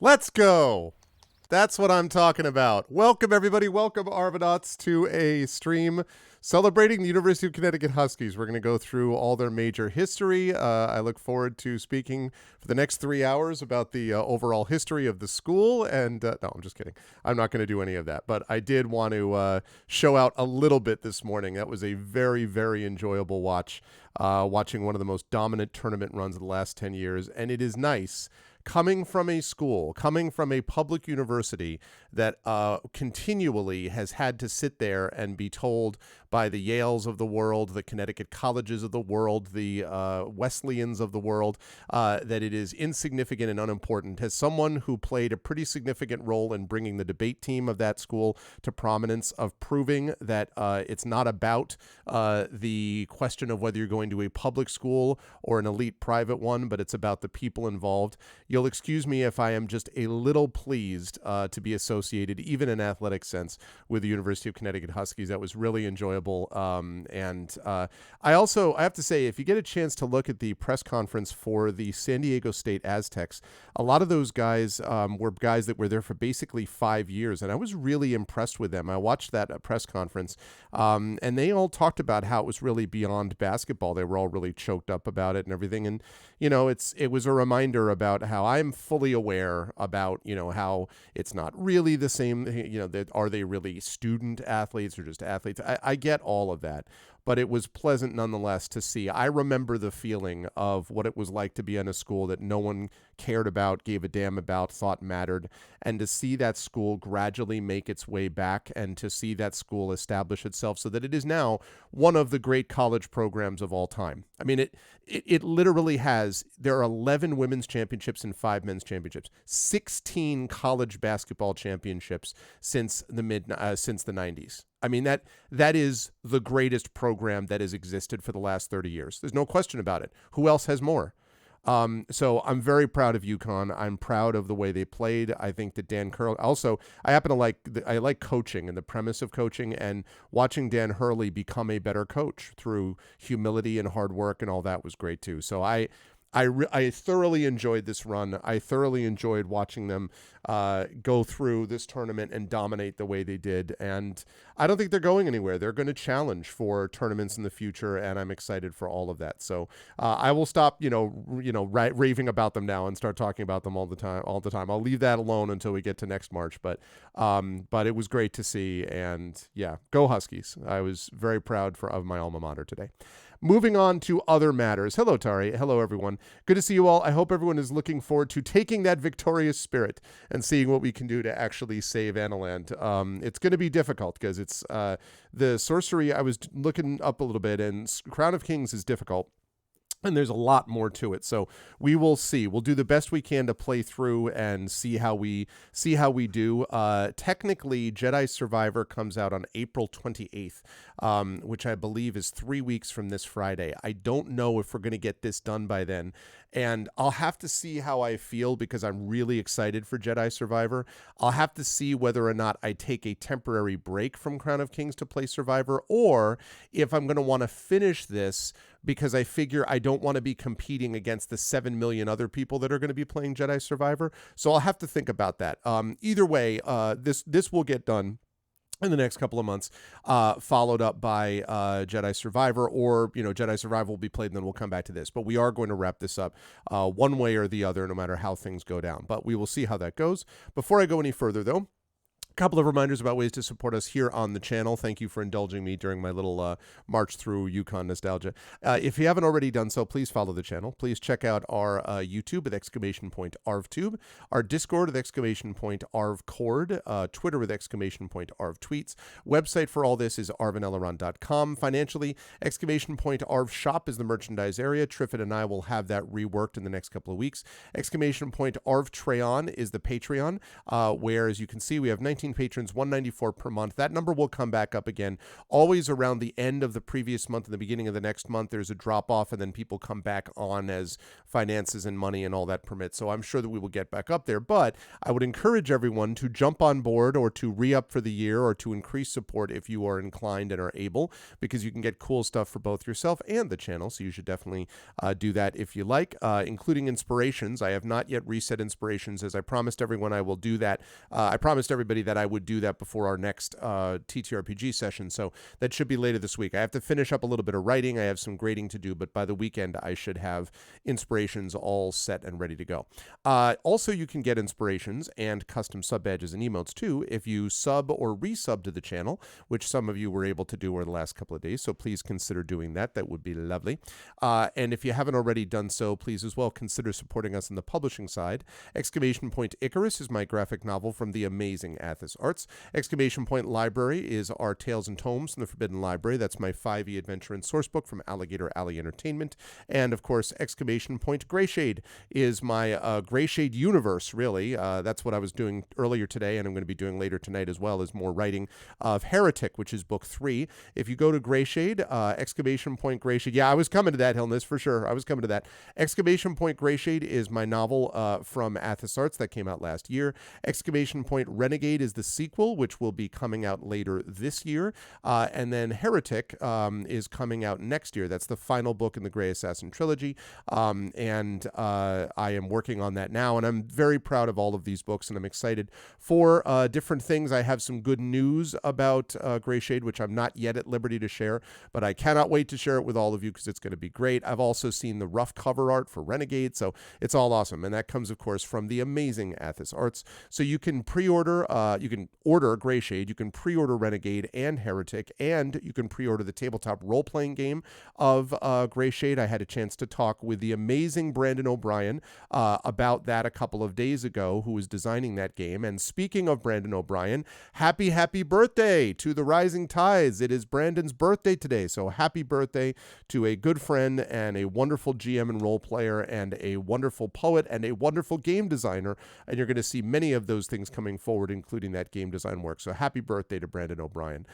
Let's go. That's what I'm talking about. Welcome, everybody. Welcome, Arvanauts, to a stream celebrating the University of Connecticut Huskies. We're going to go through all their major history. I look forward to speaking for the next 3 hours about the overall history of the school. And no, I'm just kidding. I'm not going to do any of that. But I did want to show out a little bit this morning. That was a very, very enjoyable watch, watching one of the most dominant tournament runs of the last 10 years. And it is nice coming from a school, coming from a public university that continually has had to sit there and be told by the Yales of the world, the Connecticut colleges of the world, the Wesleyans of the world, that it is insignificant and unimportant. As someone who played a pretty significant role in bringing the debate team of that school to prominence, of proving that it's not about the question of whether you're going to a public school or an elite private one, but it's about the people involved. You'll excuse me if I am just a little pleased to be associated, even in athletic sense, with the University of Connecticut Huskies. That was really enjoyable. I have to say, if you get a chance to look at the press conference for the San Diego State Aztecs, a lot of those guys were guys that were there for basically 5 years, and I was really impressed with them. I watched that press conference, and they all talked about how it was really beyond basketball. They were all really choked up about it and everything, and it was a reminder about how I'm fully aware about, how it's not really the same, that are they really student athletes or just athletes? I get all of that, but it was pleasant nonetheless to see. I remember the feeling of what it was like to be in a school that no one cared about, gave a damn about, thought mattered, and to see that school gradually make its way back and to see that school establish itself so that it is now one of the great college programs of all time. I mean, it literally has, there are 11 women's championships and 5 men's championships, 16 college basketball championships since the 90s. I mean, that is the greatest program that has existed for the last 30 years. There's no question about it. Who else has more? So I'm very proud of UConn. I'm proud of the way they played. I think that Dan Curley, also, I happen to like coaching and the premise of coaching, and watching Dan Hurley become a better coach through humility and hard work and all that was great too. So I thoroughly enjoyed this run. I thoroughly enjoyed watching them go through this tournament and dominate the way they did. And I don't think they're going anywhere. They're going to challenge for tournaments in the future, and I'm excited for all of that. So I will stop, raving about them now and start talking about them all the time. I'll leave that alone until we get to next March. But it was great to see, and yeah, go Huskies. I was very proud of my alma mater today. Moving on to other matters. Hello, Tari. Hello, everyone. Good to see you all. I hope everyone is looking forward to taking that victorious spirit and seeing what we can do to actually save Analand. It's going to be difficult because it's the sorcery. I was looking up a little bit, and Crown of Kings is difficult. And there's a lot more to it. So we will see. We'll do the best we can to play through and see how we do. Technically, Jedi Survivor comes out on April 28th, which I believe is 3 weeks from this Friday. I don't know if we're going to get this done by then. And I'll have to see how I feel because I'm really excited for Jedi Survivor. I'll have to see whether or not I take a temporary break from Crown of Kings to play Survivor, or if I'm going to want to finish this because I figure I don't want to be competing against the 7 million other people that are going to be playing Jedi Survivor. So I'll have to think about that. Either way, this will get done in the next couple of months, followed up by Jedi Survivor, or, Jedi Survivor will be played and then we'll come back to this. But we are going to wrap this up one way or the other, no matter how things go down. But we will see how that goes. Before I go any further, though, couple of reminders about ways to support us here on the channel. Thank you for indulging me during my little march through UConn nostalgia. If you haven't already done so, please follow the channel. Please check out our YouTube with !ArvTube, our Discord with !ArvCord, Twitter with !ArvTweets. Website for all this is arvanelaron.com. Financially, !ArvShop is the merchandise area. Triffid and I will have that reworked in the next couple of weeks. !ArvTrayon is the Patreon, where, as you can see, we have 19 paying patrons, $194 per month. That number will come back up again, always around the end of the previous month and the beginning of the next month. There's a drop off, and then people come back on as finances and money and all that permits. So I'm sure that we will get back up there, but I would encourage everyone to jump on board or to re-up for the year or to increase support if you are inclined and are able, because you can get cool stuff for both yourself and the channel. So you should definitely do that if you like, including inspirations. I have not yet reset inspirations, as I promised everyone I will do that. I promised everybody that I would do that before our next TTRPG session, so that should be later this week. I have to finish up a little bit of writing. I have some grading to do, but by the weekend I should have inspirations all set and ready to go. Also, you can get inspirations and custom sub badges and emotes too if you sub or resub to the channel, which some of you were able to do over the last couple of days, so please consider doing that. That would be lovely. And if you haven't already done so, please as well consider supporting us on the publishing side. Exclamation Point Icarus is my graphic novel from the amazing Athos Arts. Exclamation Point Library is our Tales and Tomes from the Forbidden Library. That's my 5e adventure and source book from Alligator Alley Entertainment. And of course, Exclamation Point Greyshade is my Greyshade universe, really. That's what I was doing earlier today, and I'm going to be doing later tonight as well, as more writing of Heretic, which is book 3. If you go to Greyshade, Exclamation Point Greyshade, yeah, I was coming to that, Hilness, for sure. I was coming to that. Exclamation Point Greyshade is my novel from Athos Arts that came out last year. Exclamation Point Renegade is the sequel, which will be coming out later this year. And then Heretic is coming out next year. That's the final book in the Grey Assassin trilogy. And I am working on that now, and I'm very proud of all of these books, and I'm excited for different things. I have some good news about Greyshade, which I'm not yet at liberty to share, but I cannot wait to share it with all of you because it's going to be great. I've also seen the rough cover art for Renegade, so it's all awesome. And that comes, of course, from the amazing Athos Arts. So you can pre-order, you can order Greyshade, you can pre-order Renegade and Heretic, and you can pre-order the tabletop role-playing game of Greyshade. I had a chance to talk with the amazing Brandon O'Brien about that a couple of days ago, who was designing that game. And speaking of Brandon O'Brien, happy birthday to the Rising Tides. It is Brandon's birthday today, so happy birthday to a good friend and a wonderful GM and role player and a wonderful poet and a wonderful game designer. And you're going to see many of those things coming forward, including that game design work. So happy birthday to Brandon O'Brien.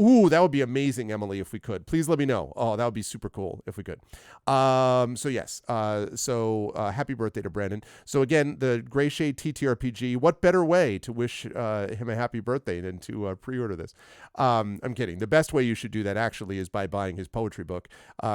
Ooh, that would be amazing, Emily, if we could. Please let me know. Oh, that would be super cool if we could. So yes, happy birthday to Brandon. So again, the Greyshade TTRPG, what better way to wish him a happy birthday than to pre-order this? I'm kidding. The best way you should do that actually is by buying his poetry book,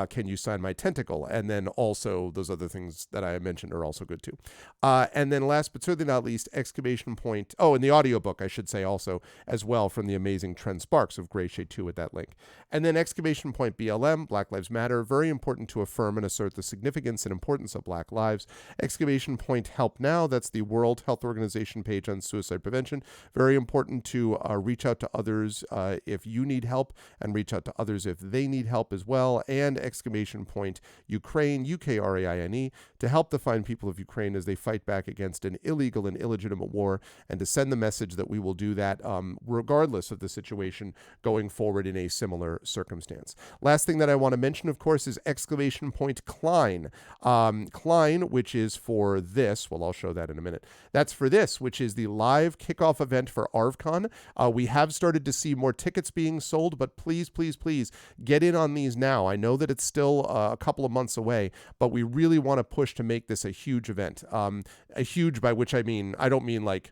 Can You Sign My Tentacle? And then also those other things that I mentioned are also good too. And then last but certainly not least, Exclamation Point, and the audiobook, I should say also as well, from the amazing Trent Sparks of Greyshade 2 with that link. And then Exclamation Point BLM, Black Lives Matter, very important to affirm and assert the significance and importance of Black lives. Exclamation Point Help Now, that's the World Health Organization page on suicide prevention. Very important to reach out to others if you need help, and reach out to others if they need help as well. And Exclamation Point Ukraine, UKRAINE, to help the fine people of Ukraine as they fight back against an illegal and illegitimate war, and to send the message that we will do that regardless of the situation going forward in a similar circumstance. Last thing that I want to mention, of course, is Exclamation Point Klein. Klein, which is for this, well, I'll show that in a minute. That's for this, which is the live kickoff event for ArvCon. We have started to see more tickets being sold, but please, please, please get in on these now. I know that it's still a couple of months away, but we really want to push to make this a huge event. A huge, by which I mean, I don't mean like,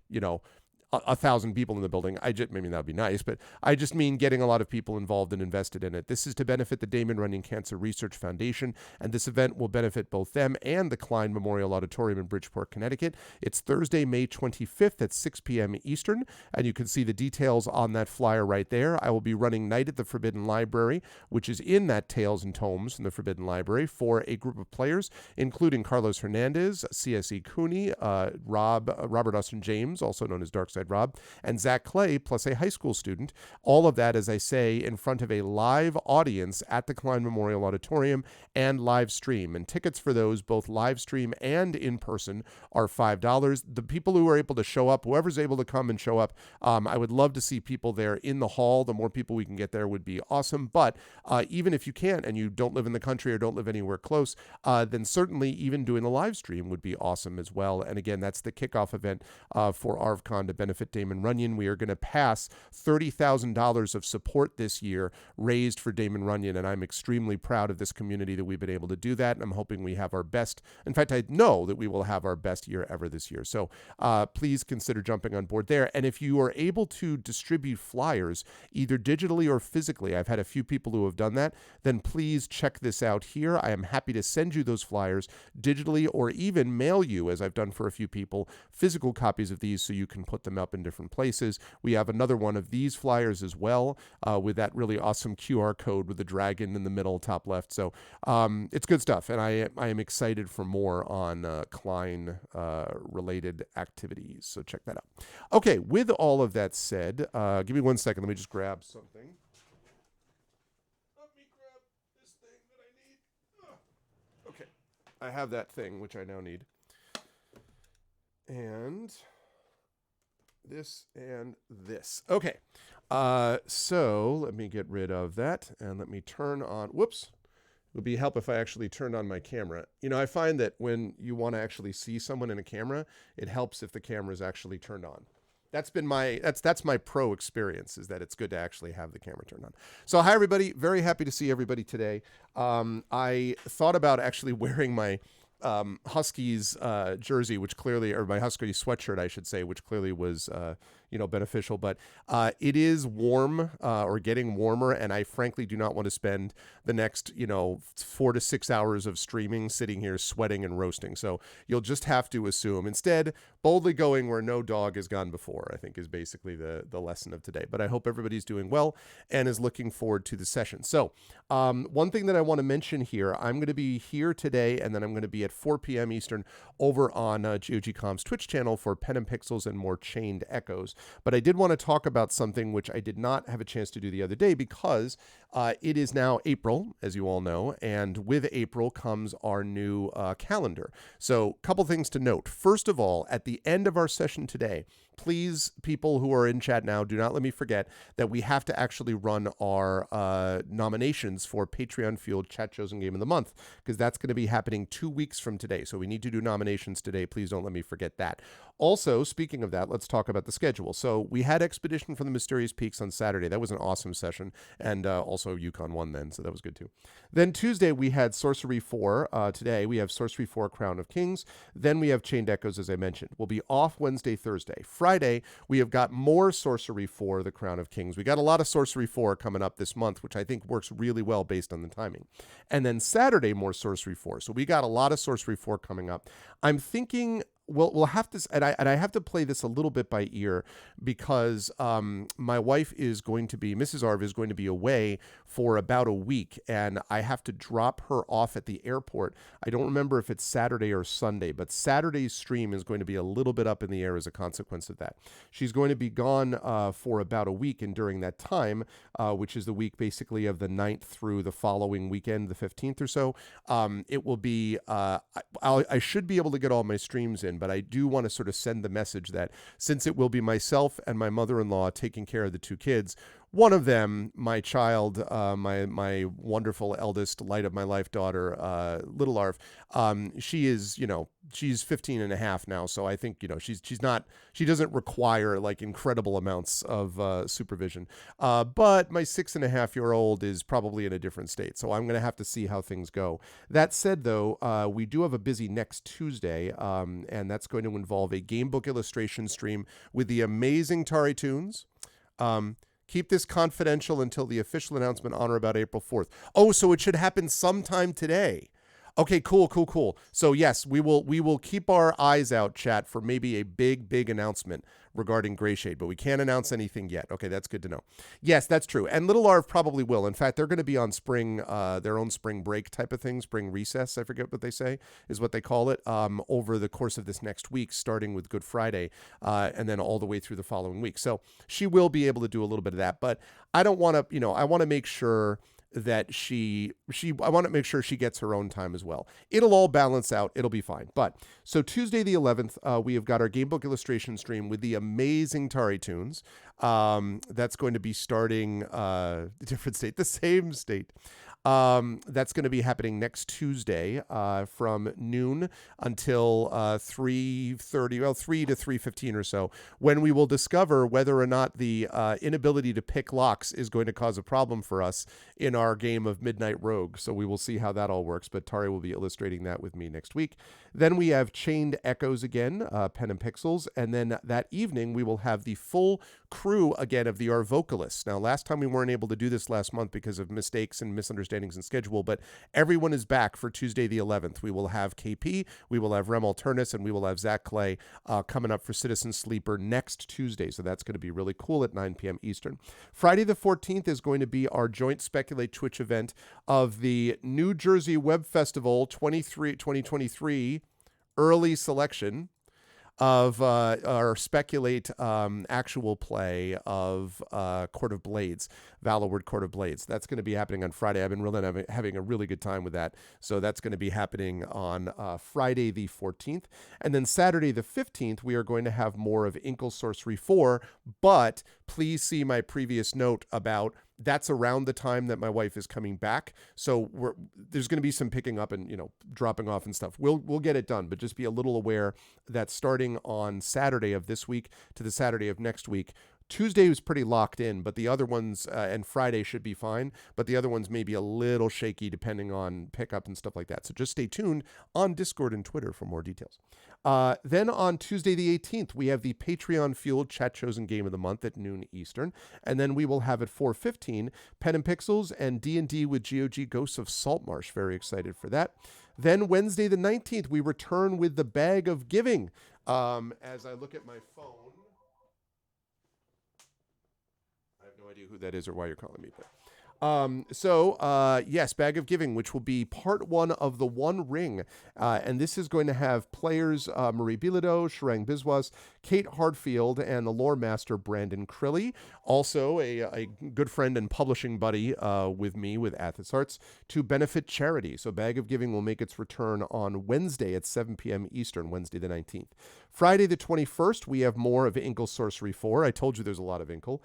1,000 people in the building. Maybe that would be nice, but I just mean getting a lot of people involved and invested in it. This is to benefit the Damon Runyon Cancer Research Foundation, and this event will benefit both them and the Klein Memorial Auditorium in Bridgeport, Connecticut. It's Thursday, May 25th at 6 p.m. Eastern, and you can see the details on that flyer right there. I will be running Night at the Forbidden Library, which is in that Tales and Tomes from the Forbidden Library, for a group of players, including Carlos Hernandez, C.S.E. Cooney, Robert Austin James, also known as Darkside Rob, and Zach Clay, plus a high school student. All of that, as I say, in front of a live audience at the Klein Memorial Auditorium and live stream. And tickets for those, both live stream and in person, are $5. The people who are able to show up, whoever's able to come and show up, I would love to see people there in the hall. The more people we can get there would be awesome. But even if you can't and you don't live in the country or don't live anywhere close, then certainly even doing a live stream would be awesome as well. And again, that's the kickoff event for ArvCon to benefit benefit Damon Runyon. We are going to pass $30,000 of support this year raised for Damon Runyon, and I'm extremely proud of this community that we've been able to do that, and I'm hoping we have our best. In fact, I know that we will have our best year ever this year. So please consider jumping on board there. And if you are able to distribute flyers, either digitally or physically, I've had a few people who have done that, then please check this out here. I am happy to send you those flyers digitally or even mail you, as I've done for a few people, physical copies of these so you can put them up in different places. We have another one of these flyers as well with that really awesome QR code with the dragon in the middle, top left. So it's good stuff, and I am excited for more on Klein related activities. So check that out. Okay, with all of that said, give me 1 second. Let me just grab something. Let me grab this thing that I need. Okay, I have that thing, which I now need. And this and this. Okay, so let me get rid of that, and let me turn on, whoops. It would be help if I actually turned on my camera. You know, I find that when you want to actually see someone in a camera, it helps if the camera is actually turned on. That's been that's my pro experience, is that it's good to actually have the camera turned on. So hi everybody, very happy to see everybody today. I thought about actually wearing my Huskies jersey, which clearly, or my Huskies sweatshirt, I should say, which clearly was beneficial, but it is warm or getting warmer, and I frankly do not want to spend the next 4 to 6 hours of streaming sitting here sweating and roasting. So you'll just have to assume instead, boldly going where no dog has gone before, I think is basically the lesson of today. But I hope everybody's doing well and is looking forward to the session. So one thing that I want to mention here, I'm going to be here today, and then I'm going to be at 4 p.m. Eastern over on GOGCom's Twitch channel for Pen and Pixels and more Chained Echoes. But I did want to talk about something which I did not have a chance to do the other day, because it is now April, as you all know, and with April comes our new calendar. So a couple things to note. First of all, at the end of our session today, please, people who are in chat now, do not let me forget that we have to actually run our nominations for Patreon Fueled Chat Chosen Game of the Month, because that's going to be happening 2 weeks from today. So we need to do nominations today. Please don't let me forget that. Also, speaking of that, let's talk about the schedule. So we had Expedition from the Mysterious Peaks on Saturday. That was an awesome session. And also Yukon won then, so that was good too. Then Tuesday, we had Sorcery 4. Today, we have Sorcery 4 Crown of Kings. Then we have Chained Echoes, as I mentioned. We'll be off Wednesday, Thursday. Friday, we have got more Sorcery 4, the Crown of Kings. We got a lot of Sorcery 4 coming up this month, which I think works really well based on the timing. And then Saturday, more Sorcery 4. So we got a lot of Sorcery 4 coming up. I'm thinking we'll have to, and I have to play this a little bit by ear, because my wife is going to be, Mrs. Arv is going to be away for about a week, and I have to drop her off at the airport. I don't remember if it's Saturday or Sunday, but Saturday's stream is going to be a little bit up in the air as a consequence of that. She's going to be gone for about a week, and during that time, which is the week basically of the 9th through the following weekend, the 15th or so, it will be, I should be able to get all my streams in, but I do want to sort of send the message that since it will be myself and my mother-in-law taking care of the 2 kids, one of them, my child, my wonderful eldest light of my life daughter, Little Arv, she is, she's 15 and a half now. So I think, she doesn't require like incredible amounts of supervision. But my 6.5-year-old is probably in a different state. So I'm going to have to see how things go. That said, though, we do have a busy next Tuesday, and that's going to involve a game book illustration stream with the amazing Tari Toons. Keep this confidential until the official announcement on or about April 4th. Oh, so it should happen sometime today. Okay, cool. So yes, we will keep our eyes out, chat, for maybe a big announcement regarding Greyshade, but we can't announce anything yet. Okay, that's good to know. Yes, that's true. And Little Arv probably will. In fact, they're going to be on spring, their own spring break type of thing, spring recess, I forget what they say, is what they call it, over the course of this next week, starting with Good Friday, and then all the way through the following week. So she will be able to do a little bit of that, but I don't want to, I want to make sure that I want to make sure she gets her own time as well. It'll all balance out. It'll be fine. But so Tuesday the 11th, we have got our game book illustration stream with the amazing Tari Toons. That's going to be starting different state, the same state. That's going to be happening next Tuesday from noon until 3:30, well, 3 to 3:15 or so, when we will discover whether or not the inability to pick locks is going to cause a problem for us in our game of Midnight Rogue. So we will see how that all works, but Tari will be illustrating that with me next week. Then we have Chained Echoes again, Pen and Pixels, and then that evening we will have the full crew again of the Our Vocalists. Now, last time we weren't able to do this last month because of mistakes and misunderstandings in schedule, but everyone is back for Tuesday the 11th. We will have KP, we will have Rem Alternus, and we will have Zach Clay coming up for Citizen Sleeper next Tuesday. So that's going to be really cool at 9 p.m. Eastern. Friday the 14th is going to be our joint Speculate Twitch event of the New Jersey Web Festival 2023 early selection of our Speculate actual play of Court of Blades, Valorword Court of Blades. That's going to be happening on Friday. I've been really having a really good time with that. So that's going to be happening on Friday the 14th. And then Saturday the 15th, we are going to have more of Inkle Sorcery 4, but please see my previous note about that's around the time that my wife is coming back. So there's going to be some picking up and, dropping off and stuff. We'll get it done, but just be a little aware that starting on Saturday of this week to the Saturday of next week, Tuesday was pretty locked in, but the other ones, and Friday should be fine, but the other ones may be a little shaky depending on pickup and stuff like that. So just stay tuned on Discord and Twitter for more details. Then on Tuesday the 18th, we have the Patreon-fueled Chat Chosen Game of the Month at noon Eastern, and then we will have at 4:15 Pen and Pixels and D&D with GOG Ghosts of Saltmarsh. Very excited for that. Then Wednesday the 19th, we return with the Bag of Giving. As I look at my phone, I have no idea who that is or why you're calling me, but yes, Bag of Giving, which will be part one of the One Ring. And this is going to have players Marie Bilodeau, Sharang Biswas, Kate Hardfield, and the lore master Brandon Crilly. Also, a good friend and publishing buddy with me with Athos Arts to benefit charity. So Bag of Giving will make its return on Wednesday at 7 p.m. Eastern, Wednesday the 19th. Friday the 21st, we have more of Inkle Sorcery 4. I told you there's a lot of Inkle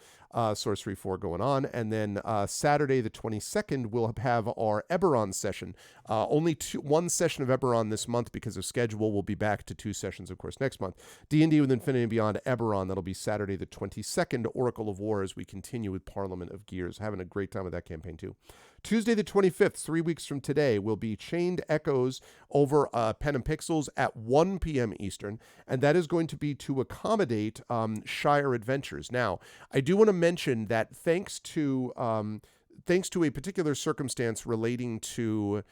Sorcery 4 going on. And then Saturday the 22nd, we'll have our Eberron session. Only one session of Eberron this month because of schedule. We'll be back to 2 sessions, of course, next month. D&D with Infinity and Beyond Eberron. That'll be Saturday the 22nd, Oracle of War, as we continue with Parliament of Gears. Having a great time with that campaign, too. Tuesday the 25th, 3 weeks from today, will be Chained Echoes over Pen and Pixels at 1 p.m. Eastern, and that is going to be to accommodate Shire Adventures. Now, I do want to mention that thanks to a particular circumstance relating to,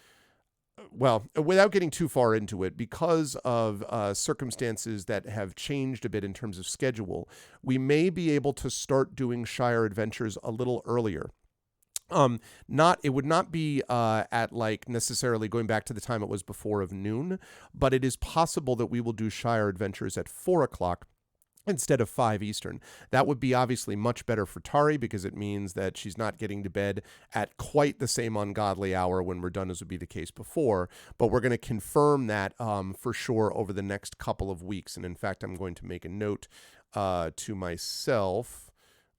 well, without getting too far into it, because of circumstances that have changed a bit in terms of schedule, we may be able to start doing Shire Adventures a little earlier. It would not be at like necessarily going back to the time it was before of noon, but it is possible that we will do Shire Adventures at 4 o'clock instead of 5 Eastern. That would be obviously much better for Tari because it means that she's not getting to bed at quite the same ungodly hour when we're done as would be the case before. But we're going to confirm that for sure over the next couple of weeks. And in fact, I'm going to make a note to myself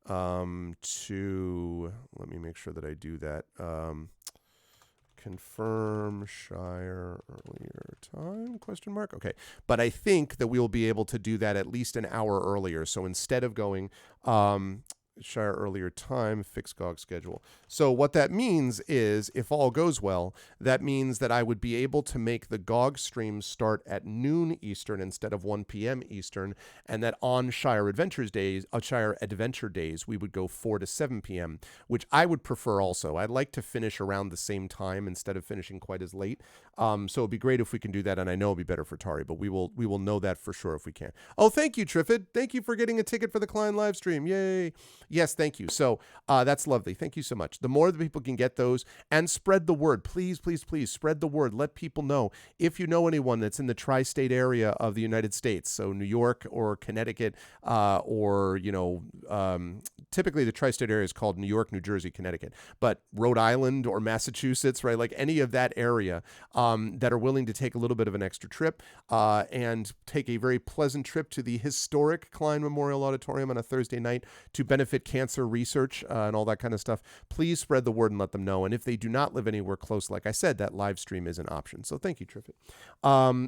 let me make sure that I do that. Confirm Shire earlier time, ? Okay. But I think that we will be able to do that at least an hour earlier. So instead of going Shire earlier time, fixed GOG schedule. So what that means is, if all goes well, that means that I would be able to make the GOG stream start at noon Eastern instead of 1 p.m. Eastern, and that on Shire Adventure days, we would go 4 to 7 p.m., which I would prefer also. I'd like to finish around the same time instead of finishing quite as late. So it'd be great if we can do that, and I know it'll be better for Tari, but we will know that for sure if we can. Oh, thank you, Triffid. Thank you for getting a ticket for the Klein live stream. Yay. Yes, thank you. So that's lovely. Thank you so much. The more that people can get those, and spread the word. Please, please, please spread the word. Let people know. If you know anyone that's in the tri-state area of the United States, so New York or Connecticut, or, typically the tri-state area is called New York, New Jersey, Connecticut, but Rhode Island or Massachusetts, right? Like any of that area that are willing to take a little bit of an extra trip and take a very pleasant trip to the historic Klein Memorial Auditorium on a Thursday night to benefit at cancer research and all that kind of stuff, please spread the word and let them know. And if they do not live anywhere close, like I said, that live stream is an option. So thank you, Triffit.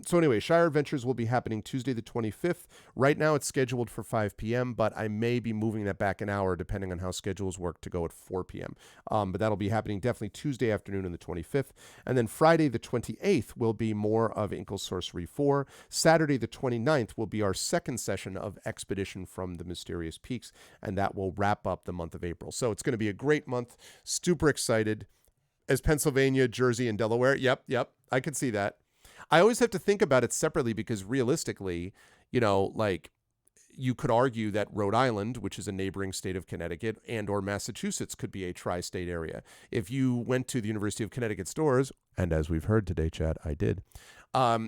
So anyway, Shire Adventures will be happening Tuesday the 25th. Right now it's scheduled for 5 p.m., but I may be moving that back an hour depending on how schedules work to go at 4 p.m. But that'll be happening definitely Tuesday afternoon on the 25th. And then Friday the 28th will be more of Inkle Sorcery 4. Saturday the 29th will be our second session of Expedition from the Mysterious Peaks, and that will wrap up the month of April. So it's going to be a great month. Super excited. As Pennsylvania, Jersey, and Delaware. Yep. I can see that. I always have to think about it separately because realistically, like you could argue that Rhode Island, which is a neighboring state of Connecticut, and or Massachusetts could be a tri-state area. If you went to the University of Connecticut stores, and as we've heard today, Chad, I did,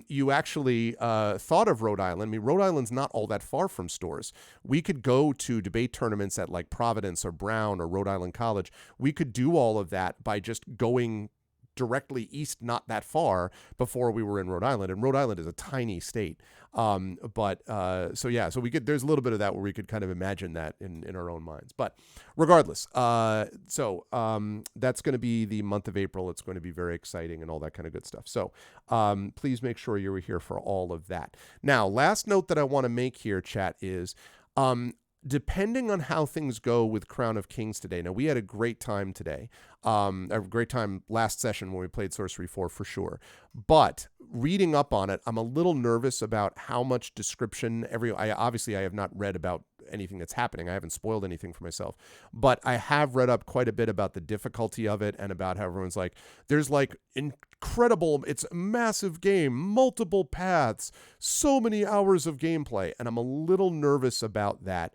you actually thought of Rhode Island. I mean, Rhode Island's not all that far from stores. We could go to debate tournaments at like Providence or Brown or Rhode Island College. We could do all of that by just going directly east, not that far, before we were in Rhode Island. And Rhode Island is a tiny state. So we could, there's a little bit of that where we could kind of imagine that in our own minds. But regardless, that's going to be the month of April. It's going to be very exciting and all that kind of good stuff. So please make sure you're here for all of that. Now, last note that I want to make here, chat, is depending on how things go with Crown of Kings today. Now, we had a great time today. A great time last session when we played Sorcery 4 for sure. But reading up on it, I'm a little nervous about how much description I have not read about anything that's happening. I haven't spoiled anything for myself. But I have read up quite a bit about the difficulty of it and about how everyone's like, there's like incredible, it's a massive game, multiple paths, so many hours of gameplay. And I'm a little nervous about that.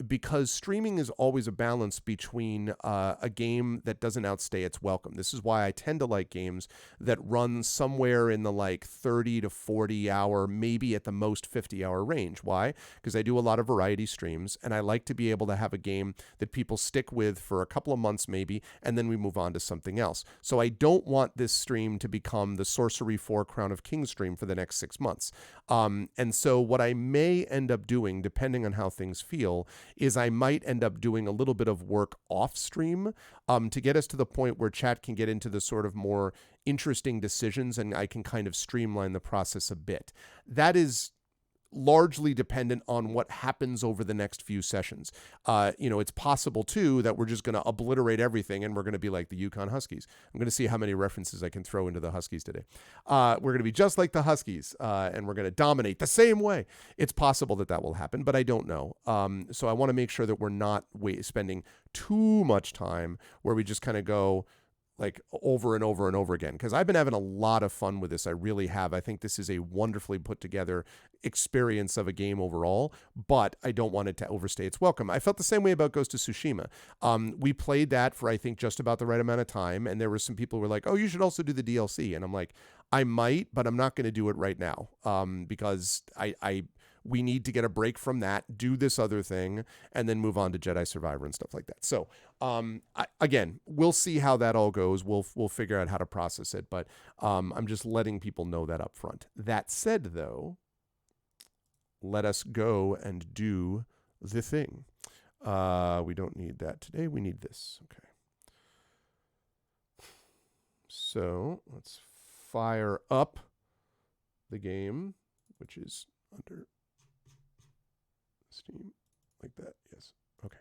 Because streaming is always a balance between a game that doesn't outstay its welcome. This is why I tend to like games that run somewhere in the like 30 to 40 hour, maybe at the most 50 hour range. Why? Because I do a lot of variety streams, and I like to be able to have a game that people stick with for a couple of months maybe, and then we move on to something else. So I don't want this stream to become the Sorcery 4 Crown of Kings stream for the next 6 months. And so what I may end up doing, depending on how things feel, is I might end up doing a little bit of work off stream to get us to the point where chat can get into the sort of more interesting decisions and I can kind of streamline the process a bit. That is largely dependent on what happens over the next few sessions. It's possible too that we're just going to obliterate everything and we're going to be like the Yukon Huskies. I'm going to see how many references I can throw into the Huskies today. We're going to be just like the Huskies and we're going to dominate the same way. It's possible that will happen, but I don't know. So I want to make sure that we're not spending too much time where we just kind of go like over and over and over again, because I've been having a lot of fun with this. I really have. I think this is a wonderfully put together experience of a game overall, but I don't want it to overstay its welcome. I felt the same way about Ghost of Tsushima. We played that for, I think, just about the right amount of time, and there were some people who were like, oh, you should also do the DLC. And I'm like, I might, but I'm not going to do it right now because we need to get a break from that, do this other thing, and then move on to Jedi Survivor and stuff like that. So, again, we'll see how that all goes. We'll figure out how to process it, but I'm just letting people know that up front. That said, though, let us go and do the thing. We don't need that today. We need this. Okay. So let's fire up the game, which is under Steam, like that. Yes. Okay.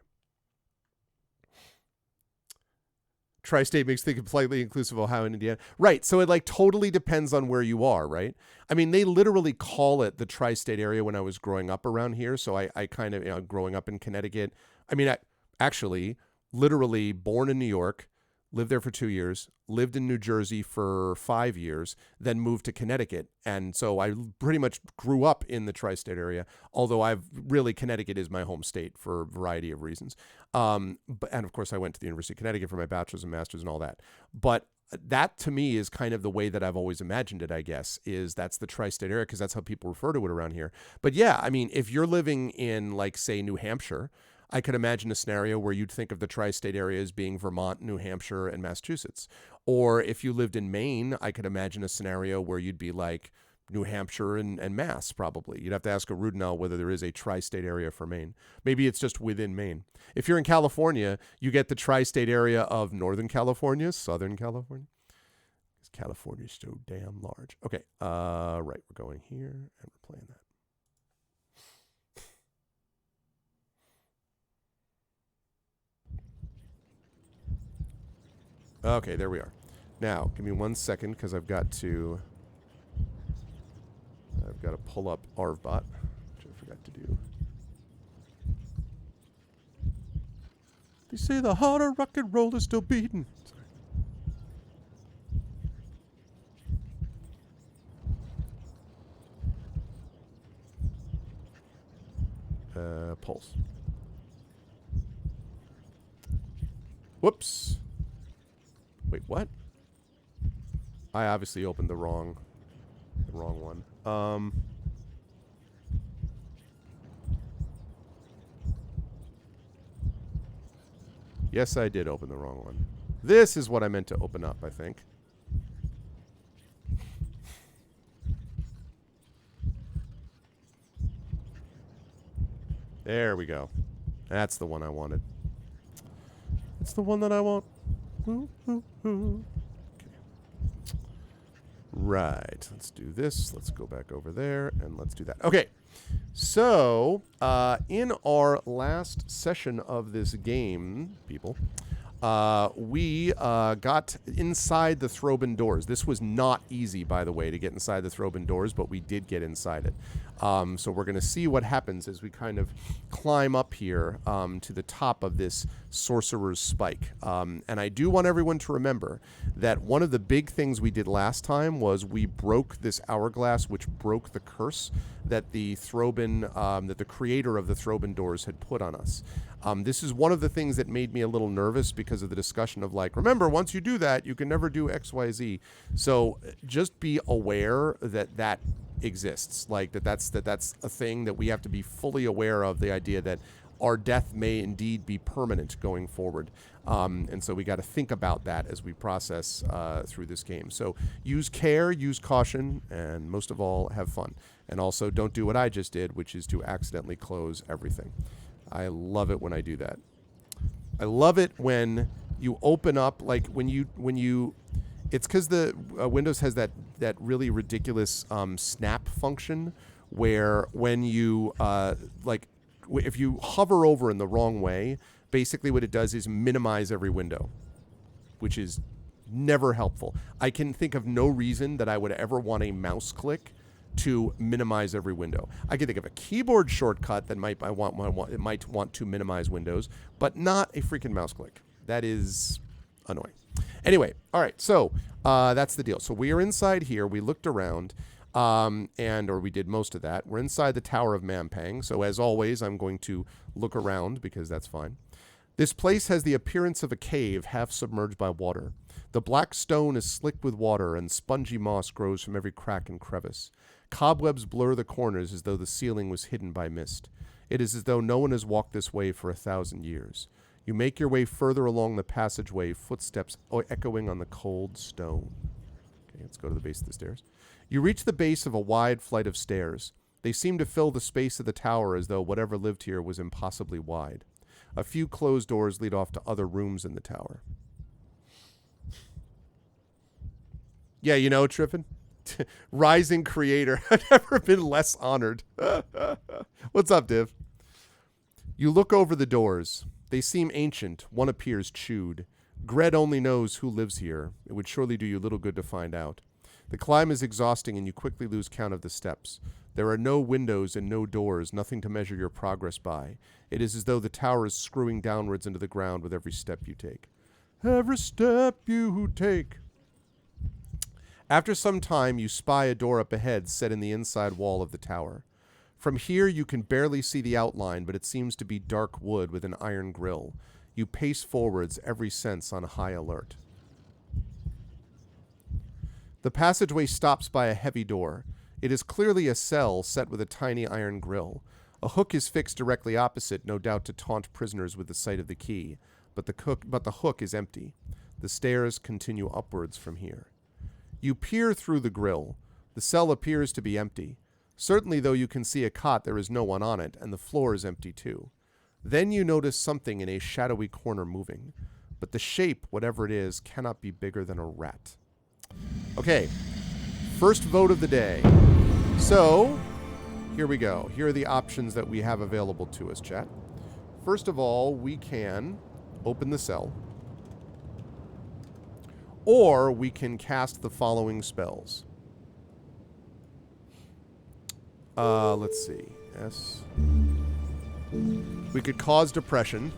Tri-state makes the completely inclusive Ohio and Indiana. Right. So it like totally depends on where you are, right? I mean, they literally call it the tri-state area when I was growing up around here. So I kind of, growing up in Connecticut. I mean, actually, literally born in New York, lived there for 2 years, lived in New Jersey for 5 years, then moved to Connecticut. And so I pretty much grew up in the tri-state area, although Connecticut is my home state for a variety of reasons. And of course I went to the University of Connecticut for my bachelor's and master's and all that. But that to me is kind of the way that I've always imagined it, I guess, is that's the tri-state area because that's how people refer to it around here. But yeah, I mean, if you're living in like, say, New Hampshire, I could imagine a scenario where you'd think of the tri-state area as being Vermont, New Hampshire, and Massachusetts. Or if you lived in Maine, I could imagine a scenario where you'd be like, New Hampshire and Mass, probably. You'd have to ask a Rudinell whether there is a tri-state area for Maine. Maybe it's just within Maine. If you're in California, you get the tri-state area of Northern California, Southern California. Because California's so damn large. Okay, right, we're going here, and we're playing that. Okay, there we are. Now, give me 1 second, because I've got to pull up Arvbot, which I forgot to do. They say the heart of rock and roll is still beating. Sorry. Pulse. Whoops. Wait, what? I obviously opened the wrong one. Yes, I did open the wrong one. This is what I meant to open up, I think. There we go. That's the one I wanted. It's the one that I want. Okay. Right. Let's do this. Let's go back over there, and let's do that. Okay. So, in our last session of this game, people, we got inside the Throbin doors. This was not easy, by the way, to get inside the Throbin doors, but we did get inside it. So we're going to see what happens as we kind of climb up here to the top of this Sorcerer's Spike. And I do want everyone to remember that one of the big things we did last time was we broke this hourglass, which broke the curse that the Throbin, that the creator of the Throbin doors had put on us. This is one of the things that made me a little nervous because of the discussion of like, remember, once you do that, you can never do X, Y, Z. So just be aware that that exists, like that's a thing that we have to be fully aware of, the idea that our death may indeed be permanent going forward. And so we got to think about that as we process through this game. So use care, use caution, and most of all, have fun. And also don't do what I just did, which is to accidentally close everything. I love it when I do that. I love it when you open up, like when you it's because the Windows has that really ridiculous snap function where when you if you hover over in the wrong way, basically what it does is minimize every window, which is never helpful. I can think of no reason that I would ever want a mouse click to minimize every window. I can think of a keyboard shortcut that might want to minimize windows, but not a freaking mouse click. That is annoying. Anyway, all right, so that's the deal. So we are inside here. We looked around, or we did most of that. We're inside the Tower of Mampang. So as always, I'm going to look around because that's fine. This place has the appearance of a cave half submerged by water. The black stone is slick with water, and spongy moss grows from every crack and crevice. Cobwebs blur the corners as though the ceiling was hidden by mist. It is as though no one has walked this way for 1,000 years. You make your way further along the passageway, footsteps echoing on the cold stone. Okay, let's go to the base of the stairs. You reach the base of a wide flight of stairs. They seem to fill the space of the tower as though whatever lived here was impossibly wide. A few closed doors lead off to other rooms in the tower. Yeah, you know, Triffin? Rising creator. I've never been less honored. What's up, Div? You look over the doors. They seem ancient. One appears chewed. Gred only knows who lives here. It would surely do you little good to find out. The climb is exhausting, and you quickly lose count of the steps. There are no windows and no doors, nothing to measure your progress by. It is as though the tower is screwing downwards into the ground with every step you take. Every step you take. After some time, you spy a door up ahead set in the inside wall of the tower. From here, you can barely see the outline, but it seems to be dark wood with an iron grill. You pace forwards, every sense on high alert. The passageway stops by a heavy door. It is clearly a cell set with a tiny iron grill. A hook is fixed directly opposite, no doubt to taunt prisoners with the sight of the key, but the hook is empty. The stairs continue upwards from here. You peer through the grill. The cell appears to be empty. Certainly, though you can see a cot, there is no one on it, and the floor is empty too. Then you notice something in a shadowy corner moving, but the shape, whatever it is, cannot be bigger than a rat. Okay, first vote of the day. So, here we go. Here are the options that we have available to us, chat. First of all, we can open the cell, or we can cast the following spells. Let's see. Yes. We could cause depression.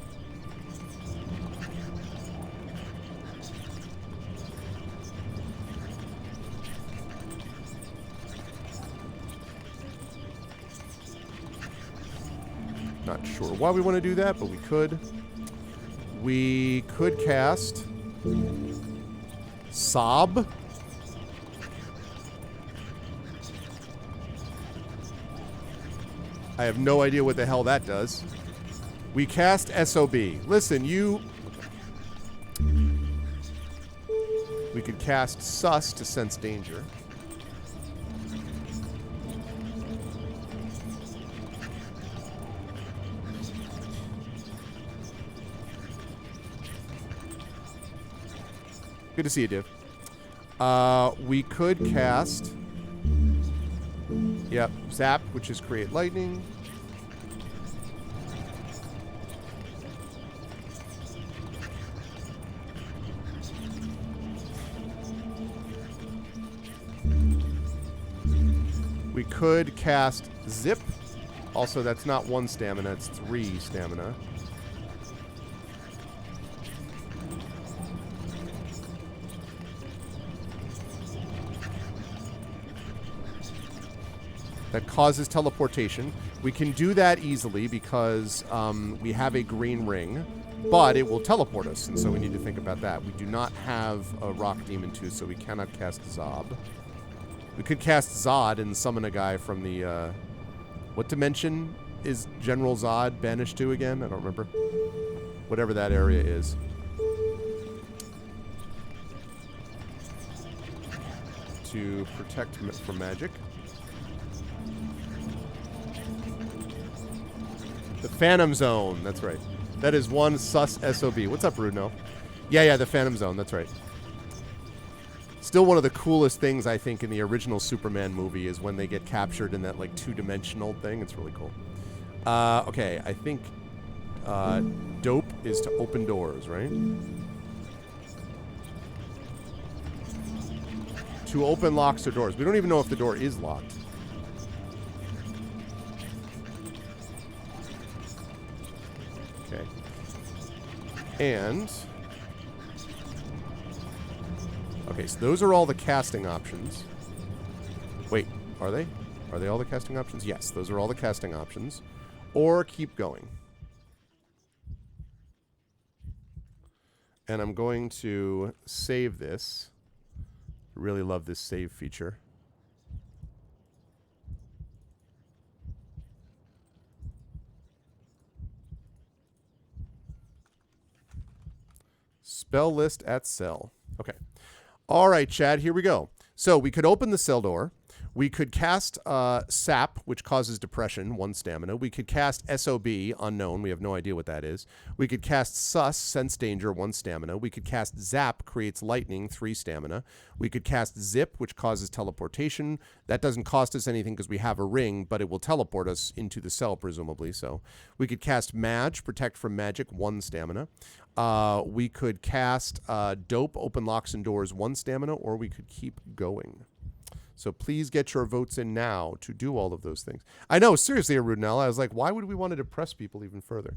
Not sure why we want to do that, but we could. We could cast Sob. I have no idea what the hell that does. We cast SOB. Listen, you... We could cast Sus to sense danger. Good to see you, Div. We could cast... Yep, Zap, which is create lightning. We could cast Zip. Also, that's not 1 stamina, it's 3 stamina. That causes teleportation. We can do that easily because we have a green ring, but it will teleport us, and so we need to think about that. We do not have a Rock Demon 2, so we cannot cast Zob. We could cast Zod and summon a guy from the... what dimension is General Zod banished to again? I don't remember. Whatever that area is. To protect from magic. The Phantom Zone, that's right. That is 1 sus SOB. What's up, Rudno? Yeah, the Phantom Zone, that's right. Still one of the coolest things, I think, in the original Superman movie is when they get captured in that, like, 2-dimensional thing. It's really cool. Okay, I think dope is to open doors, right? To open locks or doors. We don't even know if the door is locked. Okay. And... okay, so those are all the casting options. Wait, are they? Are they all the casting options? Yes, those are all the casting options. Or keep going. And I'm going to save this. Really love this save feature. Spell list at cell. Okay. All right, Chad, here we go. So we could open the cell door. We could cast Sap, which causes depression, 1 stamina. We could cast SOB, unknown. We have no idea what that is. We could cast Sus, sense danger, 1 stamina. We could cast Zap, creates lightning, 3 stamina. We could cast Zip, which causes teleportation. That doesn't cost us anything because we have a ring, but it will teleport us into the cell, presumably. So we could cast Mage, protect from magic, 1 stamina. We could cast Dope, open locks and doors, 1 stamina, or we could keep going. So please get your votes in now to do all of those things. I know, seriously, Arudnell, I was like, why would we want to depress people even further?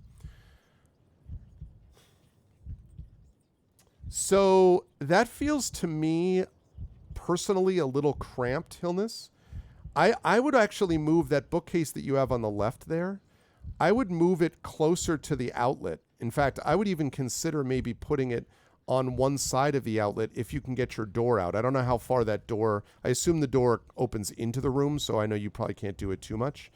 So that feels to me personally a little cramped, Hilness. I would actually move that bookcase that you have on the left there. I would move it closer to the outlet. In fact, I would even consider maybe putting it on one side of the outlet if you can get your door out. I don't know how far that door... I assume the door opens into the room, so I know you probably can't do it too much.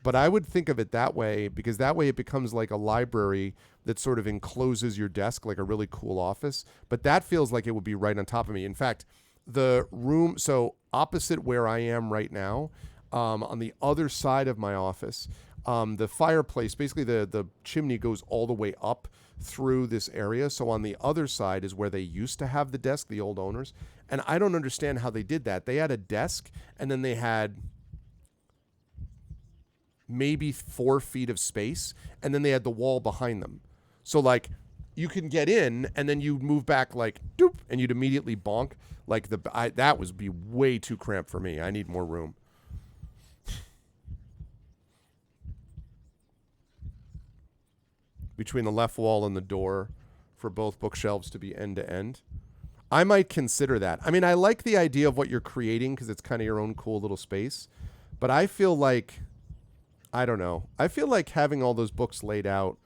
But I would think of it that way, because that way it becomes like a library that sort of encloses your desk, like a really cool office. But that feels like it would be right on top of me. In fact, the room, so opposite where I am right now, on the other side of my office, the fireplace, basically the chimney goes all the way up through this area. So on the other side is where they used to have the desk, the old owners. And I don't understand how they did that. They had a desk and then they had maybe 4 feet of space, and then they had the wall behind them. So like you can get in and then you move back like doop, and you'd immediately bonk. Like that would be way too cramped for me. I need more room. Between the left wall and the door for both bookshelves to be end to end. I might consider that. I mean, I like the idea of what you're creating because it's kind of your own cool little space. But I feel like, I don't know. I feel like having all those books laid out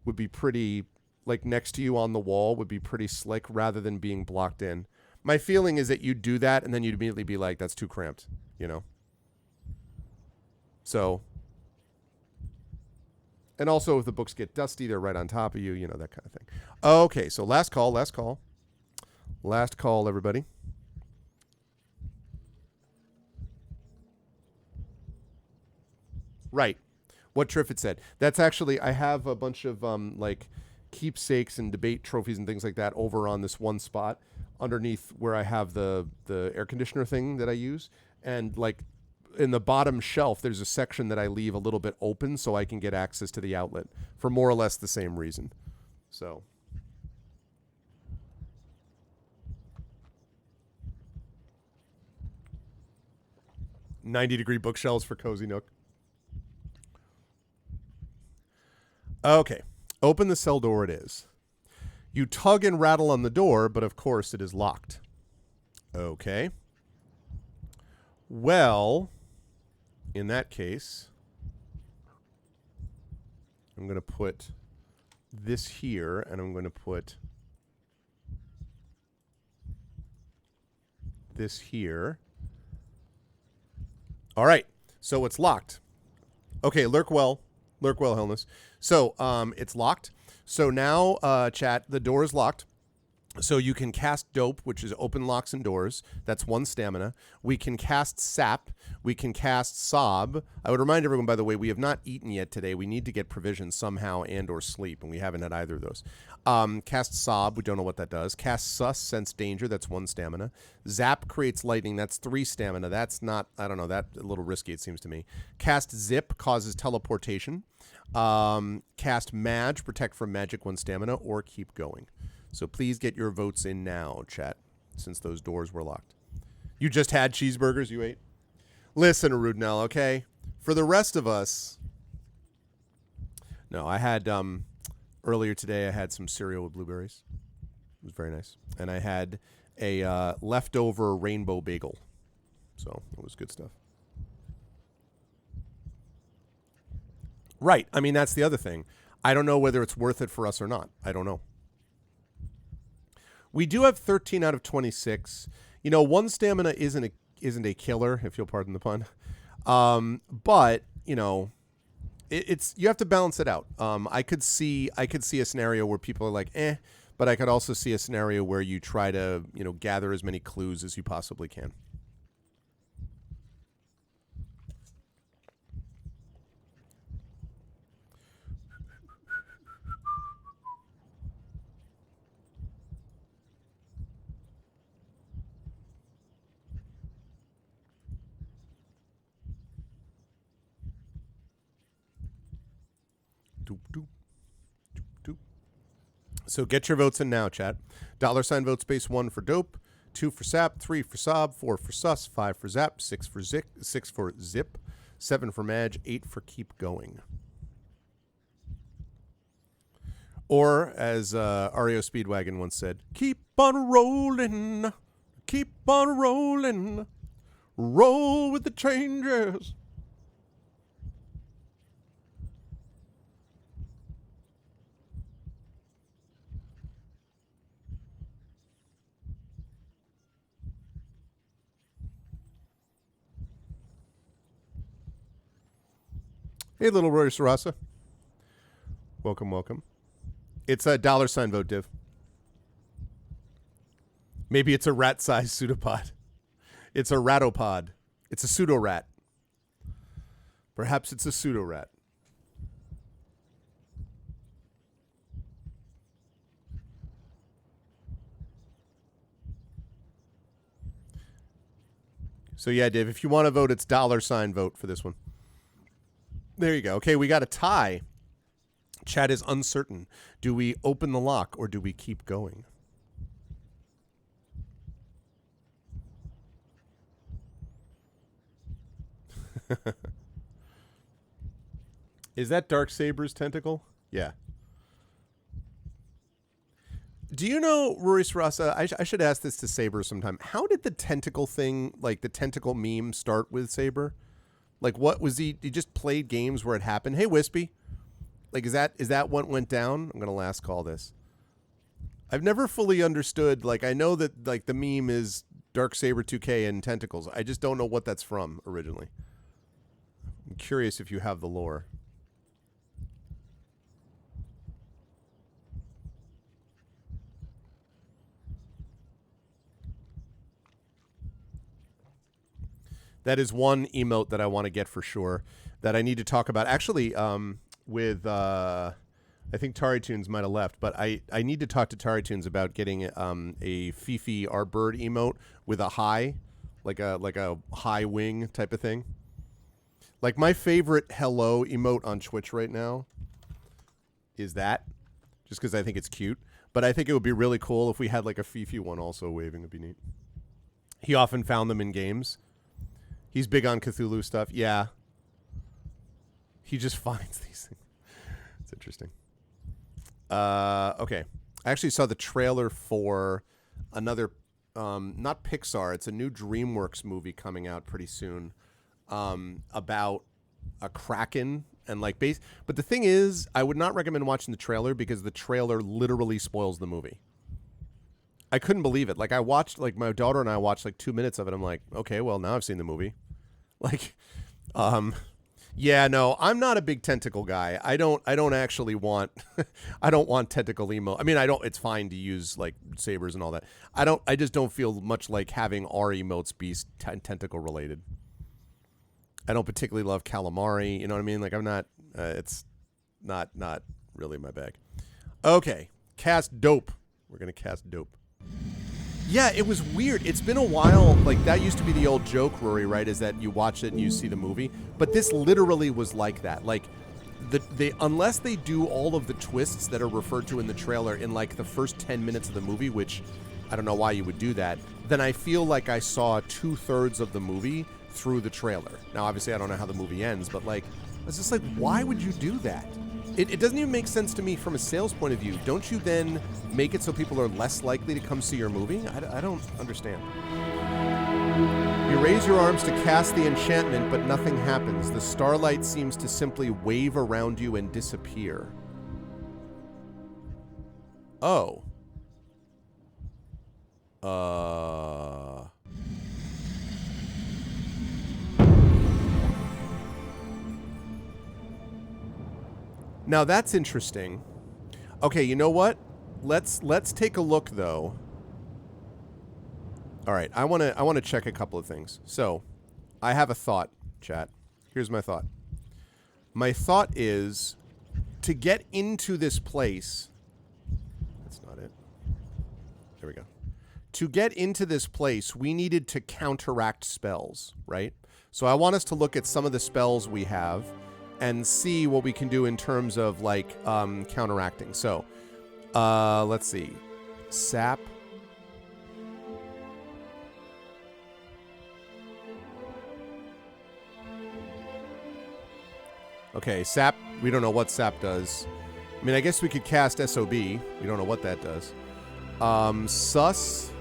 would be pretty, like next to you on the wall would be pretty slick rather than being blocked in. My feeling is that you'd do that and then you'd immediately be like, that's too cramped, you know? So, and also if the books get dusty, they're right on top of you, you know, that kind of thing. Okay, so last call. Last call, everybody. Right. What Triffid said. That's actually, I have a bunch of like keepsakes and debate trophies and things like that over on this one spot underneath where I have the air conditioner thing that I use. And like in the bottom shelf, there's a section that I leave a little bit open so I can get access to the outlet for more or less the same reason. So. 90-degree bookshelves for Cozy Nook. Okay. Open the cell door it is. You tug and rattle on the door, but of course it is locked. Okay. Well, in that case, I'm going to put this here, and I'm going to put this here. All right, so it's locked. Okay, lurk well, Helness. So it's locked. So now, chat, the door is locked. So you can cast Dope, which is open locks and doors. That's 1 stamina. We can cast Sap. We can cast Sob. I would remind everyone, by the way, we have not eaten yet today. We need to get provisions somehow and or sleep, and we haven't had either of those. Cast Sob. We don't know what that does. Cast Sus, Sense Danger. That's 1 stamina. Zap creates lightning. That's 3 stamina. That's not, I don't know, that's a little risky, it seems to me. Cast Zip causes teleportation. Cast Mage, protect from magic, 1 stamina, or keep going. So please get your votes in now, chat, since those doors were locked. You just had cheeseburgers you ate? Listen, Arudnell, okay? For the rest of us, no, I had, earlier today, I had some cereal with blueberries. It was very nice. And I had a leftover rainbow bagel. So it was good stuff. Right. I mean, that's the other thing. I don't know whether it's worth it for us or not. I don't know. We do have 13 out of 26. You know, 1 stamina isn't a killer, if you'll pardon the pun. But you know, it's you have to balance it out. I could see a scenario where people are like, but I could also see a scenario where you try to, you know, gather as many clues as you possibly can. Doop, doop, doop, doop. So get your votes in now, chat. $ vote space 1 for Dope, 2 for Sap, 3 for Sob, 4 for Sus, 5 for Zap, 6 for Zip, 7 for Mage, 8 for Keep Going. Or, as REO Speedwagon once said, keep on rolling, roll with the changes. Hey, little Roy Sarasa. Welcome, welcome. It's a $ vote, Div. Maybe it's a rat-sized pseudopod. It's a ratopod. It's a pseudo-rat. Perhaps it's a pseudo-rat. So yeah, Dave, if you want to vote, it's $ vote for this one. There you go. Okay, we got a tie. Chat is uncertain. Do we open the lock or do we keep going? Is that Darksaber's tentacle? Yeah. Do you know, Rory Sarasa, I should ask this to Saber sometime. How did the tentacle thing, like the tentacle meme, start with Saber? Like, what was he just played games where it happened? Hey, Wispy. Like, is that what went down? I'm going to last call this. I've never fully understood. Like, I know that, like, the meme is Darksaber 2K and tentacles. I just don't know what that's from originally. I'm curious if you have the lore. That is one emote that I want to get for sure that I need to talk about. Actually, with I think TariTunes might have left, but I need to talk to TariTunes about getting a Fifi our bird emote with a high, like a high wing type of thing. Like my favorite hello emote on Twitch right now is that, just because I think it's cute. But I think it would be really cool if we had like a Fifi one also waving. It'd be neat. He often found them in games. He's big on Cthulhu stuff. Yeah. He just finds these things. It's interesting. Okay. I actually saw the trailer for another, not Pixar. It's a new DreamWorks movie coming out pretty soon about a kraken and like base. But the thing is, I would not recommend watching the trailer because the trailer literally spoils the movie. I couldn't believe it. Like I watched, like my daughter and I watched like 2 minutes of it. I'm like, okay, well now I've seen the movie. Like, yeah, no, I'm not a big tentacle guy. I don't actually want, I don't want tentacle emo. I mean, it's fine to use like sabers and all that. I just don't feel much like having our emotes be tentacle related. I don't particularly love calamari. You know what I mean? Like I'm not, it's not really my bag. Okay. Cast dope. We're going to cast dope. Yeah, it was weird. It's been a while. Like, that used to be the old joke, Rory, right? Is that you watch it and you see the movie. But this literally was like that. Like, unless they do all of the twists that are referred to in the trailer in, like, the first 10 minutes of the movie, which I don't know why you would do that, then I feel like I saw 2/3 of the movie through the trailer. Now, obviously, I don't know how the movie ends, but, like, it's just like, why would you do that? It doesn't even make sense to me from a sales point of view. Don't you then make it so people are less likely to come see your movie? I don't understand. You raise your arms to cast the enchantment, but nothing happens. The starlight seems to simply wave around you and disappear. Oh. Now that's interesting. Okay, you know what? Let's take a look though. All right, I want to check a couple of things. So, I have a thought, chat. Here's my thought. My thought is to get into this place. That's not it. There we go. To get into this place, we needed to counteract spells, right? So I want us to look at some of the spells we have and see what we can do in terms of like counteracting. So, let's see. Sap. Okay, sap. We don't know what sap does. I mean, I guess we could cast SOB. We don't know what that does. Sus.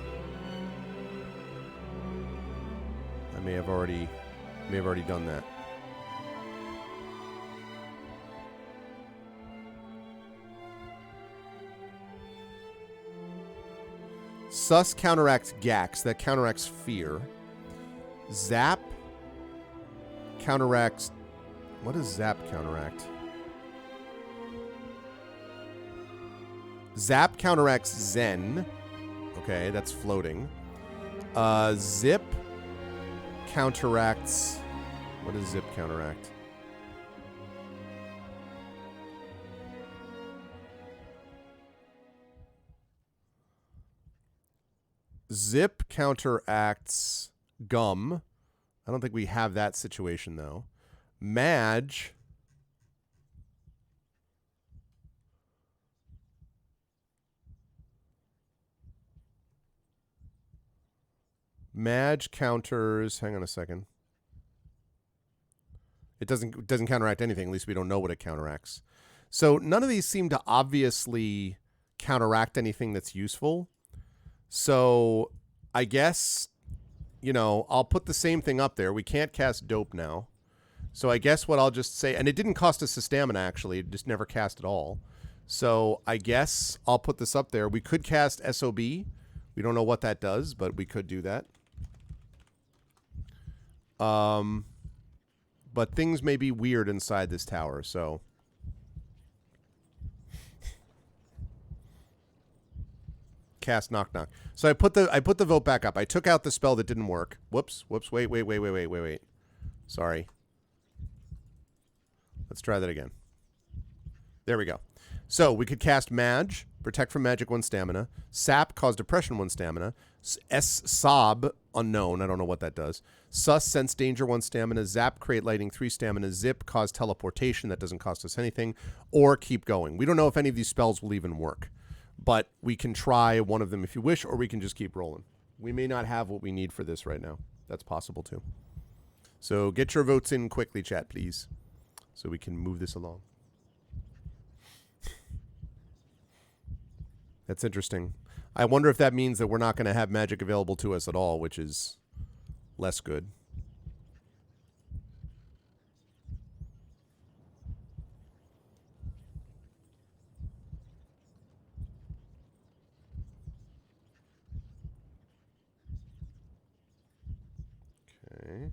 I may have already done that. Sus counteracts Gax. That counteracts fear. Zap counteracts... What does Zap counteract? Zap counteracts Zen. Okay, that's floating. Zip counteracts... What does zip counteract? Zip counteracts gum. I don't think we have that situation, though. Madge... Madge counters... Hang on a second. It doesn't counteract anything. At least we don't know what it counteracts. So none of these seem to obviously counteract anything that's useful. So I guess, you know, I'll put the same thing up there. We can't cast Dope now. So I guess what I'll just say... And it didn't cost us a stamina, actually. It just never cast at all. So I guess I'll put this up there. We could cast SOB. We don't know what that does, but we could do that. But things may be weird inside this tower, so... Cast Knock Knock. So I put the vote back up. I took out the spell that didn't work. Whoops. Wait. Sorry. Let's try that again. There we go. So we could cast Madge, Protect from Magic 1 stamina. Sap, Cause Depression 1 stamina. Sob, unknown. I don't know what that does. Sus, Sense Danger 1 stamina. Zap, Create Lightning 3 stamina. Zip, Cause Teleportation. That doesn't cost us anything. Or keep going. We don't know if any of these spells will even work. But we can try one of them if you wish, or we can just keep rolling. We may not have what we need for this right now. That's possible too. So get your votes in quickly, chat, please. So we can move this along. That's interesting. I wonder if that means that we're not going to have magic available to us at all, which is less good. Okay.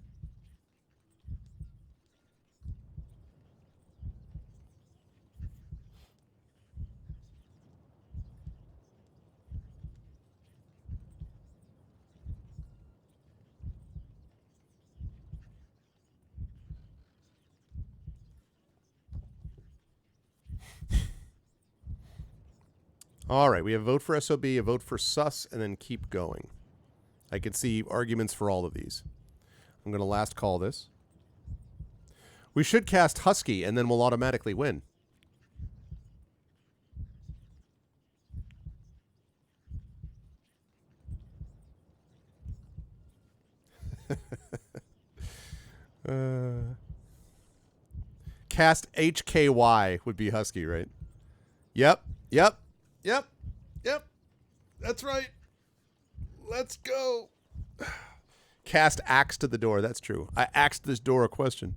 All right, we have a vote for SOB, a vote for sus, and then keep going. I can see arguments for all of these. I'm going to last call this. We should cast Husky, and then we'll automatically win. Cast HKY would be Husky, right? Yep. That's right. Let's go. Cast Axe to the door. That's true. I axed this door a question.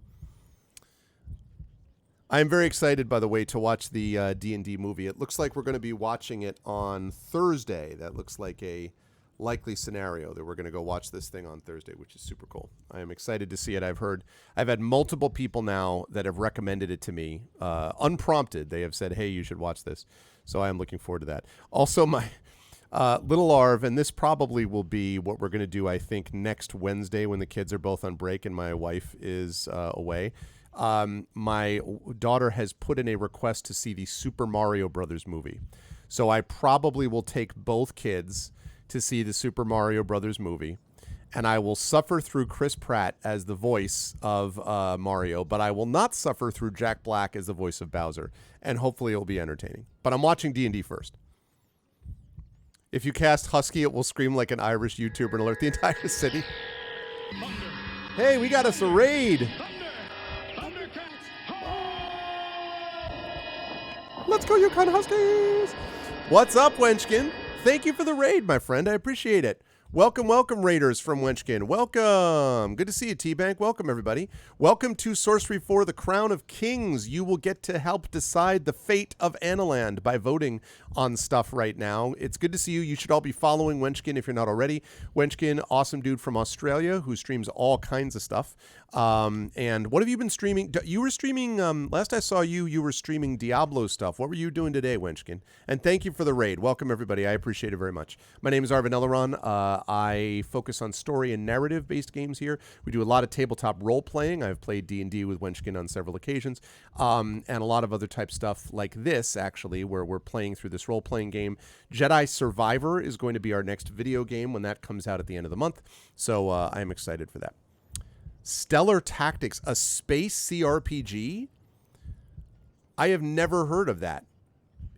I'm very excited, by the way, to watch the D&D movie. It looks like we're going to be watching it on Thursday. That looks like a likely scenario that we're going to go watch this thing on Thursday, which is super cool. I am excited to see it. I've had multiple people now that have recommended it to me, unprompted. They have said, hey, you should watch this. So I am looking forward to that. Also, my little Arv, and this probably will be what we're going to do, I think, next Wednesday when the kids are both on break and my wife is away. My daughter has put in a request to see the Super Mario Brothers movie. So I probably will take both kids to see the Super Mario Brothers movie, and I will suffer through Chris Pratt as the voice of Mario, but I will not suffer through Jack Black as the voice of Bowser, and hopefully it'll be entertaining. But I'm watching D&D first. If you cast Husky, it will scream like an Irish YouTuber and alert the entire city. Hey, we got us a raid! Let's go, Yukon Huskies! What's up, Wenchkin? Thank you for the raid, my friend. I appreciate it. Welcome, welcome, Raiders from Wenchkin. Welcome. Good to see you, T-Bank. Welcome, everybody. Welcome to Sorcery for the Crown of Kings. You will get to help decide the fate of Analand by voting on stuff right now. It's good to see you. You should all be following Wenchkin if you're not already. Wenchkin, awesome dude from Australia who streams all kinds of stuff. And what have you been streaming? You were streaming, last I saw you, you were streaming Diablo stuff. What were you doing today, Wenchkin? And thank you for the raid. Welcome, everybody. I appreciate it very much. My name is Arvin Eleron. I focus on story and narrative-based games here. We do a lot of tabletop role-playing. I've played D&D with Wenchkin on several occasions, and a lot of other type stuff like this, actually, where we're playing through this role-playing game. Jedi Survivor is going to be our next video game when that comes out at the end of the month, so I'm excited for that. Stellar Tactics, a space CRPG? I have never heard of that.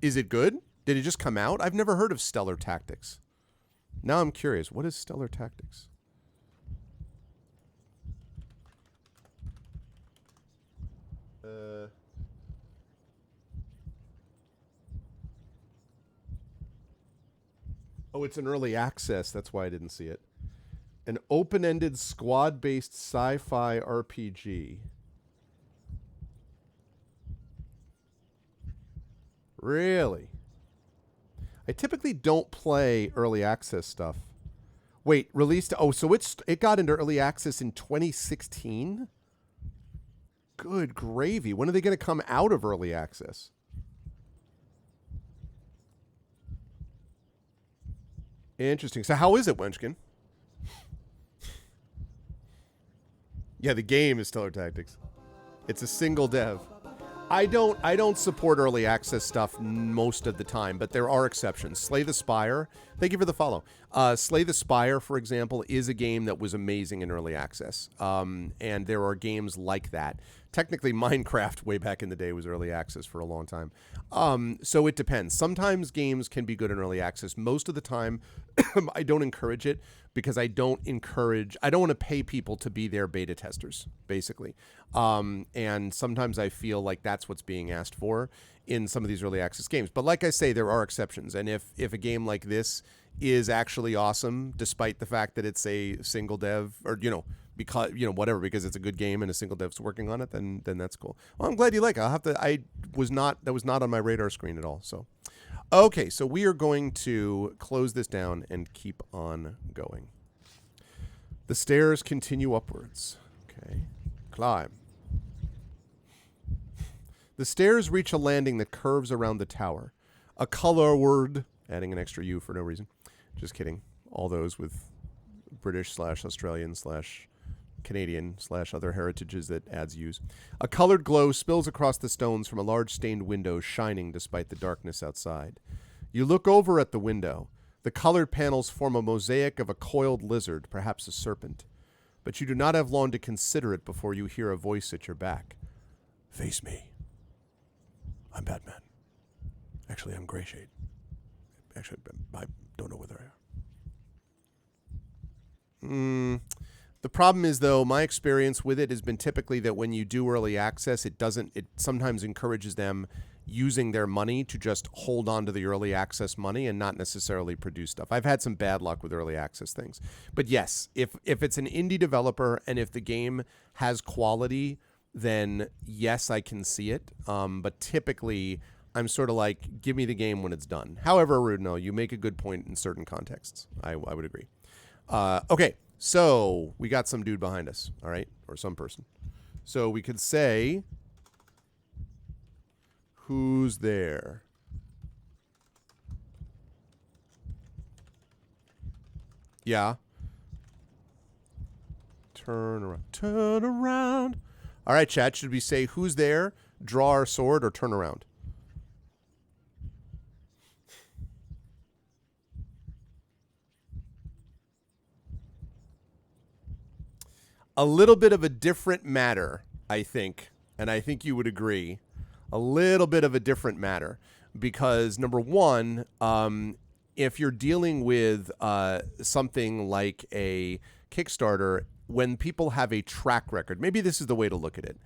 Is it good? Did it just come out? I've never heard of Stellar Tactics. Now I'm curious. What is Stellar Tactics? Oh, it's an early access. That's why I didn't see it. An open-ended squad-based sci-fi RPG. Really? I typically don't play early access stuff. Wait, released? Oh, so it got into early access in 2016? Good gravy. When are they going to come out of early access? Interesting. So how is it, Wenchkin? Yeah, the game is Stellar Tactics. It's a single dev. I don't support early access stuff most of the time, but there are exceptions. Slay the Spire, thank you for the follow. Slay the Spire, for example, is a game that was amazing in early access. And there are games like that. Technically, Minecraft way back in the day was early access for a long time. So it depends. Sometimes games can be good in early access. Most of the time, I don't encourage it because I don't want to pay people to be their beta testers, basically. And sometimes I feel like that's what's being asked for in some of these early access games. But like I say, there are exceptions. And if a game like this is actually awesome, despite the fact that it's a single dev or, because, whatever, because it's a good game and a single dev's working on it, then that's cool. Well, I'm glad you like it. That was not on my radar screen at all. So, okay, so we are going to close this down and keep on going. The stairs continue upwards. Okay, climb. The stairs reach a landing that curves around the tower. A color word, adding an extra U for no reason. Just kidding. All those with British/Australian/Canadian/other heritages that ads use. A colored glow spills across the stones from a large stained window shining despite the darkness outside. You look over at the window. The colored panels form a mosaic of a coiled lizard, perhaps a serpent. But you do not have long to consider it before you hear a voice at your back. Face me. I'm Batman. Actually, I'm Greyshade. Actually, I don't know whether I am. The problem is, though, my experience with it has been typically that when you do early access, it sometimes encourages them using their money to just hold on to the early access money and not necessarily produce stuff. I've had some bad luck with early access things. But yes, if it's an indie developer and if the game has quality, then yes, I can see it. But typically, I'm sort of like, give me the game when it's done. However, Rudno, you make a good point in certain contexts. I would agree. Okay, so we got some dude behind us, all right? Or some person. So we could say, who's there? Yeah. Turn around. Turn around. All right, chat. Should we say who's there, draw our sword, or turn around? A little bit of a different matter, I think, and I think you would agree. A little bit of a different matter because, number one, if you're dealing with something like a Kickstarter, when people have a track record, maybe this is the way to look at it.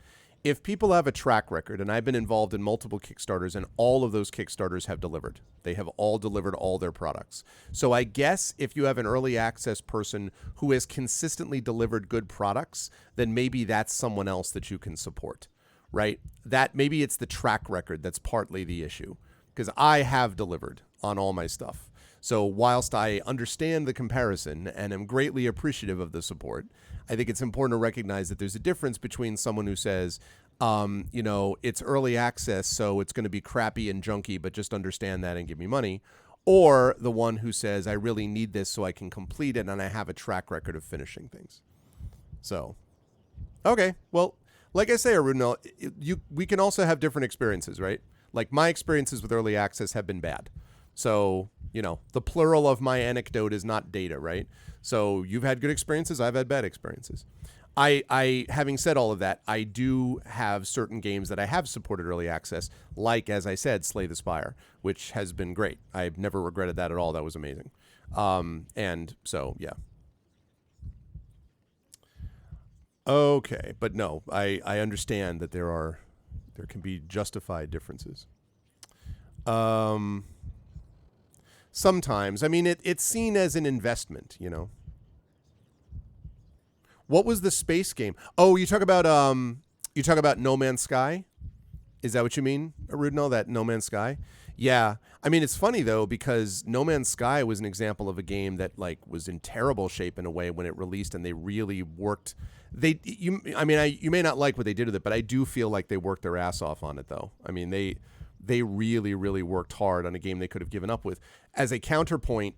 if people have a track record, and I've been involved in multiple Kickstarters, and all of those Kickstarters have delivered. They have all delivered all their products. So I guess if you have an early access person who has consistently delivered good products, then maybe that's someone else that you can support, right? That maybe it's the track record that's partly the issue, because I have delivered on all my stuff. So whilst I understand the comparison and am greatly appreciative of the support, I think it's important to recognize that there's a difference between someone who says, it's early access, so it's going to be crappy and junky, but just understand that and give me money, or the one who says, I really need this so I can complete it and I have a track record of finishing things. So, okay, well, like I say, Arun, we can also have different experiences, right? Like my experiences with early access have been bad. So, the plural of my anecdote is not data, right? So you've had good experiences. I've had bad experiences. I having said all of that, I do have certain games that I have supported early access, like, as I said, Slay the Spire, which has been great. I've never regretted that at all. That was amazing. And so, yeah. Okay, but no, I understand that there can be justified differences. Sometimes. I mean, it's seen as an investment, What was the space game? Oh, you talk about No Man's Sky? Is that what you mean, Arudno, that No Man's Sky? Yeah. I mean, it's funny though, because No Man's Sky was an example of a game that was in terrible shape in a way when it released, and they really worked. You may not like what they did with it, but I do feel like they worked their ass off on it though. I mean, they really, really worked hard on a game they could have given up with. As a counterpoint,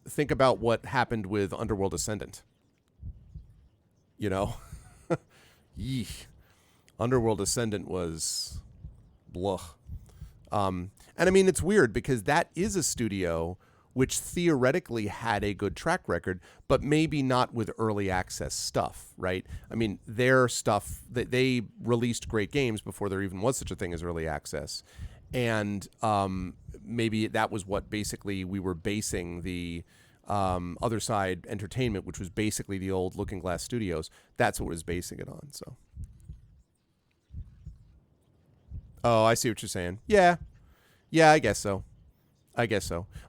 think about what happened with Underworld Ascendant. Yeesh. Underworld Ascendant was blah. And I mean, it's weird because that is a studio which theoretically had a good track record, but maybe not with early access stuff, right? I mean, their stuff, they released great games before there even was such a thing as early access. And maybe that was what basically we were basing the Other Side Entertainment, which was basically the old Looking Glass Studios. That's what it was basing it on. So, oh, I see what you're saying. Yeah, I guess so.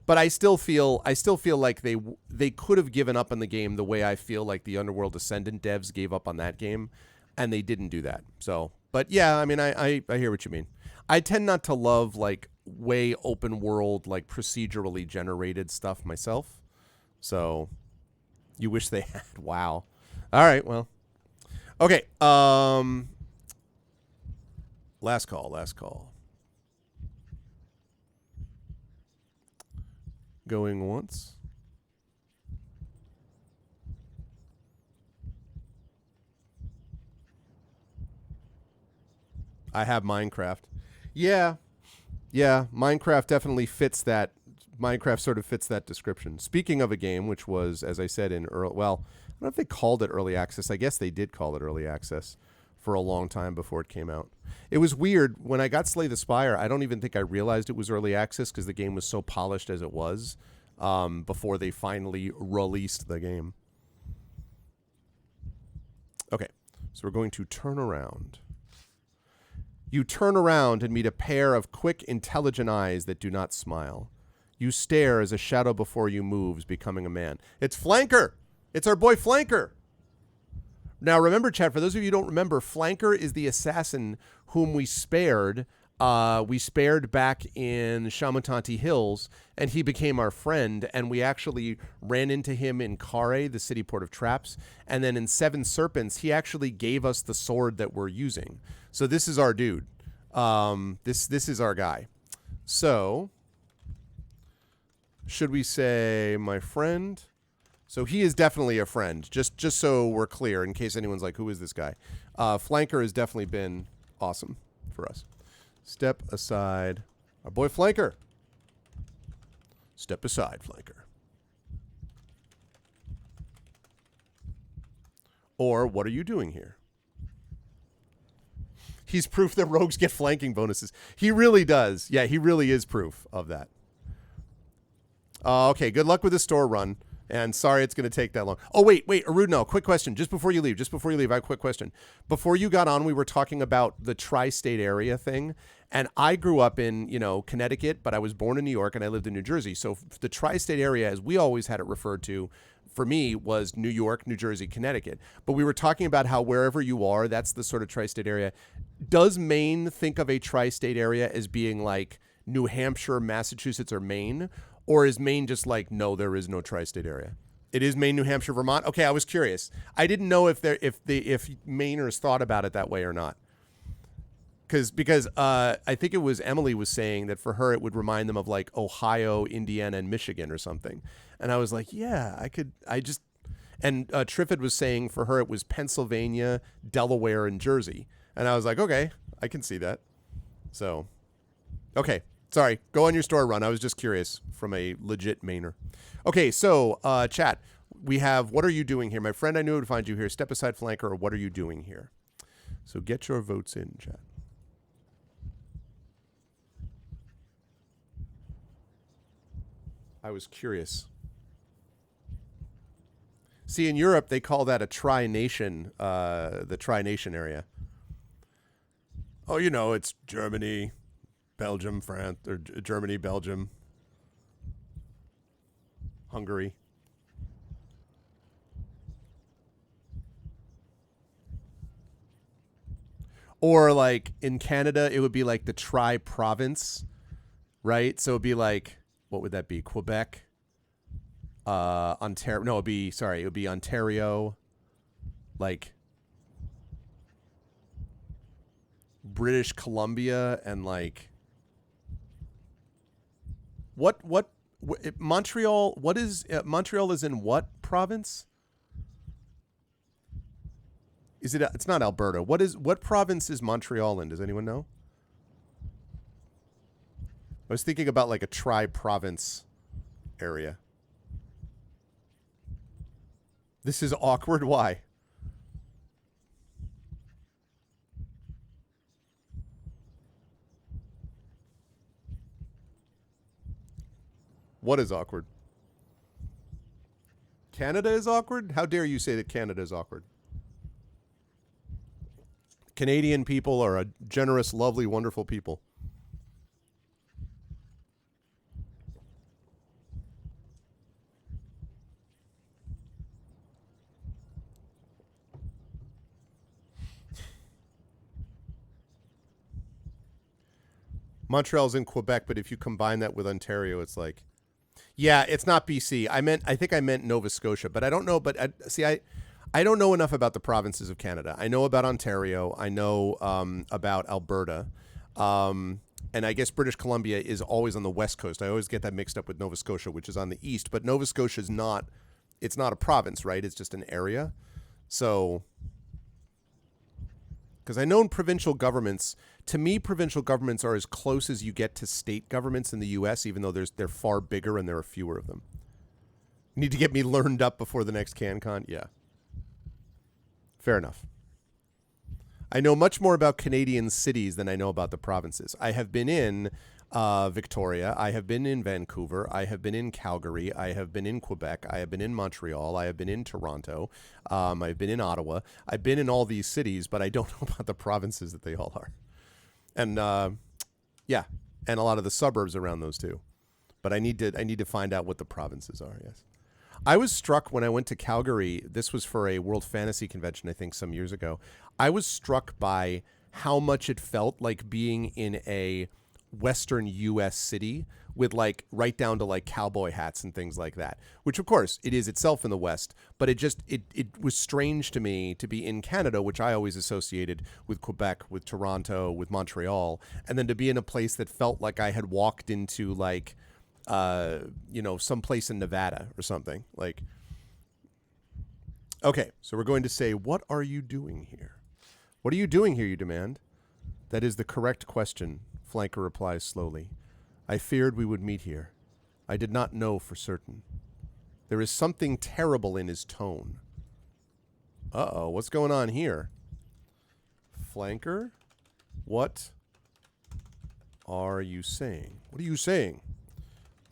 But I still feel like they could have given up on the game the way I feel like the Underworld Ascendant devs gave up on that game, and they didn't do that. So, but yeah, I mean, I hear what you mean. I tend not to love way open world, procedurally generated stuff myself. So you wish they had. Wow. All right. Well, okay. Last call. Going once. I have Minecraft. Yeah. Minecraft definitely fits that. Minecraft sort of fits that description. Speaking of a game, which was, as I said, I don't know if they called it early access. I guess they did call it early access for a long time before it came out. It was weird. When I got Slay the Spire, I don't even think I realized it was early access because the game was so polished as it was before they finally released the game. Okay, so we're going to turn around. You turn around and meet a pair of quick, intelligent eyes that do not smile. You stare as a shadow before you moves, becoming a man. It's Flanker! It's our boy Flanker! Now, remember, chat, for those of you who don't remember, Flanker is the assassin whom we spared. We spared back in Shamutanti Hills, and he became our friend, and we actually ran into him in Kare, the city port of traps, and then in Seven Serpents, he actually gave us the sword that we're using. So this is our dude. This is our guy. So, should we say my friend? So he is definitely a friend, just so we're clear, in case anyone's like, who is this guy? Flanker has definitely been awesome for us. Step aside. Our boy Flanker. Step aside, Flanker. Or, what are you doing here? He's proof that rogues get flanking bonuses. He really does. Yeah, he really is proof of that. Okay, good luck with the store run. And sorry it's going to take that long. Oh, wait, Arudno, quick question. Just before you leave, I have a quick question. Before you got on, we were talking about the tri-state area thing. And I grew up in, Connecticut, but I was born in New York and I lived in New Jersey. So the tri-state area, as we always had it referred to, for me, was New York, New Jersey, Connecticut. But we were talking about how wherever you are, that's the sort of tri-state area. Does Maine think of a tri-state area as being like New Hampshire, Massachusetts, or Maine? Or is Maine just like, no, there is no tri-state area? It is Maine, New Hampshire, Vermont. Okay, I was curious. I didn't know if Mainers thought about it that way or not. Because I think it was Emily was saying that for her it would remind them of like Ohio, Indiana, and Michigan or something. And I was like, yeah, and Triffid was saying for her it was Pennsylvania, Delaware, and Jersey. And I was like, okay, I can see that. So, okay. Sorry, go on your store run. I was just curious from a legit Mainer. Okay, so chat, we have what are you doing here? My friend, I knew would find you here. Step aside flanker, or what are you doing here? So get your votes in, chat. I was curious. See, in Europe, they call that a tri-nation, the tri-nation area. Oh, it's Germany, Belgium, France, or Germany, Belgium, Hungary. Or like in Canada, it would be like the tri-province, right? So it'd be like, what would that be? Quebec, Ontario. No, it would be Ontario, like British Columbia, and like what Montreal? What is Montreal? Is in what province? Is it? It's not Alberta. What province is Montreal in? Does anyone know? I was thinking about like a tri-province area. This is awkward. Why? What is awkward? Canada is awkward? How dare you say that Canada is awkward? Canadian people are a generous, lovely, wonderful people. Montreal's in Quebec, but if you combine that with Ontario, it's like, yeah, it's not BC. I think I meant Nova Scotia, but I don't know. But I don't know enough about the provinces of Canada. I know about Ontario. I know about Alberta. And I guess British Columbia is always on the west coast. I always get that mixed up with Nova Scotia, which is on the east. But Nova Scotia is not, it's not a province, right? It's just an area. So, because I know provincial governments, to me, provincial governments are as close as you get to state governments in the U.S., even though they're far bigger and there are fewer of them. Need to get me learned up before the next CanCon? Yeah. Fair enough. I know much more about Canadian cities than I know about the provinces. I have been in Victoria. I have been in Vancouver. I have been in Calgary. I have been in Quebec. I have been in Montreal. I have been in Toronto. I've been in Ottawa. I've been in all these cities, but I don't know about the provinces that they all are. And yeah, and a lot of the suburbs around those too. But I need to find out what the provinces are. Yes. I was struck when I went to Calgary. This was for a World Fantasy Convention, I think, some years ago. I was struck by how much it felt like being in a Western U.S. city with like right down to like cowboy hats and things like that, which of course it is itself in the West, but it was strange to me to be in Canada, which I always associated with Quebec, with Toronto, with Montreal, and then to be in a place that felt like I had walked into like, someplace in Nevada or something. Like, okay, so we're going to say, what are you doing here? What are you doing here, you demand? That is the correct question, Flanker replies slowly. I feared we would meet here. I did not know for certain. There is something terrible in his tone. Uh-oh, what's going on here? Flanker? What are you saying? What are you saying?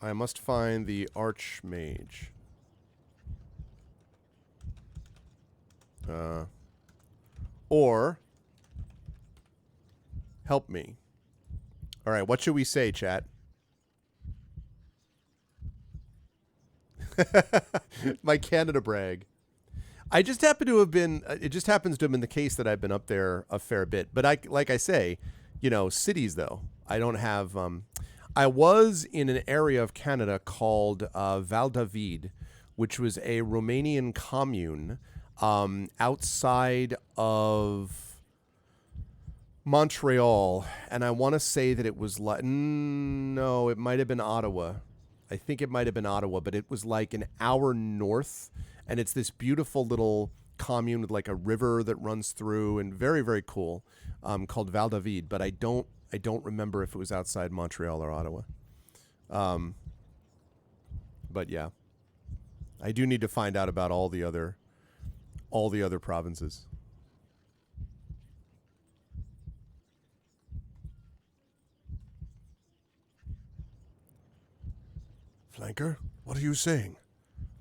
I must find the Archmage. Or help me. All right, what should we say, chat? My Canada brag. I just happen to have been. It just happens to have been the case that I've been up there a fair bit. But like I say, cities though. I don't have. I was in an area of Canada called Val David, which was a Romanian commune outside of Montreal, and I want to say that it was no, it might have been Ottawa. I think it might have been Ottawa, but it was like an hour north, and it's this beautiful little commune with like a river that runs through, and very, very cool, called Val David. But I don't remember if it was outside Montreal or Ottawa. But yeah, I do need to find out about all the other provinces. Flanker, what are you saying?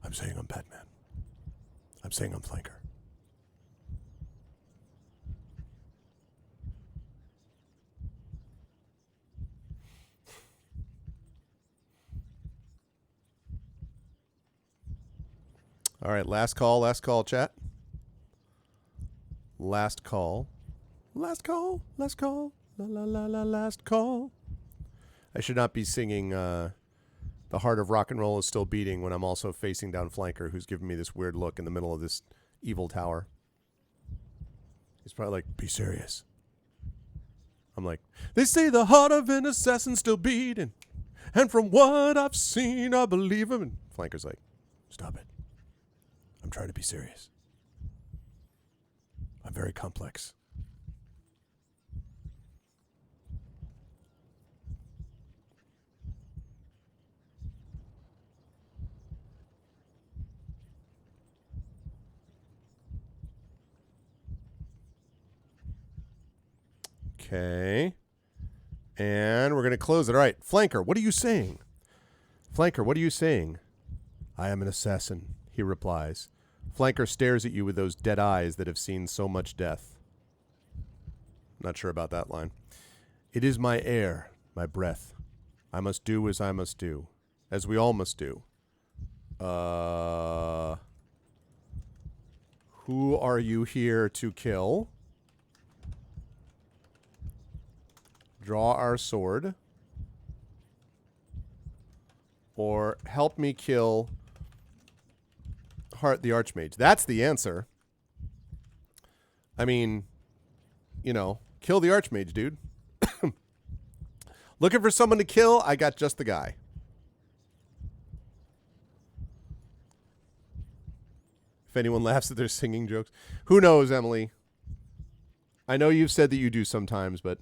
I'm saying I'm Batman. I'm saying I'm Flanker. All right, last call, chat. Last call, la la la la, last call. I should not be singing The Heart of Rock and Roll is Still Beating when I'm also facing down Flanker, who's giving me this weird look in the middle of this evil tower. He's probably like, be serious. I'm like, they say the heart of an assassin's still beating, and from what I've seen, I believe him. And Flanker's like, stop it. I'm trying to be serious. I'm very complex. Okay. And we're going to close it. All right. Flanker, what are you saying? Flanker, what are you saying? I am an assassin, he replies. Flanker stares at you with those dead eyes that have seen so much death. Not sure about that line. It is my air, my breath. I must do as I must do, as we all must do. Who are you here to kill? Draw our sword. Or help me kill Hart the Archmage. That's the answer. I mean, kill the Archmage, dude. Looking for someone to kill? I got just the guy. If anyone laughs at their singing jokes. Who knows, Emily? I know you've said that you do sometimes, but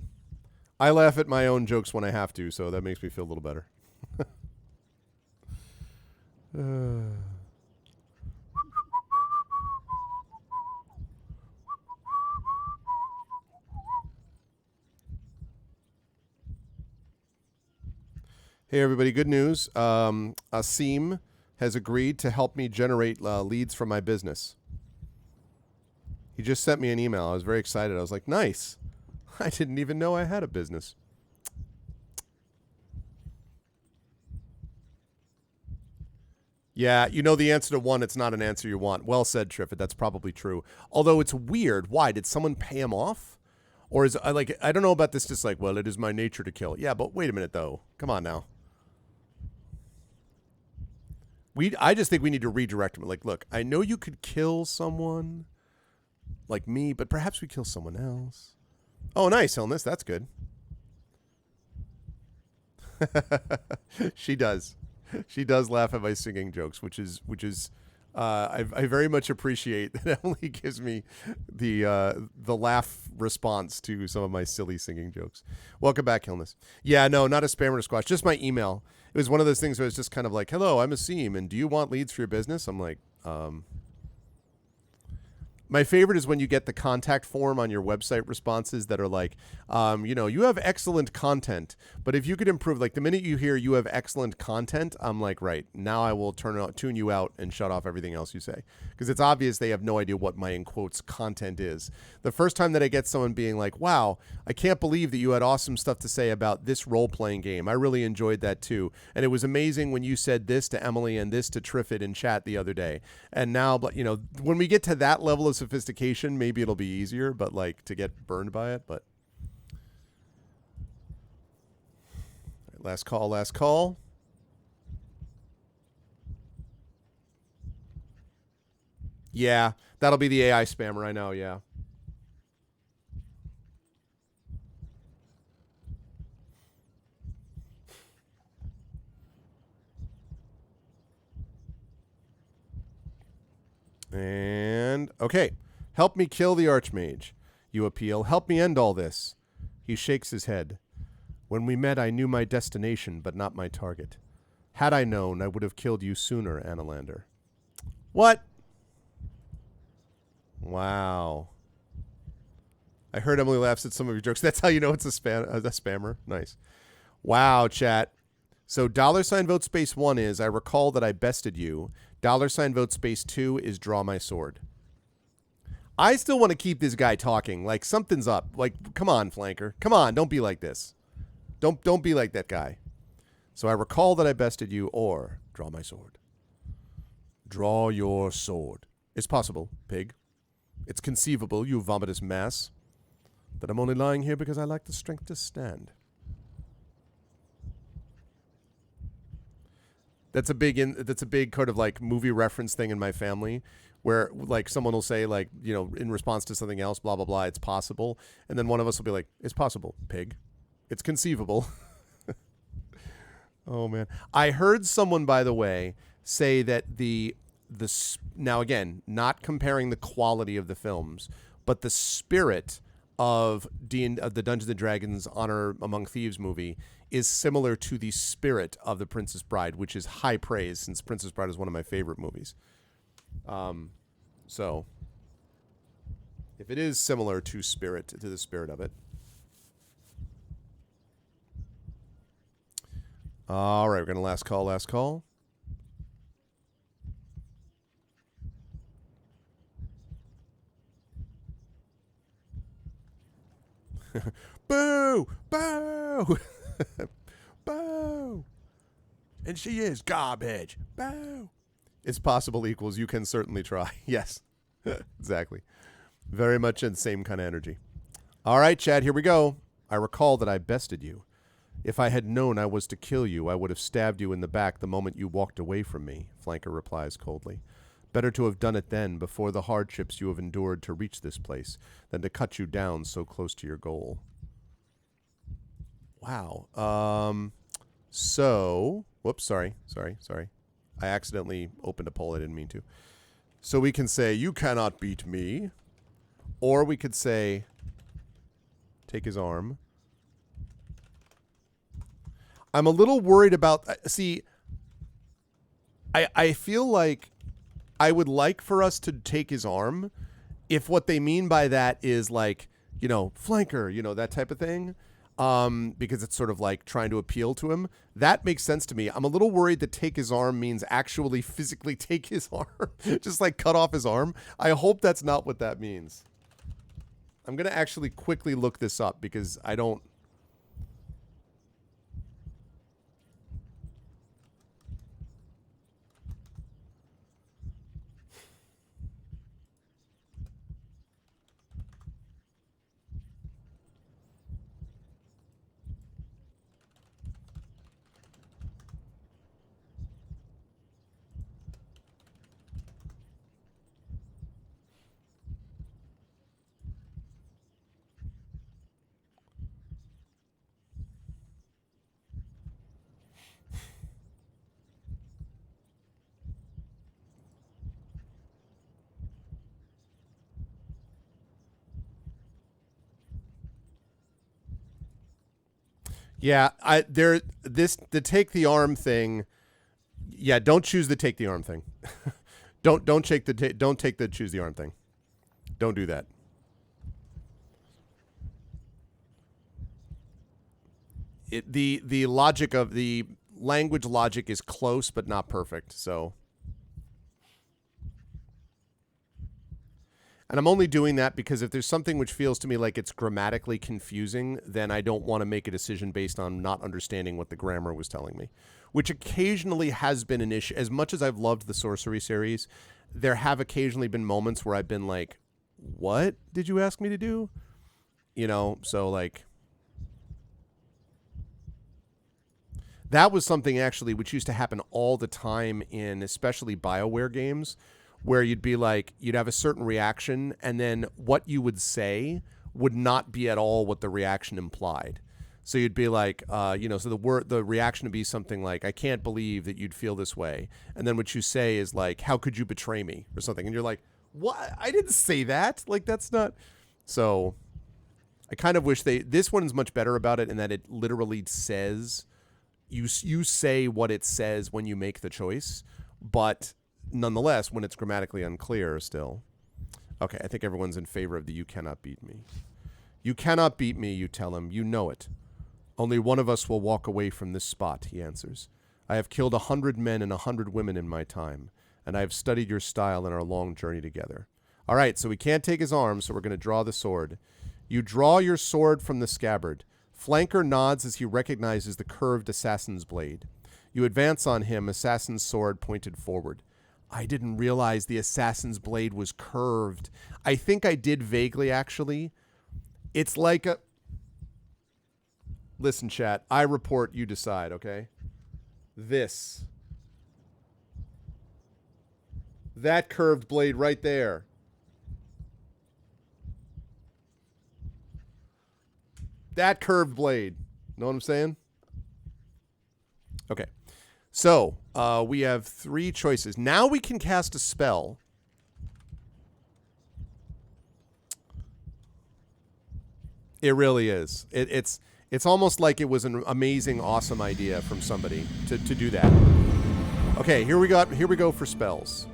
I laugh at my own jokes when I have to, so that makes me feel a little better. Hey, everybody. Good news. Asim has agreed to help me generate leads for my business. He just sent me an email. I was very excited. I was like, nice. I didn't even know I had a business. Yeah, you know the answer to one, it's not an answer you want. Well said, Triffid. That's probably true. Although it's weird. Why? Did someone pay him off? Or is I don't know about this, just like, well, it is my nature to kill. Yeah, but wait a minute, though. Come on now. I just think we need to redirect him. Like, look, I know you could kill someone like me, but perhaps we kill someone else. Oh, nice, Illness. That's good. She does. She does laugh at my singing jokes, which is I very much appreciate that Emily gives me the laugh response to some of my silly singing jokes. Welcome back, Illness. Yeah, no, not a spammer to squash, just my email. It was one of those things where it's just kind of like, hello, I'm Asim, and do you want leads for your business? I'm like, My favorite is when you get the contact form on your website responses that are like, you have excellent content, but if you could improve, like the minute you hear you have excellent content, I'm like, right, now I will tune you out and shut off everything else you say. Because it's obvious they have no idea what my, in quotes, content is. The first time that I get someone being like, wow, I can't believe that you had awesome stuff to say about this role-playing game. I really enjoyed that too. And it was amazing when you said this to Emily and this to Triffid in chat the other day. And now, when we get to that level of sophistication, maybe it'll be easier, but like to get burned by it. But last call. Yeah, that'll be the AI spammer. I know. Yeah. And okay, help me kill the Archmage. You appeal. Help me end all this. He shakes his head. When we met, I knew my destination, but not my target. Had I known, I would have killed you sooner, Annalander. What? Wow. I heard Emily laughs at some of your jokes. That's how you know it's a spammer. Nice. Wow, chat. So $vote space 1 is, I recall that I bested you. $vote space 2 is draw my sword. I still want to keep this guy talking. Like, something's up. Like, come on, flanker. Come on, don't be like this. Don't be like that guy. So I recall that I bested you, or draw my sword. Draw your sword. It's possible, pig. It's conceivable, you vomitous mass, that I'm only lying here because I lack the strength to stand. That's a big kind of like movie reference thing in my family, where like someone will say like, in response to something else, blah, blah, blah, it's possible. And then one of us will be like, it's possible, pig. It's conceivable. Oh, man. I heard someone, by the way, say that now again, not comparing the quality of the films, but the spirit of the Dungeons and Dragons Honor Among Thieves movie is similar to the spirit of The Princess Bride, which is high praise since Princess Bride is one of my favorite movies. So if it is similar to the spirit of it. All right, we're going to last call. Boo! Boo! Boo! And she is garbage. Boo! It's possible equals you can certainly try. Yes. Exactly. Very much in the same kind of energy. All right, Chad, here we go. I recall that I bested you. If I had known I was to kill you, I would have stabbed you in the back the moment you walked away from me, Flanker replies coldly. Better to have done it then, before the hardships you have endured to reach this place, than to cut you down so close to your goal. Wow. Whoops, sorry. I accidentally opened a poll I didn't mean to. So we can say, you cannot beat me. Or we could say, take his arm. I'm a little worried about... See, I feel like I would like for us to take his arm if what they mean by that is like, flanker, that type of thing. Because it's sort of like trying to appeal to him. That makes sense to me. I'm a little worried that take his arm means actually physically take his arm. Just like cut off his arm. I hope that's not what that means. I'm going to actually quickly look this up because I don't... Yeah, the take the arm thing. Yeah, don't choose the take the arm thing. don't take the choose the arm thing. Don't do that. The logic of the language logic is close but not perfect. So, and I'm only doing that because if there's something which feels to me like it's grammatically confusing, then I don't want to make a decision based on not understanding what the grammar was telling me, which occasionally has been an issue. As much as I've loved the Sorcery series, there have occasionally been moments where I've been like, what did you ask me to do? You know, so like that was something actually which used to happen all the time in especially BioWare games, where you'd be like, you'd have a certain reaction, and then what you would say would not be at all what the reaction implied. So you'd be like, you know, so the reaction would be something like, I can't believe that you'd feel this way. And then what you say is like, how could you betray me or something? And you're like, what? I didn't say that. Like, that's not. So I kind of wish this one is much better about it in that it literally says, you say what it says when you make the choice, but nonetheless, when it's grammatically unclear still. Okay, I think everyone's in favor of the you cannot beat me. You cannot beat me, you tell him. You know it. Only one of us will walk away from this spot, he answers. I have killed 100 men and 100 women in my time, and I have studied your style in our long journey together. All right, so we can't take his arm, so we're going to draw the sword. You draw your sword from the scabbard. Flanker nods as he recognizes the curved assassin's blade. You advance on him, assassin's sword pointed forward. I didn't realize the assassin's blade was curved. I think I did vaguely, actually. It's like a... Listen, chat. I report, you decide, okay? This. That curved blade right there. That curved blade. Know what I'm saying? Okay. So, we have 3 choices. Now we can cast a spell. It really is. It's almost like it was an amazing, awesome idea from somebody to do that. Okay, here we go for spells.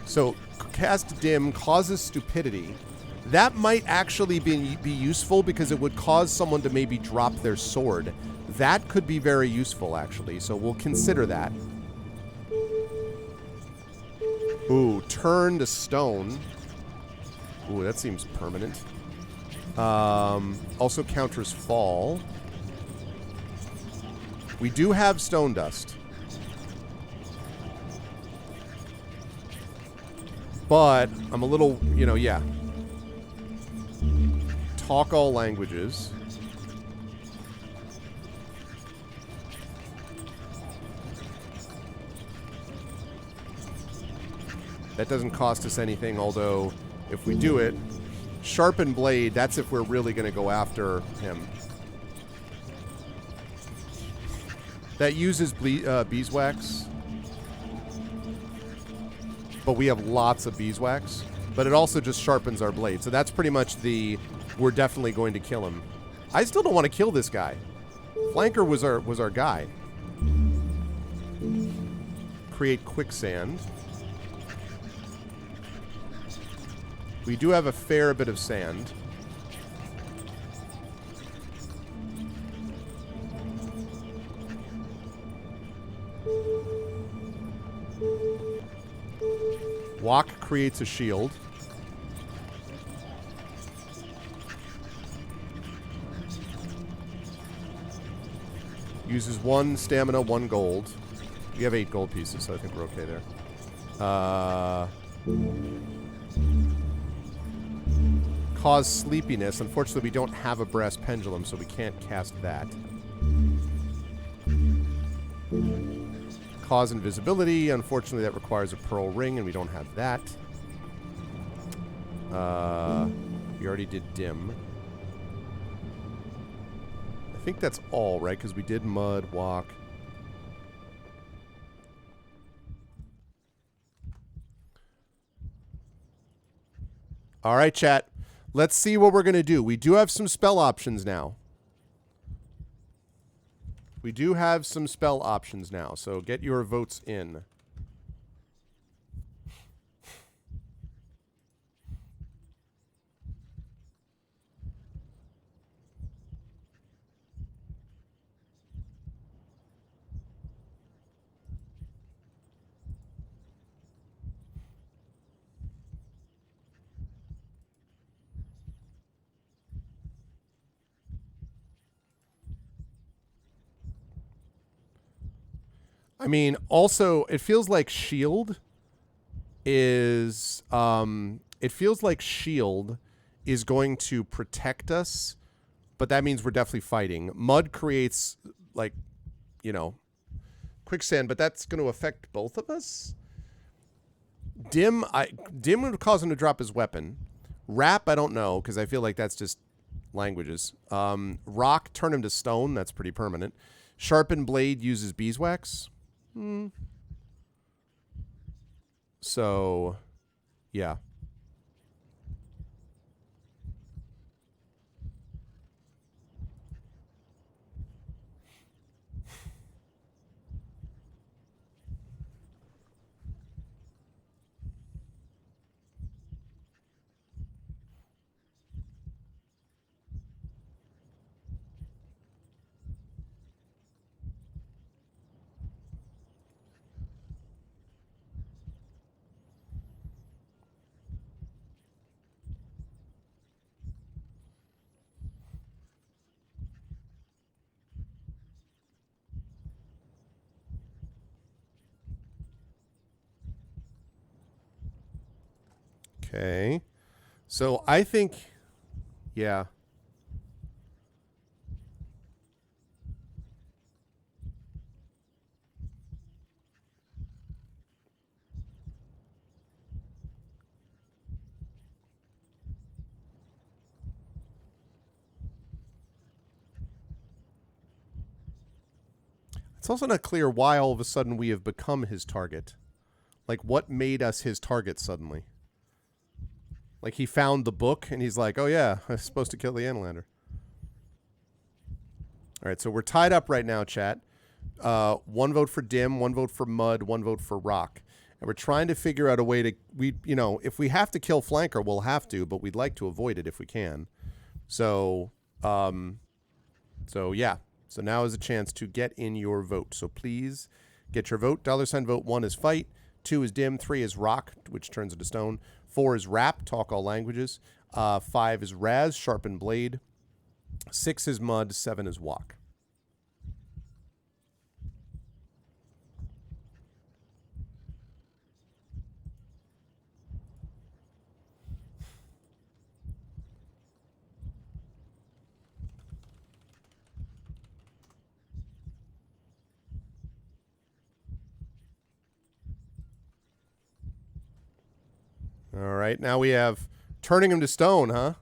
So, cast dim causes stupidity. That might actually be useful because it would cause someone to maybe drop their sword. That could be very useful, actually. So we'll consider that. Ooh, turn to stone. Ooh, that seems permanent. Also counters fall. We do have stone dust. But I'm a little, you know, yeah. Talk all languages. That doesn't cost us anything, although if we do it, sharpen blade, that's if we're really going to go after him. That uses beeswax. But we have lots of beeswax. But it also just sharpens our blade. So that's pretty much we're definitely going to kill him. I still don't want to kill this guy. Flanker was our guy. Create quicksand. We do have a fair bit of sand. Walk creates a shield. Uses 1 stamina, 1 gold. We have 8 gold pieces, so I think we're okay there. Cause sleepiness. Unfortunately, we don't have a brass pendulum, so we can't cast that. Cause invisibility. Unfortunately, that requires a pearl ring, and we don't have that. We already did dim. I think that's all, right? Because we did mud, walk. All right, chat. Let's see what we're going to do. We do have some spell options now. We do have some spell options now, so get your votes in. I mean, also, it feels like shield is going to protect us, but that means we're definitely fighting. Mud creates, like, you know, quicksand, but that's going to affect both of us. Dim would cause him to drop his weapon. Rap, I don't know, because I feel like that's just languages. Rock, turn him to stone. That's pretty permanent. Sharpened blade uses beeswax. So, yeah. Okay. So I think, yeah. It's also not clear why all of a sudden we have become his target. Like, what made us his target suddenly? Like, he found the book, and he's like, oh, yeah, I was supposed to kill the Analander. All right, so we're tied up right now, chat. 1 vote for Dim, 1 vote for Mud, 1 vote for Rock. And we're trying to figure out a way to, if we have to kill Flanker, we'll have to, but we'd like to avoid it if we can. So, yeah. So now is a chance to get in your vote. So please get your vote. $ vote. 1 is fight. 2 is Dim. 3 is Rock, which turns into stone. 4 is Rap, talk all languages. 5 is Raz, sharpened blade. 6 is Mud. 7 is Walk. All right, now we have turning him to stone, huh?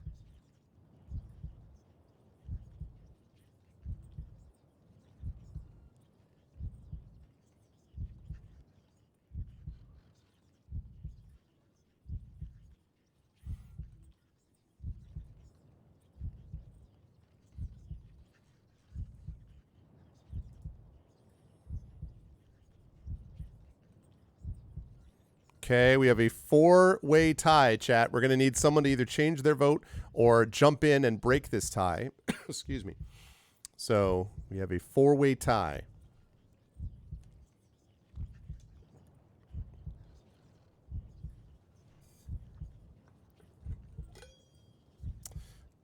Okay, we have a 4-way tie, chat. We're going to need someone to either change their vote or jump in and break this tie. Excuse me. So we have a 4-way tie.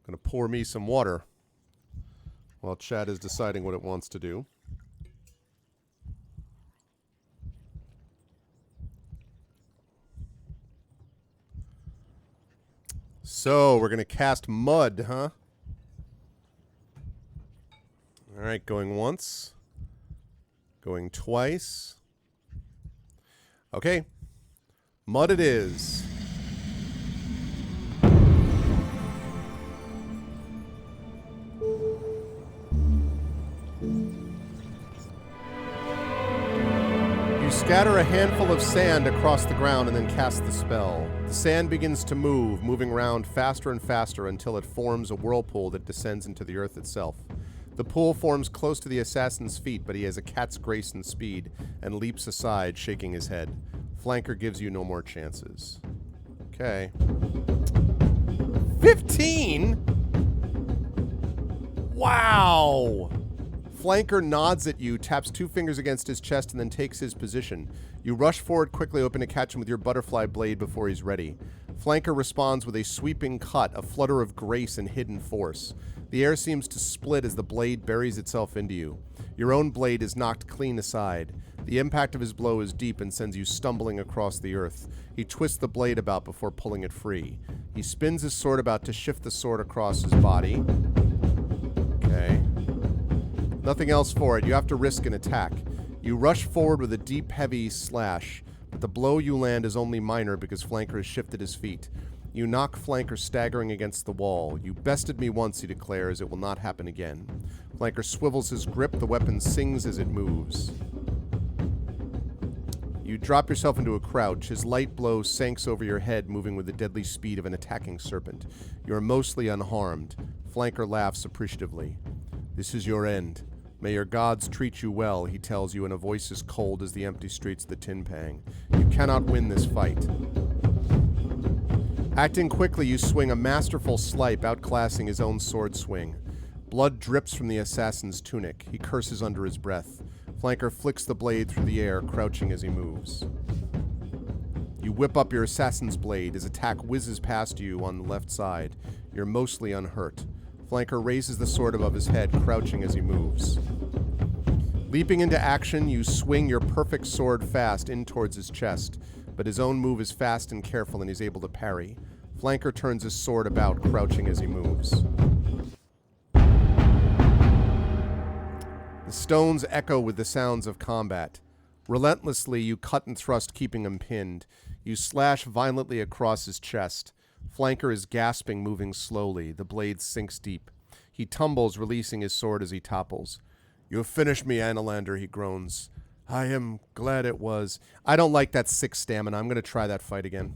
Going to pour me some water while chat is deciding what it wants to do. So we're going to cast Mud, huh? All right, going once. Going twice. Okay. Mud it is. You scatter a handful of sand across the ground and then cast the spell. The sand begins to move, moving around faster and faster until it forms a whirlpool that descends into the earth itself. The pool forms close to the assassin's feet, but he has a cat's grace and speed and leaps aside, shaking his head. Flanker gives you no more chances. Okay. 15? Wow! Flanker nods at you, taps 2 fingers against his chest, and then takes his position. You rush forward quickly, hoping to catch him with your butterfly blade before he's ready. Flanker responds with a sweeping cut, a flutter of grace and hidden force. The air seems to split as the blade buries itself into you. Your own blade is knocked clean aside. The impact of his blow is deep and sends you stumbling across the earth. He twists the blade about before pulling it free. He spins his sword about to shift the sword across his body. Okay. Nothing else for it. You have to risk an attack. You rush forward with a deep, heavy slash, but the blow you land is only minor because Flanker has shifted his feet. You knock Flanker staggering against the wall. You bested me once, he declares. It will not happen again. Flanker swivels his grip. The weapon sings as it moves. You drop yourself into a crouch. His light blow sinks over your head, moving with the deadly speed of an attacking serpent. You are mostly unharmed. Flanker laughs appreciatively. This is your end. May your gods treat you well, he tells you in a voice as cold as the empty streets of the Tinpang. You cannot win this fight. Acting quickly, you swing a masterful slipe, outclassing his own sword swing. Blood drips from the assassin's tunic. He curses under his breath. Flanker flicks the blade through the air, crouching as he moves. You whip up your assassin's blade. His attack whizzes past you on the left side. You're mostly unhurt. Flanker raises the sword above his head, crouching as he moves. Leaping into action, you swing your perfect sword fast in towards his chest, but his own move is fast and careful and he's able to parry. Flanker turns his sword about, crouching as he moves. The stones echo with the sounds of combat. Relentlessly, you cut and thrust, keeping him pinned. You slash violently across his chest. Flanker is gasping, moving slowly. The blade sinks deep. He tumbles, releasing his sword as he topples. You have finished me, Analander, he groans. I am glad it was. I don't like that 6 stamina. I'm going to try that fight again.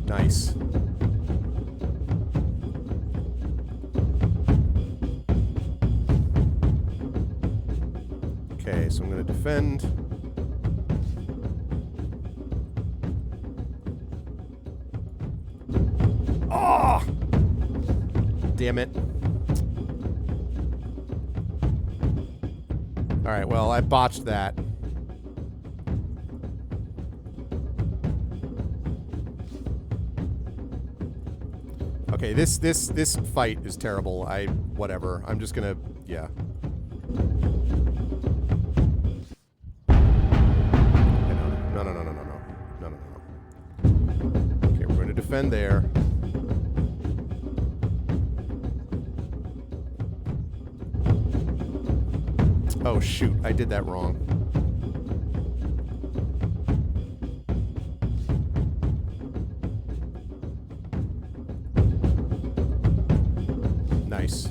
Nice. Okay, so I'm going to defend. Oh! Damn it. Alright, well, I botched that. Okay, this fight is terrible. Whatever. I'm just gonna, yeah. No. Okay, we're going to defend there. Oh, shoot. I did that wrong. Nice.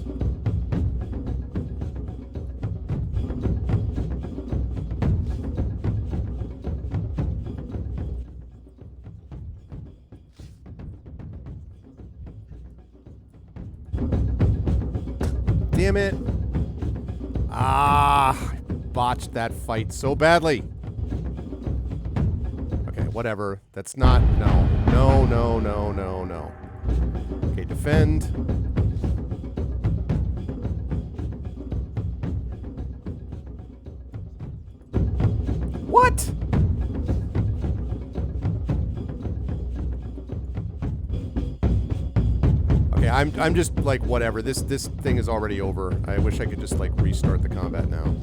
Damn it. I botched that fight so badly. Okay, whatever. That's not... No. Okay, defend. What? Okay, I'm just like whatever. This thing is already over. I wish I could just like restart the combat now.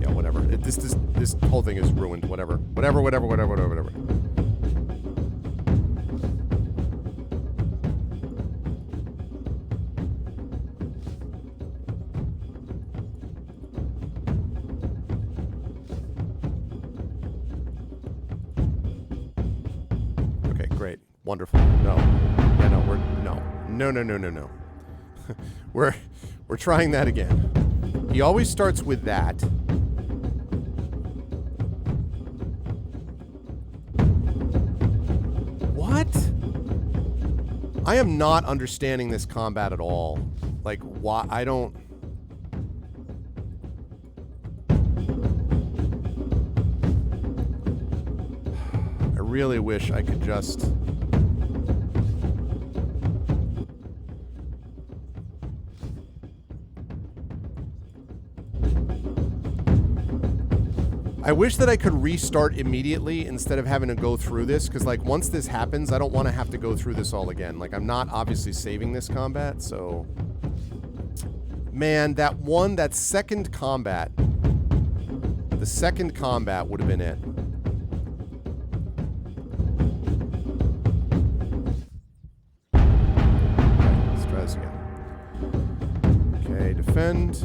Yeah, whatever. This whole thing is ruined. Whatever. Wonderful. No. Yeah, no, no. We're trying that again. He always starts with that. What? I am not understanding this combat at all. Like, why? I don't... I really wish I could just... I wish that I could restart immediately instead of having to go through this, because, like, once this happens, I don't want to have to go through this all again. Like, I'm not obviously saving this combat, so... Man, that second combat... The second combat would have been it. Okay, let's try this again. Okay, defend...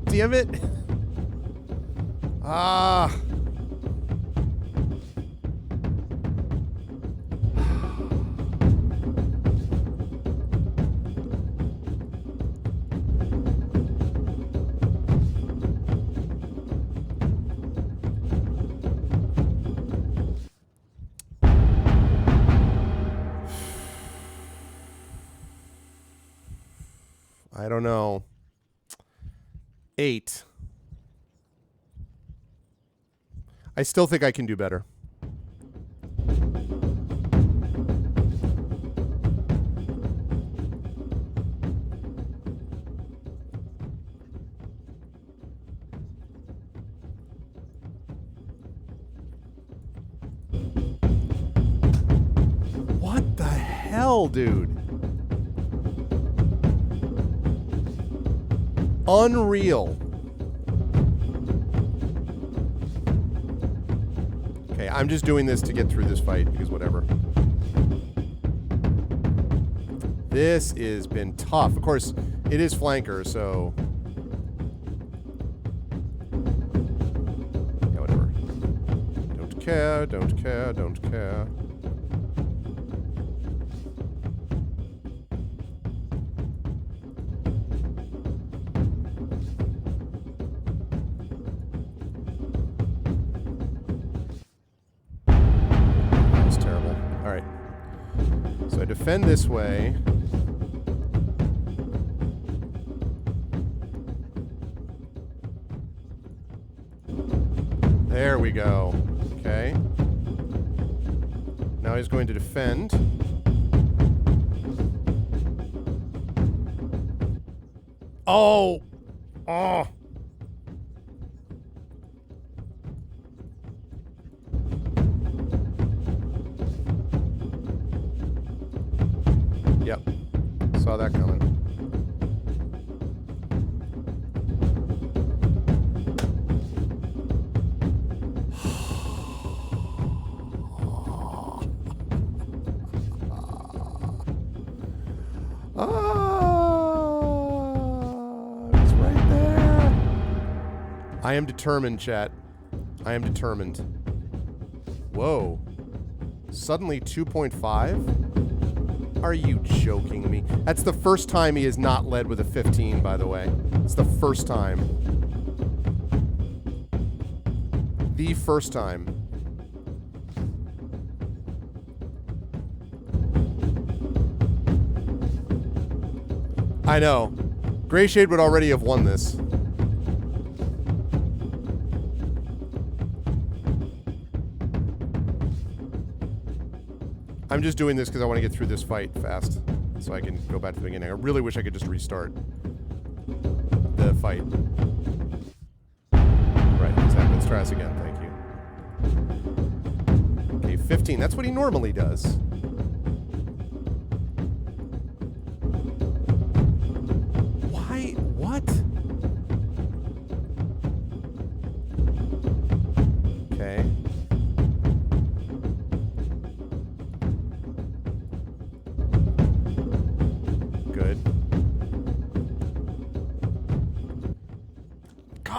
Damn it. Ah. I don't know. 8. I still think I can do better. What the hell, dude? Unreal. Okay, I'm just doing this to get through this fight, because whatever. This has been tough. Of course, it is flanker, so... Yeah, whatever. Don't care, don't care, don't care. Defend this way. There we go. Okay. Now he's going to defend. Oh! Oh! Yep. Saw that coming. It's right there. I am determined, chat. I am determined. Whoa. Suddenly 2.5? Are you joking me? That's the first time he has not led with a 15, by the way. It's the first time. The first time. I know. Greyshade would already have won this. I'm just doing this because I want to get through this fight fast, so I can go back to the beginning. I really wish I could just restart the fight. Right, exactly. Let's try this again. Thank you. Okay, 15. That's what he normally does. Why? What?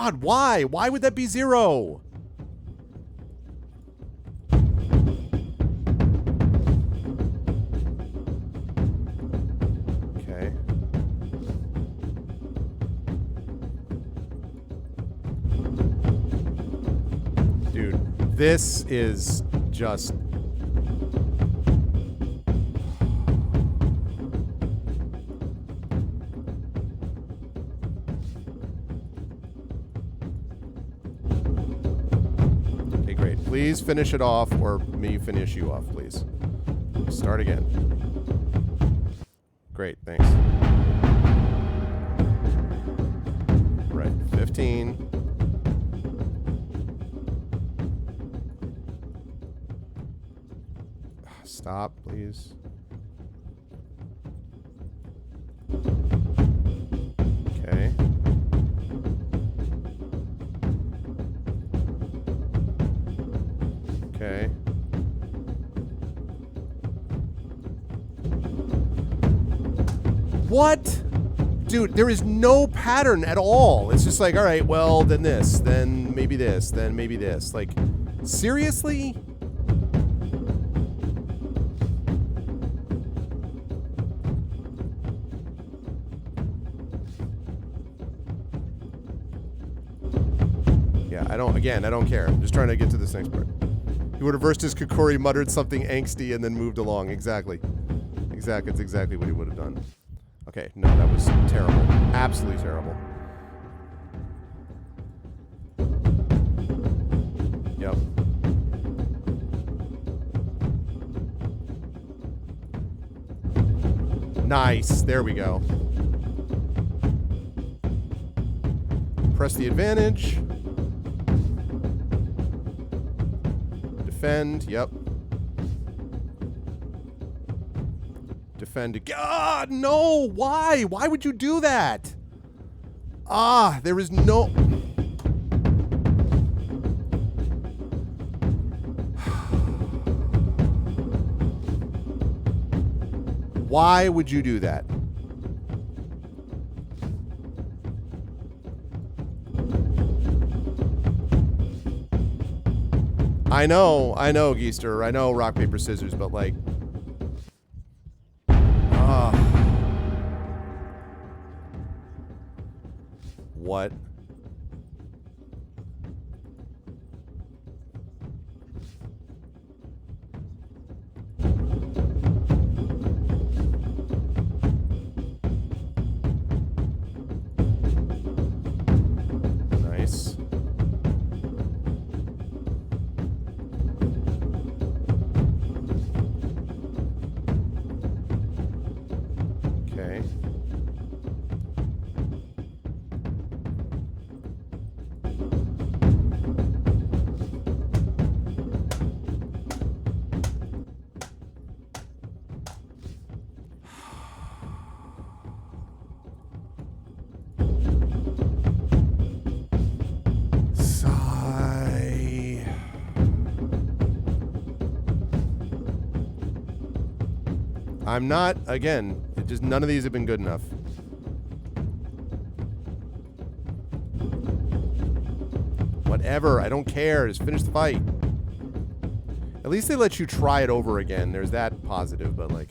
God, why? Why would that be 0? Okay. Dude, this is just... Please finish it off, or me finish you off, please. Start again. Great, thanks. Right, 15. Stop, please. Okay. Okay. What? Dude, there is no pattern at all. It's just like, all right, well, then this, then maybe this, then maybe this. Like, seriously? Yeah, I don't care. I'm just trying to get to this next part. He would have versed his Kokori, muttered something angsty, and then moved along. Exactly. Exactly. It's exactly what he would have done. Okay, no, that was terrible. Absolutely terrible. Yep. Nice. There we go. Press the advantage. Defend. Yep. Defend. God, no. Why? Why would you do that? Ah, there is no... Why would you do that? I know, Geester. I know rock, paper, scissors, but like... What? Nice. Okay. I'm not, again, it just none of these have been good enough. Whatever, I don't care. Just finish the fight. At least they let you try it over again. There's that positive, but like...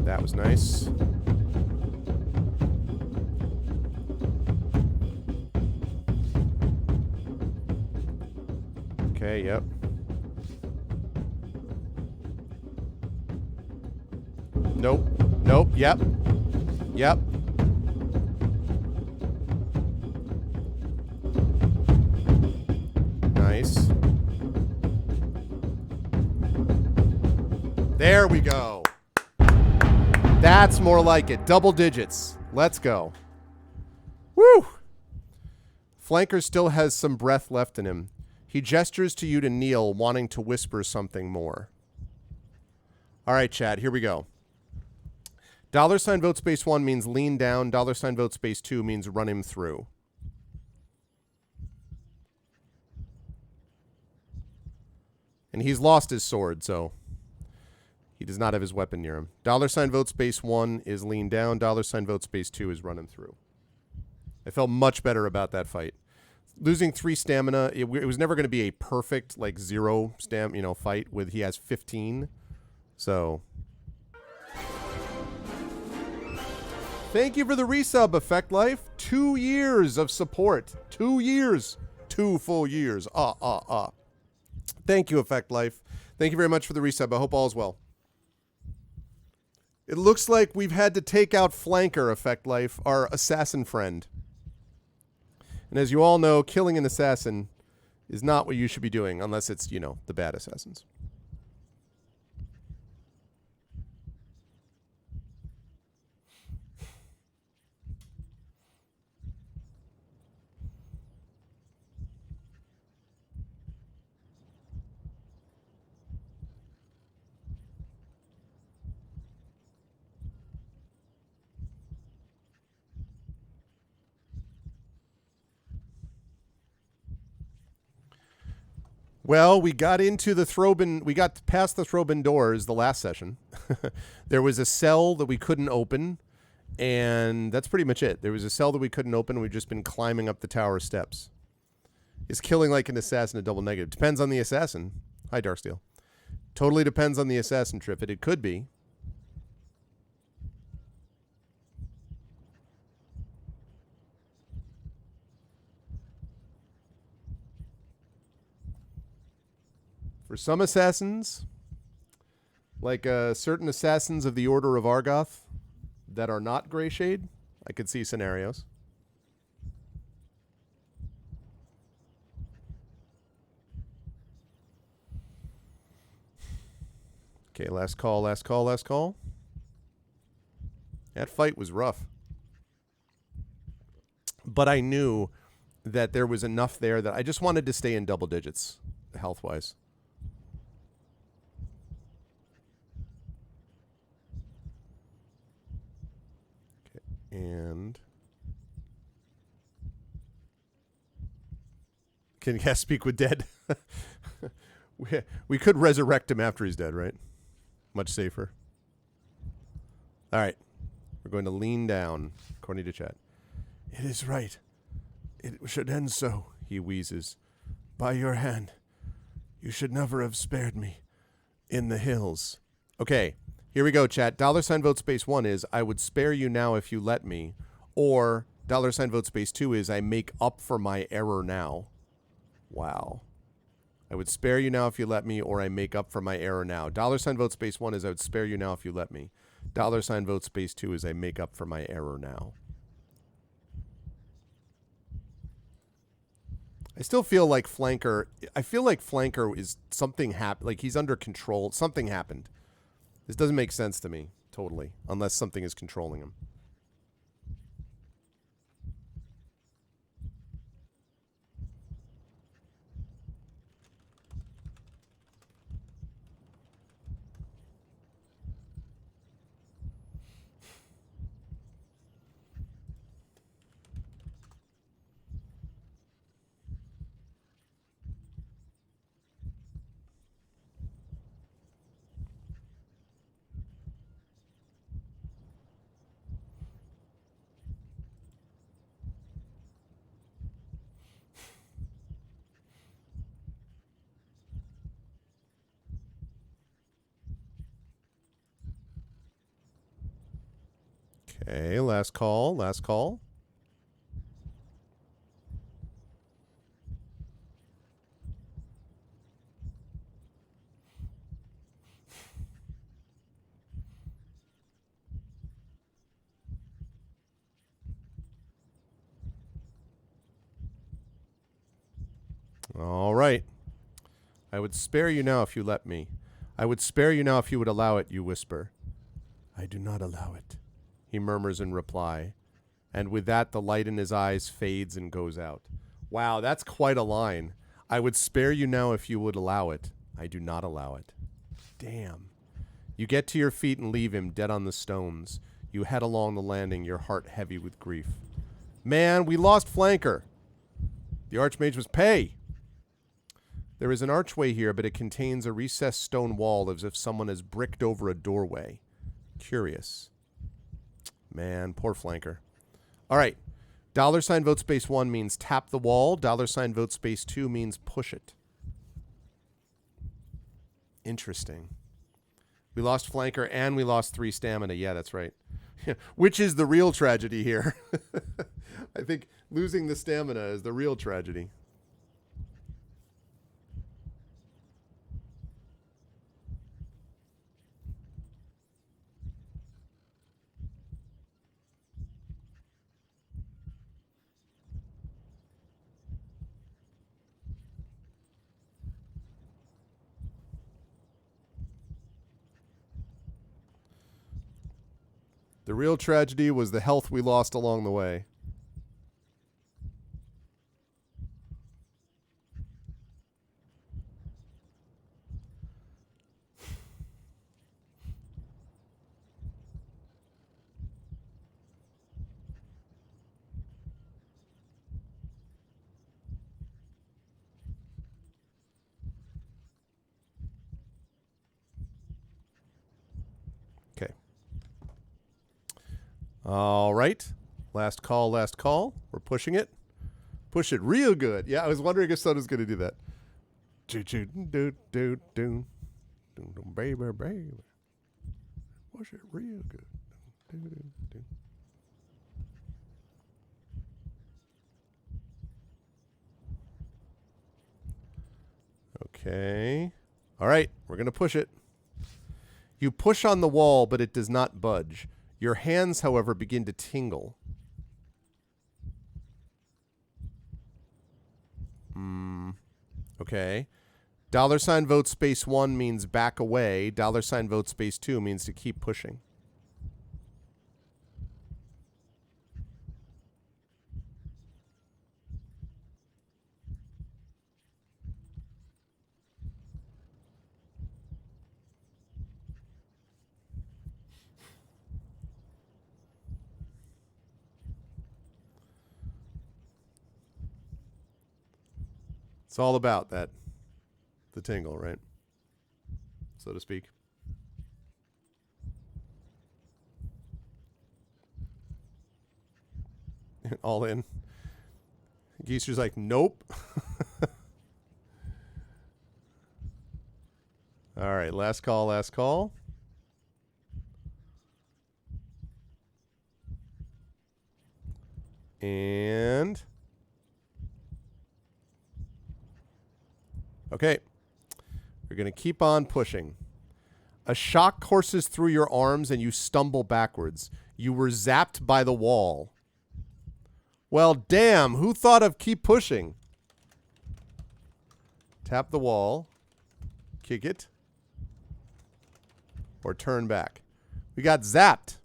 That was nice. Okay, yep. Nope. Nope. Yep. Yep. Nice. There we go. That's more like it. Double digits. Let's go. Woo! Flanker still has some breath left in him. He gestures to you to kneel, wanting to whisper something more. All right, Chad, here we go. $ vote space 1 means lean down. $ vote space 2 means run him through. And he's lost his sword, so he does not have his weapon near him. $ vote space 1 is lean down. $ vote space 2 is running through. I felt much better about that fight. Losing 3 stamina, it was never going to be a perfect, like, 0 fight with he has 15. So, thank you for the resub, Effect Life. 2 years of support. 2 years. 2 full years. Thank you, Effect Life. Thank you very much for the resub. I hope all is well. It looks like we've had to take out Flanker, Effect Life, our assassin friend. And as you all know, killing an assassin is not what you should be doing, unless it's, the bad assassins. Well, we got into the Throbin. We got past the Throbin doors the last session. There was a cell that we couldn't open, and that's pretty much it. There was a cell that we couldn't open. We've just been climbing up the tower steps. Is killing like an assassin a double negative? Depends on the assassin. Hi, Darksteel. Totally depends on the assassin, Triffid. It could be. For some assassins, like certain assassins of the Order of Argoth that are not Gray Shade, I could see scenarios. Okay, last call, last call, last call. That fight was rough. But I knew that there was enough there that I just wanted to stay in double digits, health-wise. And can you speak with dead? we could resurrect him after he's dead, right? Much safer. All right. We're going to lean down, according to chat. It is right. It should end so, he wheezes. By your hand. You should never have spared me. In the hills. Okay. Here we go, chat. $ vote space 1 is, I would spare you now if you let me. Or, $ vote space 2 is, I make up for my error now. Wow. I would spare you now if you let me, or I make up for my error now. $ vote space 1 is, I would spare you now if you let me. $ vote space 2 is, I make up for my error now. I still feel like Flanker, is something happened, like he's under control. Something happened. This doesn't make sense to me, totally, unless something is controlling him. Okay, last call, last call. All right. I would spare you now if you let me. I would spare you now if you would allow it, you whisper. I do not allow it, he murmurs in reply. And with that, the light in his eyes fades and goes out. Wow, that's quite a line. I would spare you now if you would allow it. I do not allow it. Damn. You get to your feet and leave him dead on the stones. You head along the landing, your heart heavy with grief. Man, we lost Flanker. The Archmage was pay. There is an archway here, but it contains a recessed stone wall as if someone has bricked over a doorway. Curious. Man, poor flanker. All right. $ vote space 1 means tap the wall. $ vote space 2 means push it. Interesting. We lost flanker and we lost 3 stamina. Yeah, that's right. Which is the real tragedy here. I think losing the stamina is the real tragedy. The real tragedy was the health we lost along the way. Okay. All right. Last call, last call. We're pushing it. Push it real good. Yeah, I was wondering if someone was going to do that. Baby, baby. Push it real good. Okay. All right. We're going to push it. You push on the wall, but it does not budge. Your hands, however, begin to tingle. Okay. $ vote space 1 means back away. $ vote space 2 means to keep pushing. It's all about that, the tingle, right? So to speak. All in. Geister's like, nope. All right, last call, last call. And... okay. We're going to keep on pushing. A shock courses through your arms and you stumble backwards. You were zapped by the wall. Well, damn. Who thought of keep pushing? Tap the wall. Kick it. Or turn back. We got zapped.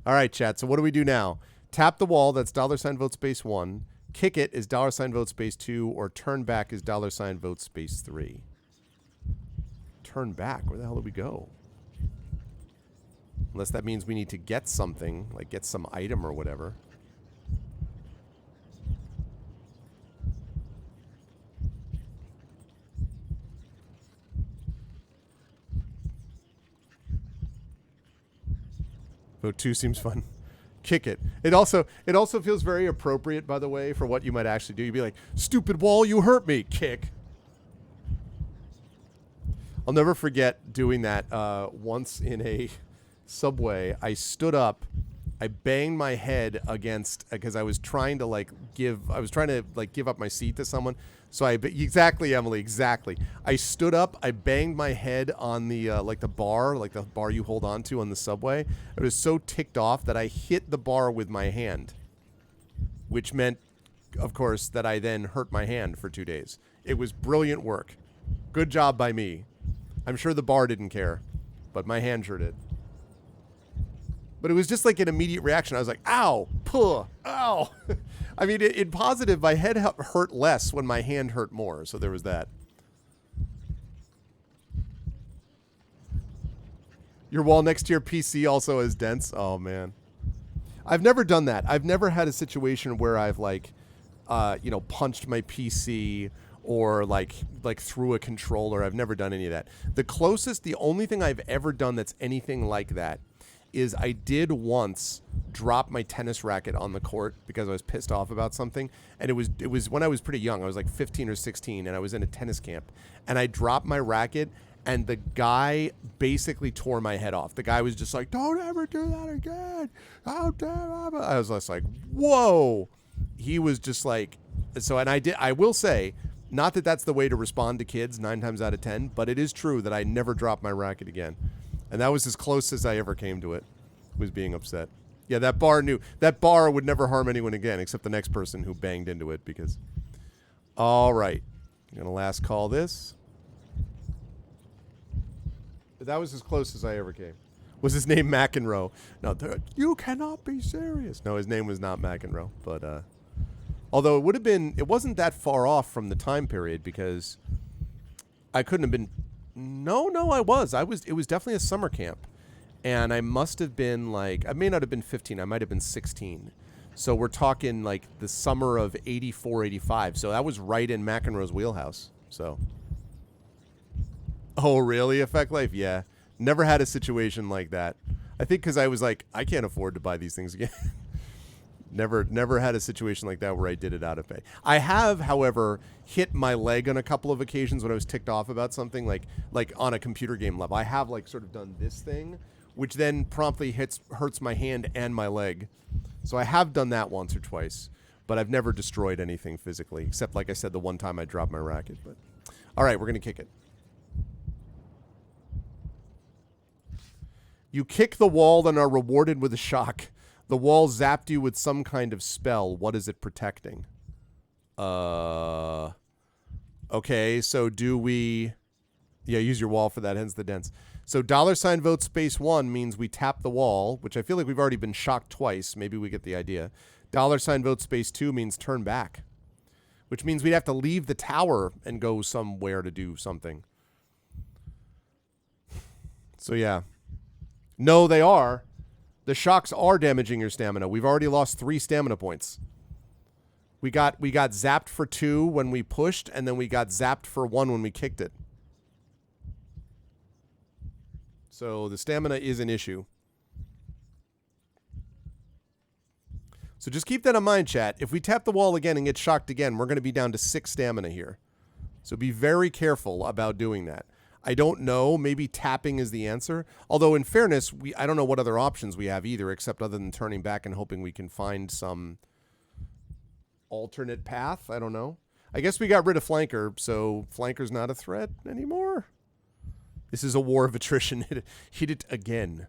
All right, chat. So what do we do now? Tap the wall. That's $ vote space 1. Kick it is $ vote space 2, or turn back is $ vote space 3. Turn back? Where the hell do we go? Unless that means we need to get something, like get some item or whatever. Vote 2 seems fun. Kick it. It also feels very appropriate, by the way, for what you might actually do. You'd be like, stupid wall, you hurt me. Kick. I'll never forget doing that once in a subway. I stood up. I banged my head against, because I was trying to give up my seat to someone. So exactly, Emily, exactly. I stood up, I banged my head on the the bar you hold on to on the subway. I was so ticked off that I hit the bar with my hand, which meant, of course, that I then hurt my hand for 2 days. It was brilliant work. Good job by me. I'm sure the bar didn't care, but my hand sure did. But it was just like an immediate reaction. I was like, ow, puh, ow. I mean, in positive, my head hurt less when my hand hurt more. So there was that. Your wall next to your PC also is dense. Oh, man. I've never done that. I've never had a situation where I've punched my PC or like through a controller. I've never done any of that. The only thing I've ever done that's anything like that is I did once drop my tennis racket on the court because I was pissed off about something. And it was when I was pretty young. I was like 15 or 16, and I was in a tennis camp. And I dropped my racket, and the guy basically tore my head off. The guy was just like, "Don't ever do that again. How dare I?" I was just like, whoa. He was just like, so, and I will say, not that that's the way to respond to kids 9 times out of 10, but it is true that I never dropped my racket again. And that was as close as I ever came to it, was being upset. Yeah, that bar would never harm anyone again, except the next person who banged into it because. All right. I'm going to last call this. But that was as close as I ever came. Was his name McEnroe? No, you cannot be serious. No, his name was not McEnroe. But, although it wasn't that far off from the time period because I couldn't have been. No, I was. It was definitely a summer camp. And I must have been I may not have been 15. I might have been 16. So we're talking like the summer of 84, 85. So that was right in McEnroe's wheelhouse. So. Oh, really? Effect Life? Yeah. Never had a situation like that. I think because I was like, I can't afford to buy these things again. Never had a situation like that where I did it out of pay. I have, however, hit my leg on a couple of occasions when I was ticked off about something, like on a computer game level. I have sort of done this thing, which then promptly hurts my hand and my leg. So I have done that once or twice, but I've never destroyed anything physically, except, like I said, the one time I dropped my racket. But all right, we're going to kick it. You kick the wall and are rewarded with a shock. The wall zapped you with some kind of spell. What is it protecting? Okay, so do we... Yeah, use your wall for that, hence the dents. So $vote space 1 means we tap the wall, which I feel like we've already been shocked twice. Maybe we get the idea. $vote space 2 means turn back, which means we'd have to leave the tower and go somewhere to do something. So, yeah. No, they are. The shocks are damaging your stamina. We've already lost 3 stamina points. We got zapped for 2 when we pushed, and then we got zapped for 1 when we kicked it. So the stamina is an issue. So just keep that in mind, chat. If we tap the wall again and get shocked again, we're going to be down to 6 stamina here. So be very careful about doing that. I don't know. Maybe tapping is the answer. Although, in fairness, I don't know what other options we have either, except other than turning back and hoping we can find some alternate path. I don't know. I guess we got rid of Flanker, so Flanker's not a threat anymore. This is a war of attrition. Hit it again.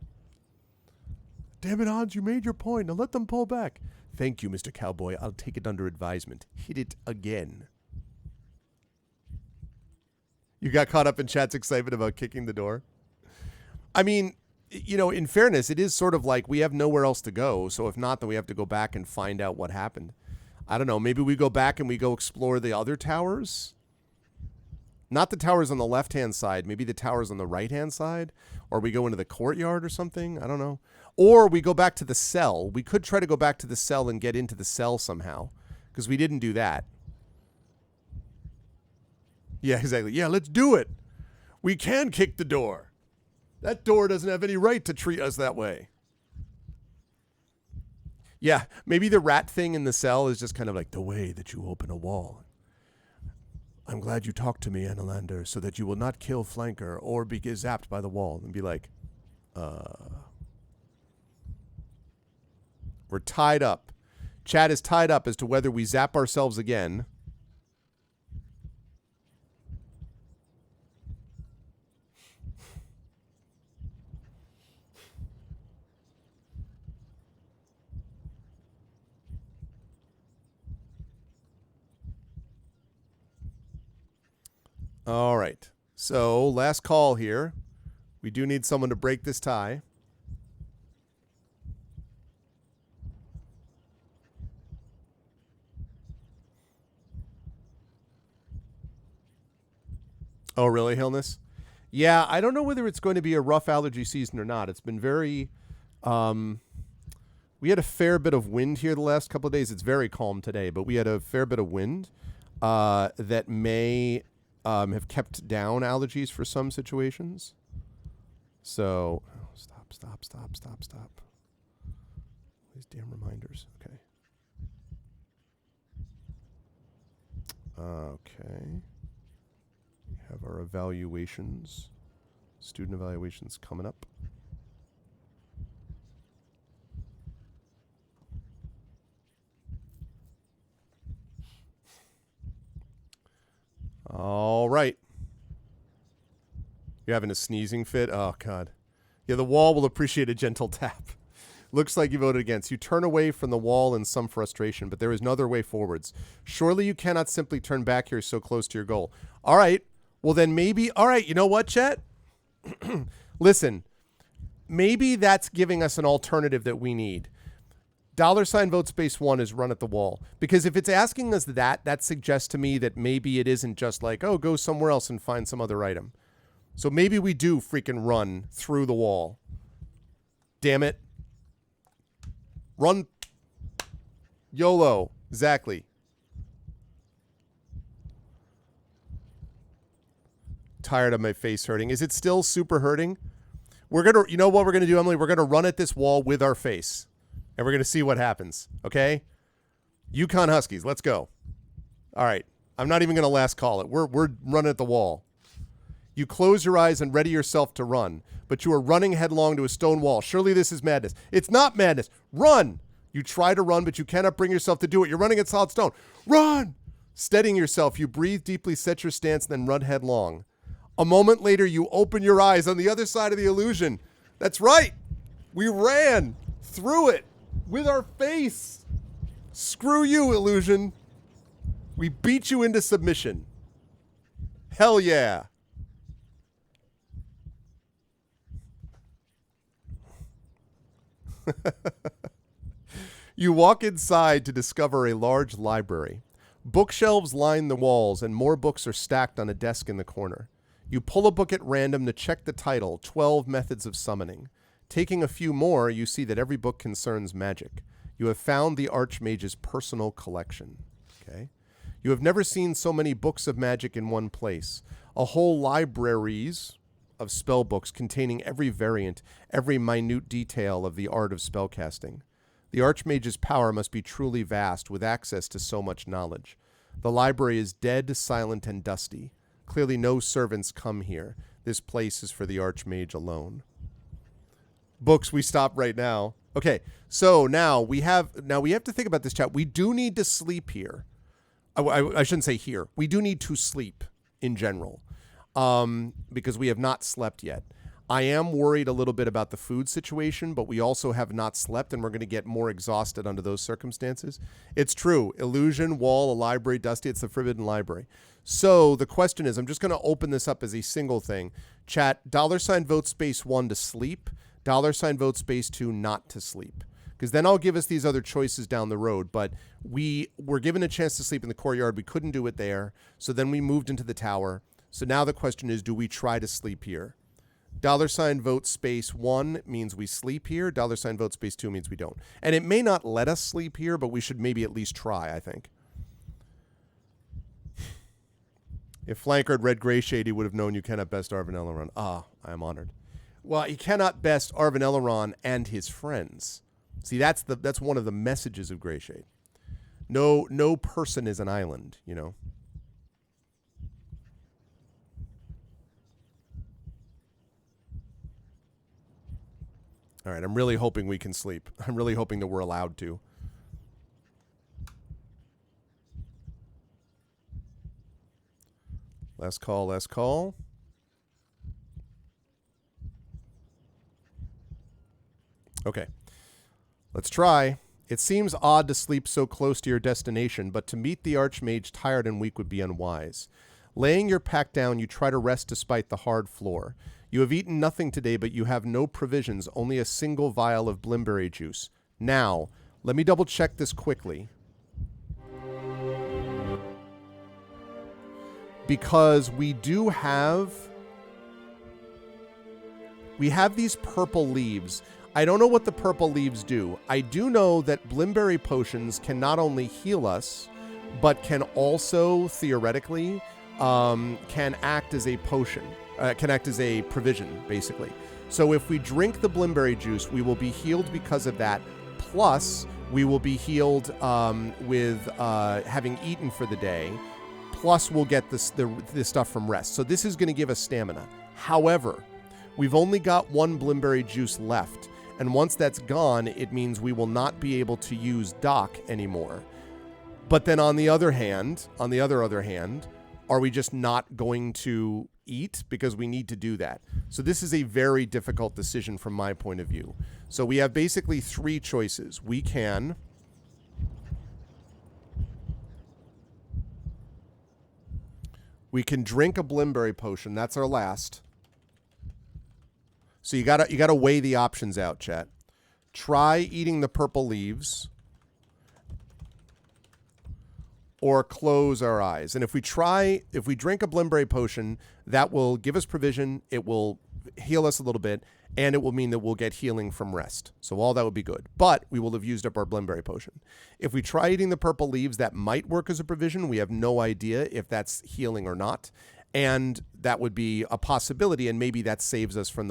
Damn it, Hans, you made your point. Now let them pull back. Thank you, Mr. Cowboy. I'll take it under advisement. Hit it again. You got caught up in chat's excitement about kicking the door. I mean, in fairness, it is sort of like we have nowhere else to go. So if not, then we have to go back and find out what happened. I don't know. Maybe we go back and we go explore the other towers. Not the towers on the left-hand side. Maybe the towers on the right-hand side. Or we go into the courtyard or something. I don't know. Or we go back to the cell. We could try to go back to the cell and get into the cell somehow. Because we didn't do that. Yeah, exactly. Yeah, let's do it. We can kick the door. That door doesn't have any right to treat us that way. Yeah, maybe the rat thing in the cell is just kind of like the way that you open a wall. I'm glad you talked to me, Annalander, so that you will not kill Flanker or be zapped by the wall. And be like, We're tied up. Chat is tied up as to whether we zap ourselves again. All right. So, last call here. We do need someone to break this tie. Oh, really, Hillness? Yeah, I don't know whether it's going to be a rough allergy season or not. It's been very... we had a fair bit of wind here the last couple of days. It's very calm today, but we had a fair bit of wind. that may have kept down allergies for some situations. So, stop. These damn reminders. Okay. Okay. We have our evaluations, student evaluations coming up. All right. You're having a sneezing fit? Oh, God. Yeah, the wall will appreciate a gentle tap. Looks like you voted against. You turn away from the wall in some frustration, but there is no other way forwards. Surely you cannot simply turn back here so close to your goal. All right. Well, then maybe. All right. You know what, Chet? Listen, maybe that's giving us an alternative that we need. $ vote space 1 is run at the wall. Because if it's asking us that suggests to me that maybe it isn't just like, oh, go somewhere else and find some other item. So maybe we do freaking run through the wall. Damn it. Run. YOLO. Exactly. Tired of my face hurting. Is it still super hurting? We're going to, you know what we're going to do, Emily? We're going to run at this wall with our face. And we're going to see what happens. Okay? Yukon Huskies, let's go. All right. I'm not even going to last call it. We're running at the wall. You close your eyes and ready yourself to run, but you are running headlong to a stone wall. Surely this is madness. It's not madness. Run. You try to run, but you cannot bring yourself to do it. You're running at solid stone. Run. Steadying yourself, you breathe deeply, set your stance, and then run headlong. A moment later, you open your eyes on the other side of the illusion. That's right. We ran through it with our face. Screw you, illusion. We beat you into submission. Hell yeah. You walk inside to discover a large library. Bookshelves line the walls, and more books are stacked on a desk in the corner. You pull a book at random to check the title, 12 Methods of Summoning. Taking a few more, you see that every book concerns magic. You have found the Archmage's personal collection. Okay. You have never seen so many books of magic in one place. A whole libraries of spell books containing every variant, every minute detail of the art of spellcasting. The Archmage's power must be truly vast, with access to so much knowledge. The library is dead, silent, and dusty. Clearly no servants come here. This place is for the Archmage alone. Books, we stop right now. Okay, so now we have to think about this, chat. We do need to sleep here. I shouldn't say here. We do need to sleep in general, because we have not slept yet. I am worried a little bit about the food situation, but we also have not slept, and we're going to get more exhausted under those circumstances. It's true. Illusion, wall, a library, dusty. It's the Forbidden Library. So the question is, I'm just going to open this up as a single thing. Chat, $ vote space 1 to sleep, $ vote space 2 not to sleep. Because then I'll give us these other choices down the road. But we were given a chance to sleep in the courtyard. We couldn't do it there. So then we moved into the tower. So now the question is, do we try to sleep here? $ vote space 1 means we sleep here. $ vote space 2 means we don't. And it may not let us sleep here, but we should maybe at least try, I think. If Flanker had read Grey Shade, he would have known you cannot best Arvin Elrond. Ah, I am honored. Well, he cannot best Arvin Elrond and his friends. See, that's one of the messages of Grey Shade. No person is an island, you know. All right, I'm really hoping we can sleep. I'm really hoping that we're allowed to. Last call, last call. Okay, let's try. It seems odd to sleep so close to your destination, but to meet the Archmage tired and weak would be unwise. Laying your pack down, you try to rest despite the hard floor. You have eaten nothing today, but you have no provisions, only a single vial of blimberry juice. Now, let me double check this quickly. Because we have these purple leaves. I don't know what the purple leaves do. I do know that blimberry potions can not only heal us, but can also theoretically can act as a potion, can act as a provision, basically. So if we drink the blimberry juice, we will be healed because of that. Plus, we will be healed with having eaten for the day. Plus, we'll get this stuff from rest. So this is going to give us stamina. However, we've only got one blimberry juice left. And once that's gone, it means we will not be able to use Doc anymore. But then on the other hand, are we just not going to eat because we need to do that? So this is a very difficult decision from my point of view. So we have basically three choices. We can drink a blimberry potion. That's our last. So you gotta weigh the options out, chat. Try eating the purple leaves, or close our eyes. And if we drink a blimberry potion, that will give us provision, it will heal us a little bit, and it will mean that we'll get healing from rest. So all that would be good. But we will have used up our blimberry potion. If we try eating the purple leaves, that might work as a provision. We have no idea if that's healing or not. And that would be a possibility, and maybe that saves us from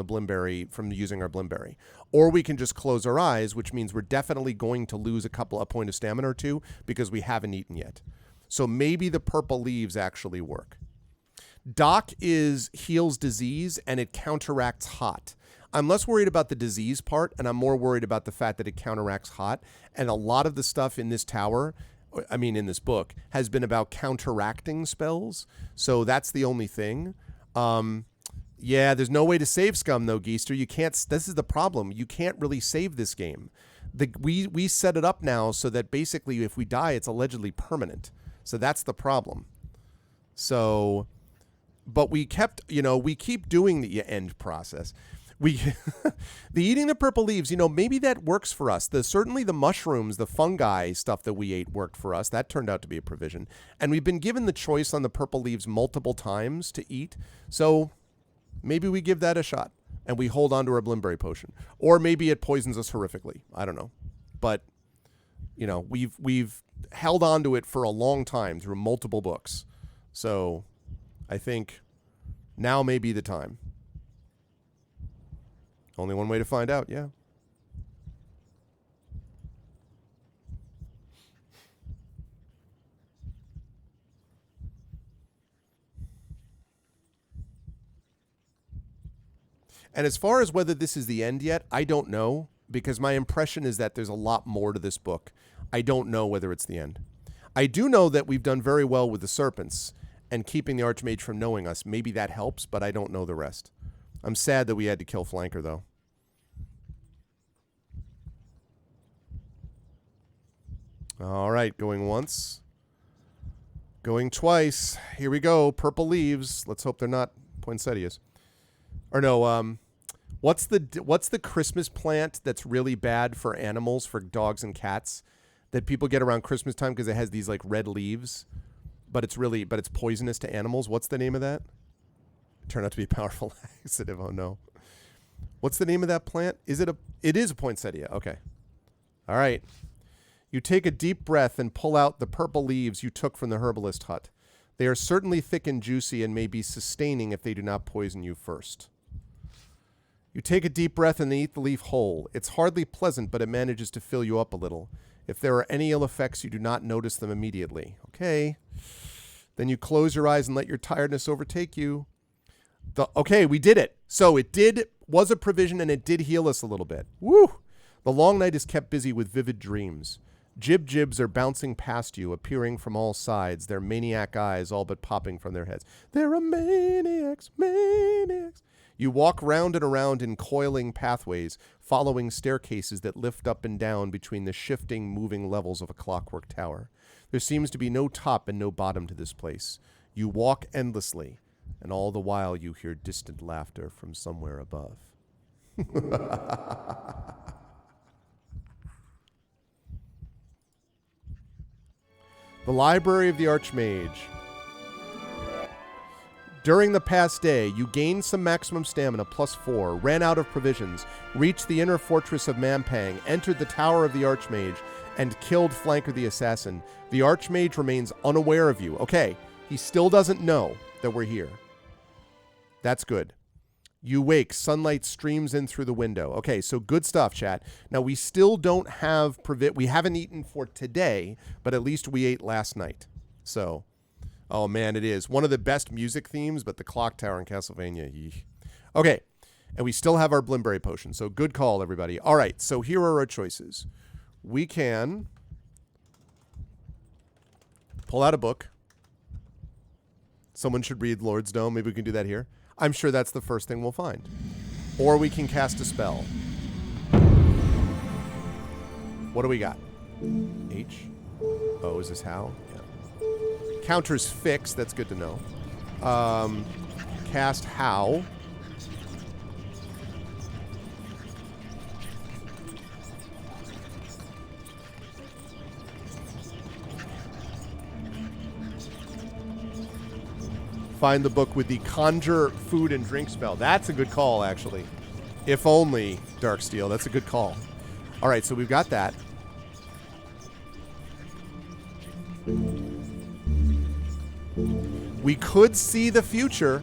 from using our blimberry. Or we can just close our eyes, which means we're definitely going to lose a point of stamina or two because we haven't eaten yet. So maybe the purple leaves actually work. Doc heals disease, and it counteracts hot. I'm less worried about the disease part, and I'm more worried about the fact that it counteracts hot. And a lot of the stuff in this in this book, has been about counteracting spells. So that's the only thing. Yeah, there's no way to save Scum, though, Geester. You can't. This is the problem. You can't really save this game. We set it up now so that basically if we die, it's allegedly permanent. So that's the problem. So, but we keep doing the end process. The eating the purple leaves, maybe that works for us. Certainly the mushrooms, the fungi stuff that we ate worked for us. That turned out to be a provision. And we've been given the choice on the purple leaves multiple times to eat. So maybe we give that a shot and we hold on to our blimberry potion. Or maybe it poisons us horrifically. I don't know. But, we've held on to it for a long time through multiple books. So I think now may be the time. Only one way to find out, yeah. And as far as whether this is the end yet, I don't know, because my impression is that there's a lot more to this book. I don't know whether it's the end. I do know that we've done very well with the serpents and keeping the Archmage from knowing us. Maybe that helps, but I don't know the rest. I'm sad that we had to kill Flanker, though. All right, going once. Going twice. Here we go. Purple leaves. Let's hope they're not poinsettias. Or no, what's the Christmas plant that's really bad for animals, for dogs and cats, that people get around Christmas time because it has these like red leaves, but it's poisonous to animals? What's the name of that? It turned out to be a powerful laxative. Oh no. What's the name of that plant? It is a poinsettia. Okay. All right. You take a deep breath and pull out the purple leaves you took from the herbalist hut. They are certainly thick and juicy and may be sustaining if they do not poison you first. You take a deep breath and eat the leaf whole. It's hardly pleasant, but it manages to fill you up a little. If there are any ill effects, you do not notice them immediately. Okay. Then you close your eyes and let your tiredness overtake you. Okay, we did it. So was a provision, and it did heal us a little bit. Woo! The long night is kept busy with vivid dreams. Jibs are bouncing past you, appearing from all sides, their maniac eyes all but popping from their heads. There are maniacs. You walk round and around in coiling pathways, following staircases that lift up and down between the shifting, moving levels of a clockwork tower. There seems to be no top and no bottom to this place. You walk endlessly, and all the while you hear distant laughter from somewhere above. The Library of the Archmage. During the past day, you gained some maximum stamina, +4, ran out of provisions, reached the inner fortress of Mampang, entered the Tower of the Archmage, and killed Flanker the Assassin. The Archmage remains unaware of you. Okay, he still doesn't know that we're here. That's good. You wake. Sunlight streams in through the window. Okay, so good stuff, chat. Now, we still don't have... we haven't eaten for today, but at least we ate last night. So, oh, man, it is. One of the best music themes, but the clock tower in Castlevania. Yeesh. Okay, and we still have our Blimberry Potion. So, good call, everybody. All right, so here are our choices. We can pull out a book. Someone should read Lord's Dome. Maybe we can do that here. I'm sure that's the first thing we'll find. Or we can cast a spell. What do we got? H. Oh, is this how? Yeah. Counter's fixed. That's good to know. Cast how. Find the book with the conjure food and drink spell. That's a good call, actually. If only, Darksteel. That's a good call. All right, so we've got that. We could see the future.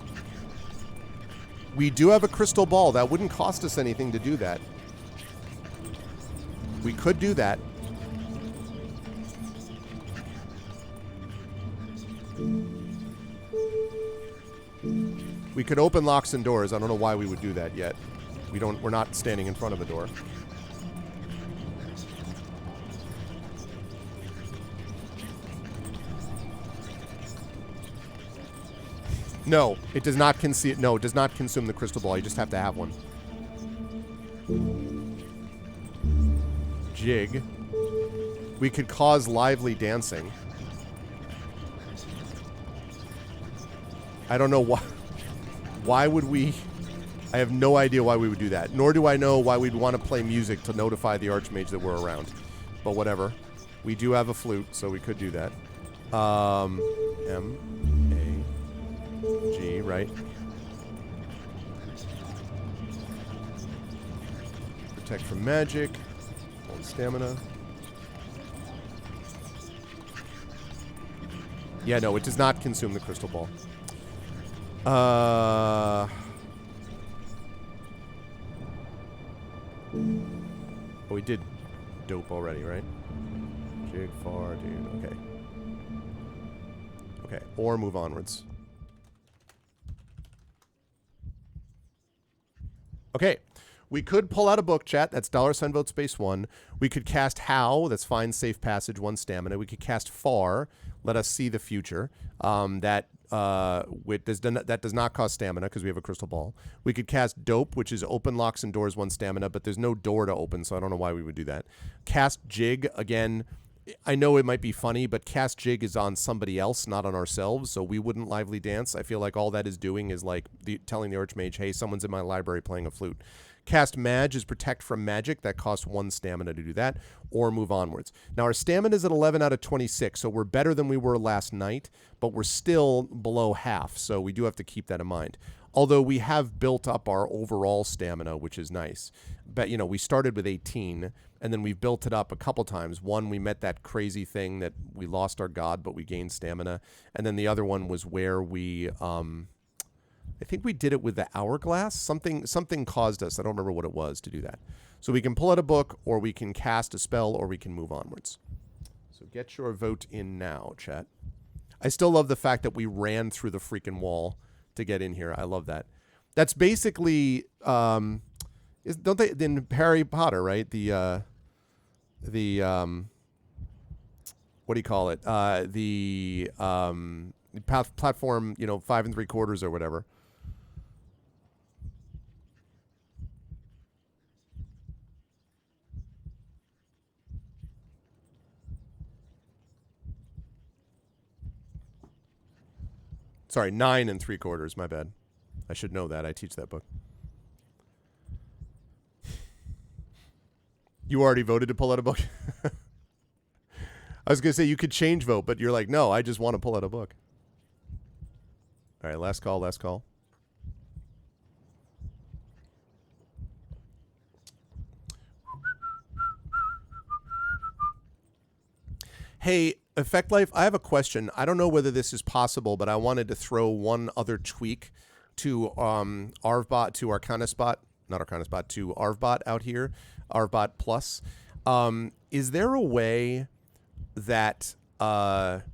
We do have a crystal ball. That wouldn't cost us anything to do that. We could do that. We could open locks and doors. I don't know why we would do that yet. We're not standing in front of a door. No, it does not consume. No, it does not consume the crystal ball. You just have to have one. Jig. We could cause lively dancing. I don't know why. Why would we? I have no idea why we would do that. Nor do I know why we'd want to play music to notify the Archmage that we're around. But whatever. We do have a flute, so we could do that. M, A, G, right? Protect from magic. Hold stamina. Yeah, no, it does not consume the crystal ball. Oh, we did dope already, right? Jig, far, dude. Okay. Okay, or move onwards. Okay. We could pull out a book, chat. That's $sign vote space 1. We could cast How. That's find safe passage, 1 stamina. We could cast Far. Let us see the future. That does not cost stamina because we have a crystal ball. We could cast Dope, which is open locks and doors, 1 stamina, but there's no door to open, so I don't know why we would do that. Cast Jig, again, I know it might be funny, but cast Jig is on somebody else, not on ourselves, so we wouldn't lively dance. I feel like all that is doing is like telling the Archmage, hey, someone's in my library playing a flute. Cast Mage is protect from magic. That costs 1 stamina to do that, or move onwards. Now, our stamina is at 11 out of 26, so we're better than we were last night, but we're still below half, so we do have to keep that in mind. Although we have built up our overall stamina, which is nice. But, you know, we started with 18, and then we've built it up a couple times. One, we met that crazy thing that we lost our god, but we gained stamina. And then the other one was where we... I think we did it with the hourglass. Something caused us. I don't remember what it was to do that. So we can pull out a book, or we can cast a spell, or we can move onwards. So get your vote in now, chat. I still love the fact that we ran through the freaking wall to get in here. I love that. That's basically don't they in Harry Potter, right? The what do you call it? The platform, 5 3/4 or whatever. Sorry, 9 3/4. My bad. I should know that. I teach that book. You already voted to pull out a book? I was going to say you could change vote, but you're like, no, I just want to pull out a book. All right, last call, last call. Hey, Effect Life, I have a question. I don't know whether this is possible, but I wanted to throw one other tweak to Arvbot, to Arcanaspot, not Arcanaspot, to Arvbot out here, Arvbot Plus. Is there a way that let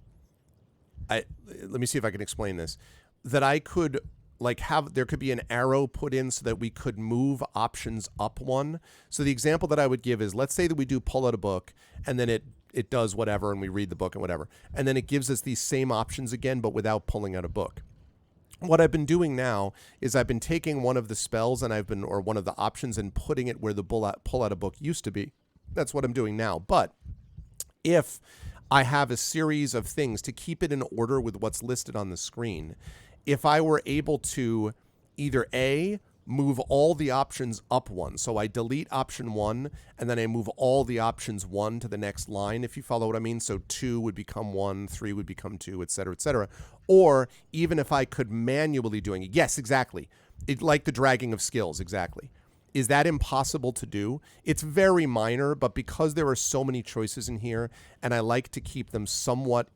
me see if I can explain this, that I could like there could be an arrow put in so that we could move options up one. So the example that I would give is, let's say that we do pull out a book and then it does whatever and we read the book and whatever. And then it gives us these same options again, but without pulling out a book. What I've been doing now is I've been taking one of the spells and or one of the options and putting it where the pull out a book used to be. That's what I'm doing now. But if I have a series of things to keep it in order with what's listed on the screen, if I were able to either A, move all the options up one, so I delete option 1 and then I move all the options 1 to the next line, if you follow what I mean. So 2 would become 1, 3 would become 2, etc., etc. Or even if I could manually doing it. Yes, exactly. Like the dragging of skills, exactly. Is that impossible to do? It's very minor, but because there are so many choices in here, and I like to keep them somewhat,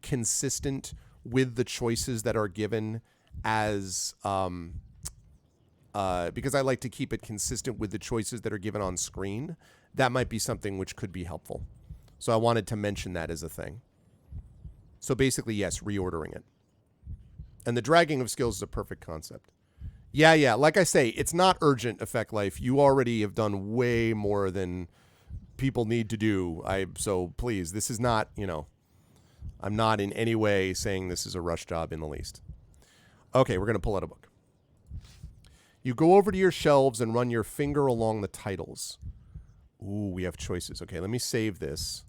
consistent with the choices that are given as, because I like to keep it consistent with the choices that are given on screen, that might be something which could be helpful. So I wanted to mention that as a thing. So basically, yes, reordering it. And the dragging of skills is a perfect concept. Yeah. Like I say, it's not urgent, Effect Life. You already have done way more than people need to do. So please, this is not, I'm not in any way saying this is a rush job in the least. Okay, we're going to pull out a book. You go over to your shelves and run your finger along the titles. Ooh, we have choices. Okay, let me save this.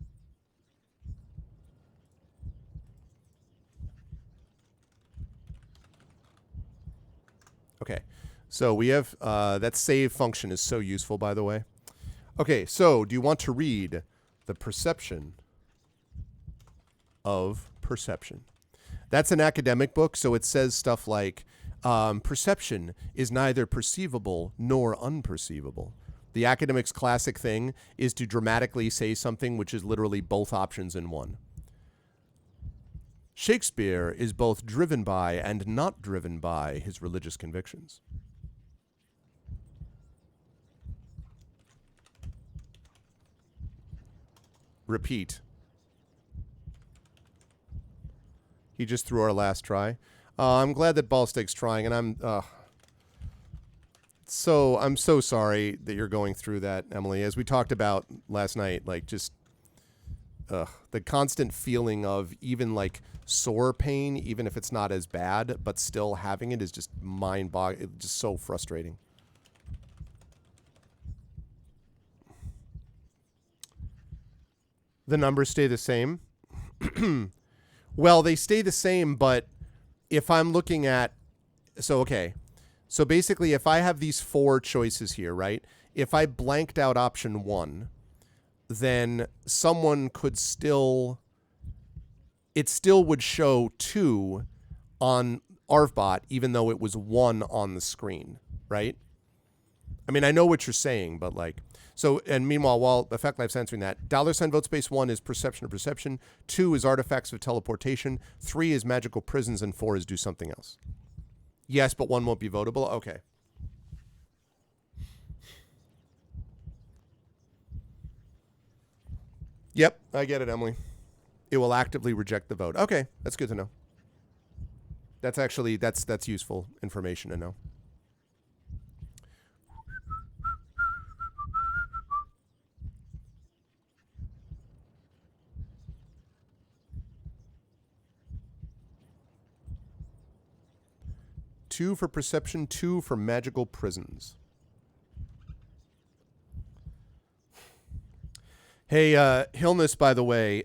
Okay, so we have, that save function is so useful, by the way. Okay, so do you want to read The Perception of Perception? That's an academic book, so it says stuff like, perception is neither perceivable nor unperceivable. The academic's classic thing is to dramatically say something which is literally both options in one. Shakespeare is both driven by and not driven by his religious convictions. Repeat. He just threw our last try. I'm glad that Ballstick's trying, and I'm so sorry that you're going through that, Emily. As we talked about last night, like just the constant feeling of even like sore pain, even if it's not as bad, but still having it is just mind-boggling. It's just so frustrating. The numbers stay the same. Well, they stay the same, but if I'm looking at, so basically if I have these 4 choices here, right? If I blanked out option 1, then someone could still, it still would show 2 on Arvbot, even though it was 1 on the screen, right? I mean, I know what you're saying, but like, so, and meanwhile, while Effect Life's answering that, $ vote space 1 is perception of perception, 2 is artifacts of teleportation, 3 is magical prisons, and 4 is do something else. Yes, but 1 won't be votable? Okay. Yep, I get it, Emily. It will actively reject the vote. Okay, that's good to know. That's actually, that's useful information to know. Two for perception, 2 for magical prisons. Hey, Hillness, by the way,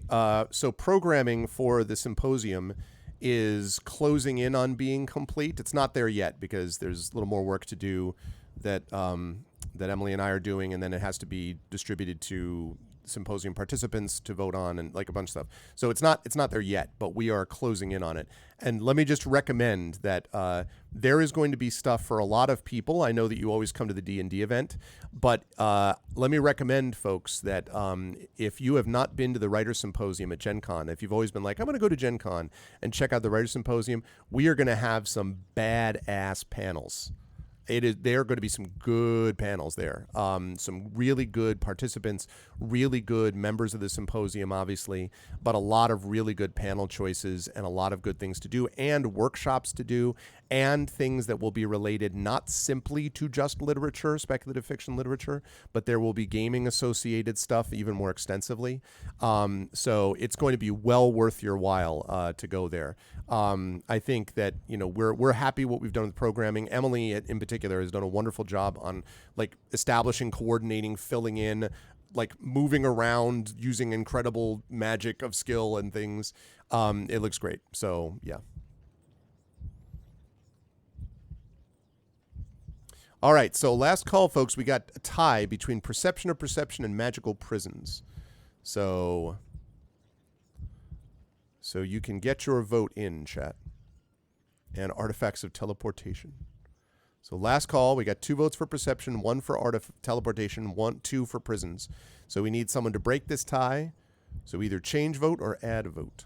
so programming for the symposium is closing in on being complete. It's not there yet because there's a little more work to do that that Emily and I are doing, and then it has to be distributed to symposium participants to vote on, and like a bunch of stuff. So it's not there yet, but we are closing in on it. And let me just recommend that there is going to be stuff for a lot of people. I know that you always come to the D&D event, but let me recommend, folks, that if you have not been to the Writer Symposium at Gen Con, if you've always been like, I'm going to go to Gen Con and check out the Writer Symposium, we are going to have some badass panels. There are going to be some good panels there. Some really good participants, really good members of the symposium, obviously, but a lot of really good panel choices and a lot of good things to do, and workshops to do, and things that will be related not simply to just literature, speculative fiction literature, but there will be gaming associated stuff even more extensively. So it's going to be well worth your while to go there. I think that, we're happy what we've done with programming. Emily in particular has done a wonderful job on like establishing, coordinating, filling in, like moving around, using incredible magic of skill and things. It looks great. So yeah. All right, so last call, folks. We got a tie between Perception of Perception and Magical Prisons. So you can get your vote in, chat. And Artifacts of Teleportation. So last call, we got 2 votes for Perception, 1 for Teleportation, 2 for Prisons. So we need someone to break this tie. So either change vote or add a vote.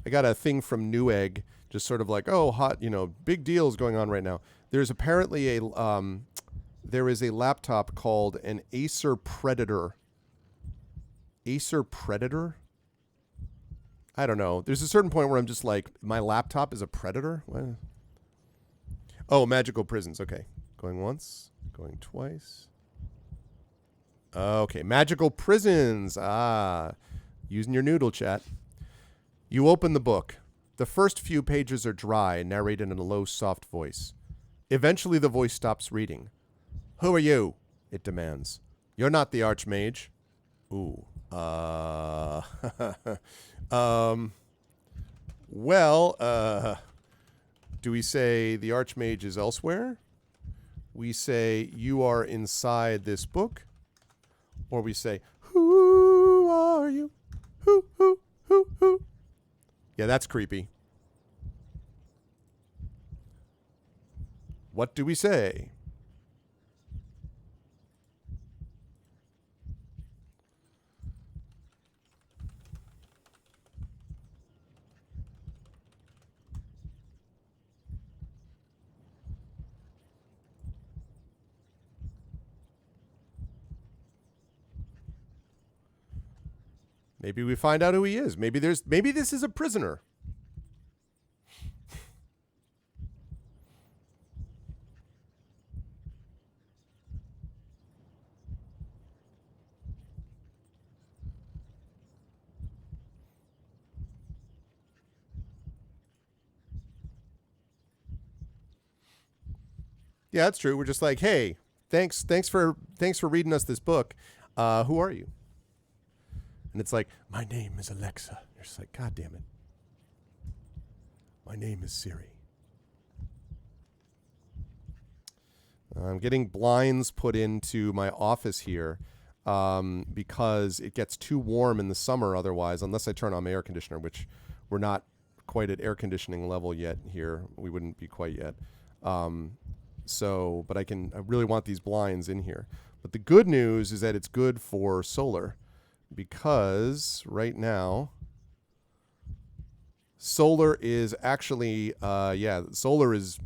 I got a thing from Newegg, just sort of like, oh, hot, big deals going on right now. There's apparently there is a laptop called an Acer Predator. Acer Predator? I don't know. There's a certain point where I'm just like, my laptop is a predator? What? Oh, Magical Prisons. Okay. Going once, going twice. Okay, Magical Prisons. Using your noodle, chat. You open the book. The first few pages are dry, narrated in a low, soft voice. Eventually, the voice stops reading. Who are you? It demands. You're not the Archmage. Ooh. Do we say the Archmage is elsewhere? We say you are inside this book? Or we say, who are you? Who? Yeah, that's creepy. What do we say? Maybe we find out who he is. Maybe this is a prisoner. Yeah, that's true. We're just like, hey, thanks for reading us this book. Who are you? And it's like, my name is Alexa. You're just like, God damn it. My name is Siri. I'm getting blinds put into my office here because it gets too warm in the summer otherwise, unless I turn on my air conditioner, which we're not quite at air conditioning level yet here. We wouldn't be quite yet. But I really want these blinds in here. But the good news is that it's good for solar, because right now solar is actually, solar is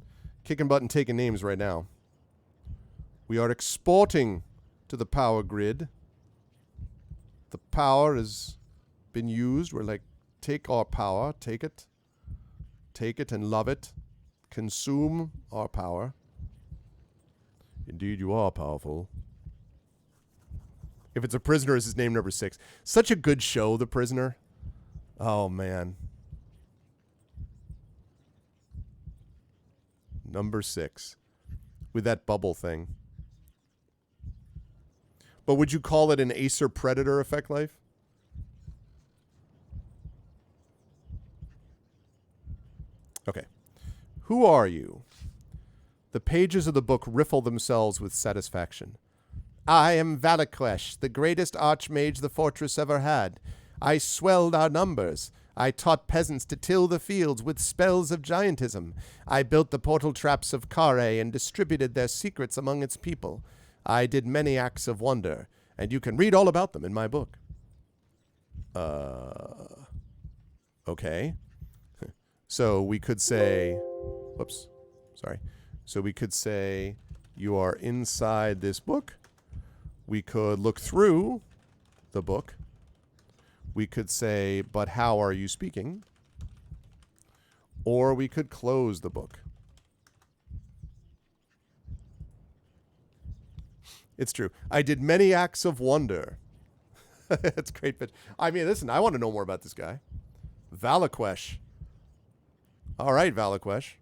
kicking butt and taking names right now. We are exporting to the power grid. The power has been used. We're like, take our power, take it and love it. Consume our power. Indeed, you are powerful. If it's a prisoner, is his name number 6. Such a good show, The Prisoner. Oh, man. Number 6. With that bubble thing. But would you call it an Acer Predator effect life? Okay. Who are you? The pages of the book riffle themselves with satisfaction. I am Valaquesh, the greatest archmage the fortress ever had. I swelled our numbers. I taught peasants to till the fields with spells of giantism. I built the portal traps of Kare and distributed their secrets among its people. I did many acts of wonder, and you can read all about them in my book. Okay. So we could say, whoops, sorry. So we could say you are inside this book. We could look through the book. We could say, but how are you speaking? Or we could close the book. It's true. I did many acts of wonder. That's great. But I mean, listen, I want to know more about this guy. Valaquesh. All right, Valaquesh.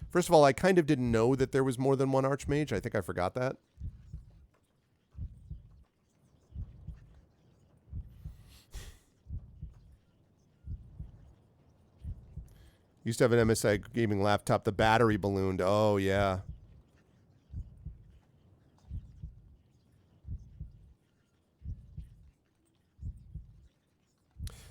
First of all, I kind of didn't know that there was more than one archmage. I think I forgot that. Used to have an MSI gaming laptop. The battery ballooned. Oh, yeah.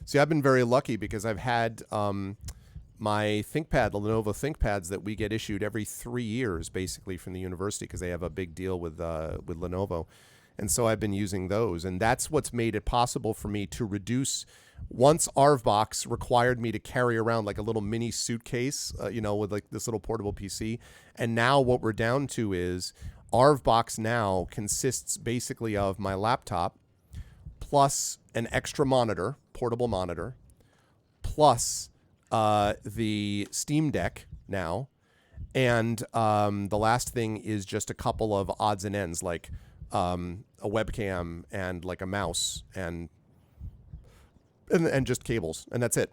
See, I've been very lucky because I've had my ThinkPad, the Lenovo ThinkPads that we get issued every 3 years, basically, from the university because they have a big deal with Lenovo. And so I've been using those. And that's what's made it possible for me to reduce. Once ArvBox required me to carry around like a little mini suitcase, with like this little portable PC. And now what we're down to is ArvBox now consists basically of my laptop plus an extra monitor, portable monitor, plus the Steam Deck now. And the last thing is just a couple of odds and ends like a webcam and like a mouse and just cables, and that's it.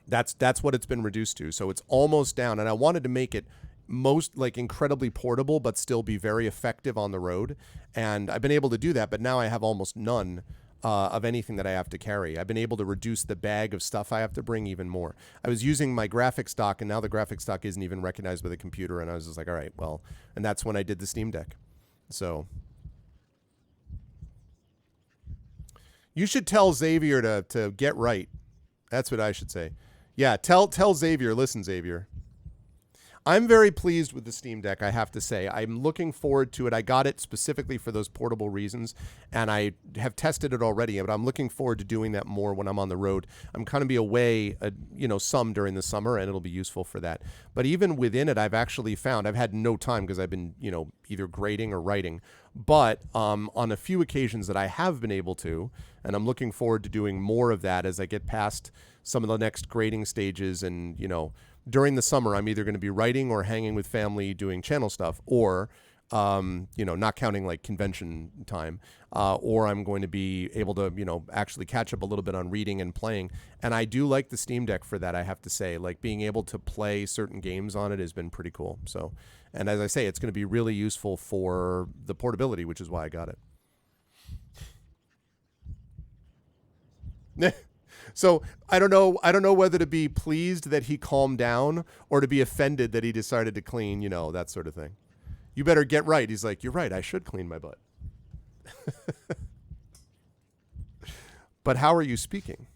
That's what it's been reduced to. So it's almost down, and I wanted to make it most like incredibly portable, but still be very effective on the road. And I've been able to do that, but now I have almost none of anything that I have to carry. I've been able to reduce the bag of stuff I have to bring even more. I was using my graphics dock, and now the graphics dock isn't even recognized by the computer. And I was just like, all right, well, and that's when I did the Steam Deck. So you should tell Xavier to get right. That's what I should say. Yeah, tell Xavier. Listen, Xavier. I'm very pleased with the Steam Deck, I have to say. I'm looking forward to it. I got it specifically for those portable reasons, and I have tested it already, but I'm looking forward to doing that more when I'm on the road. I'm going to be away, some during the summer, and it'll be useful for that. But even within it, I've actually found, I've had no time because I've been, either grading or writing, but on a few occasions that I have been able to, and I'm looking forward to doing more of that as I get past some of the next grading stages and, during the summer, I'm either going to be writing or hanging with family doing channel stuff, or, not counting like convention time, or I'm going to be able to, actually catch up a little bit on reading and playing. And I do like the Steam Deck for that, I have to say. Like being able to play certain games on it has been pretty cool. So, and as I say, it's going to be really useful for the portability, which is why I got it. So I don't know whether to be pleased that he calmed down or to be offended that he decided to clean, that sort of thing. You better get right. He's like, you're right. I should clean my butt. But how are you speaking?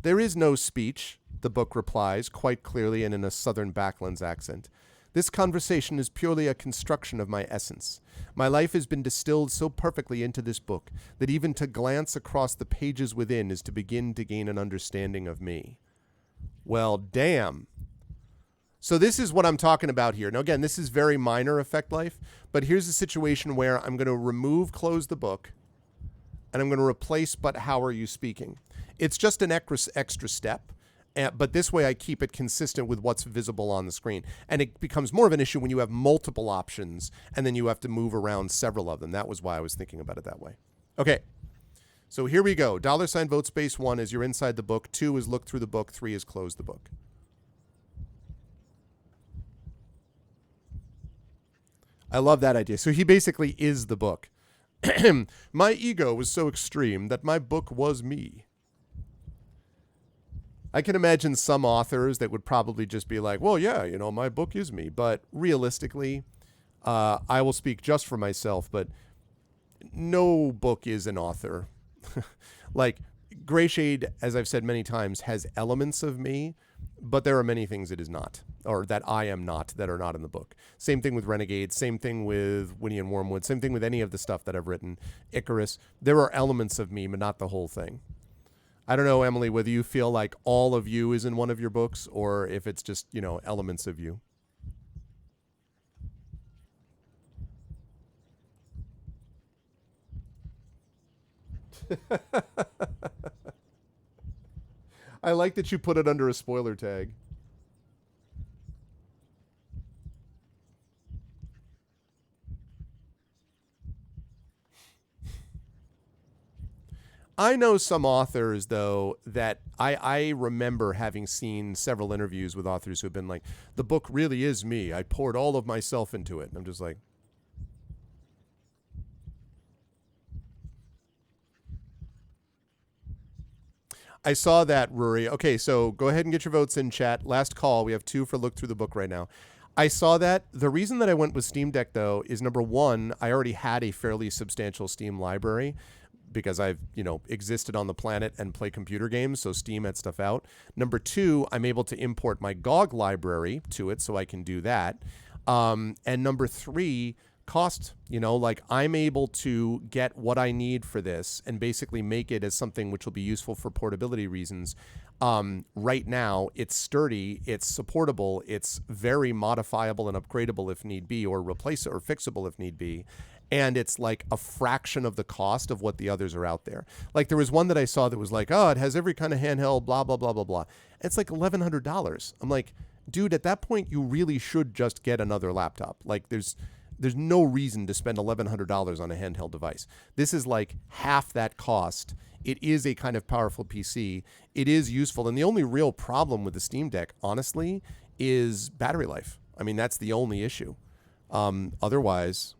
There is no speech, the book replies quite clearly and in a Southern Backlands accent. This conversation is purely a construction of my essence. My life has been distilled so perfectly into this book that even to glance across the pages within is to begin to gain an understanding of me. Well, damn. So this is what I'm talking about here. Now, again, this is very minor Effect Life, but here's a situation where I'm going to close the book, and I'm going to replace but how are you speaking. It's just an extra step. But this way I keep it consistent with what's visible on the screen. And it becomes more of an issue when you have multiple options and then you have to move around several of them. That was why I was thinking about it that way. Okay, so here we go. $ vote space 1 is you're inside the book. 2 is look through the book. 3 is close the book. I love that idea. So he basically is the book. My ego was so extreme that my book was me. I can imagine some authors that would probably just be like, well, yeah, my book is me. But realistically, I will speak just for myself, but no book is an author. Like, Gray Shade, as I've said many times, has elements of me, but there are many things it is not, or that I am not, that are not in the book. Same thing with Renegade, same thing with Winnie and Wormwood, same thing with any of the stuff that I've written. Icarus, there are elements of me, but not the whole thing. I don't know, Emily, whether you feel like all of you is in one of your books or if it's just, elements of you. I like that you put it under a spoiler tag. I know some authors, though, that I remember having seen several interviews with authors who have been like, the book really is me. I poured all of myself into it. And I'm just like, I saw that, Rory. Okay, so go ahead and get your votes in chat. Last call. We have two for look through the book right now. I saw that. The reason that I went with Steam Deck, though, is number one, I already had a fairly substantial Steam library because I've, existed on the planet and play computer games, so Steam had stuff out. Number two, I'm able to import my GOG library to it, so I can do that. And number three, cost. Like, I'm able to get what I need for this and basically make it as something which will be useful for portability reasons. Right now, it's sturdy, it's supportable, it's very modifiable and upgradable if need be, or replace or fixable if need be. And it's like a fraction of the cost of what the others are out there. Like, there was one that I saw that was like, oh, it has every kind of handheld, blah, blah, blah, blah, blah. It's like $1,100. I'm like, dude, at that point, you really should just get another laptop. Like, there's no reason to spend $1,100 on a handheld device. This is like half that cost. It is a kind of powerful PC. It is useful. And the only real problem with the Steam Deck, honestly, is battery life. I mean, that's the only issue. Otherwise,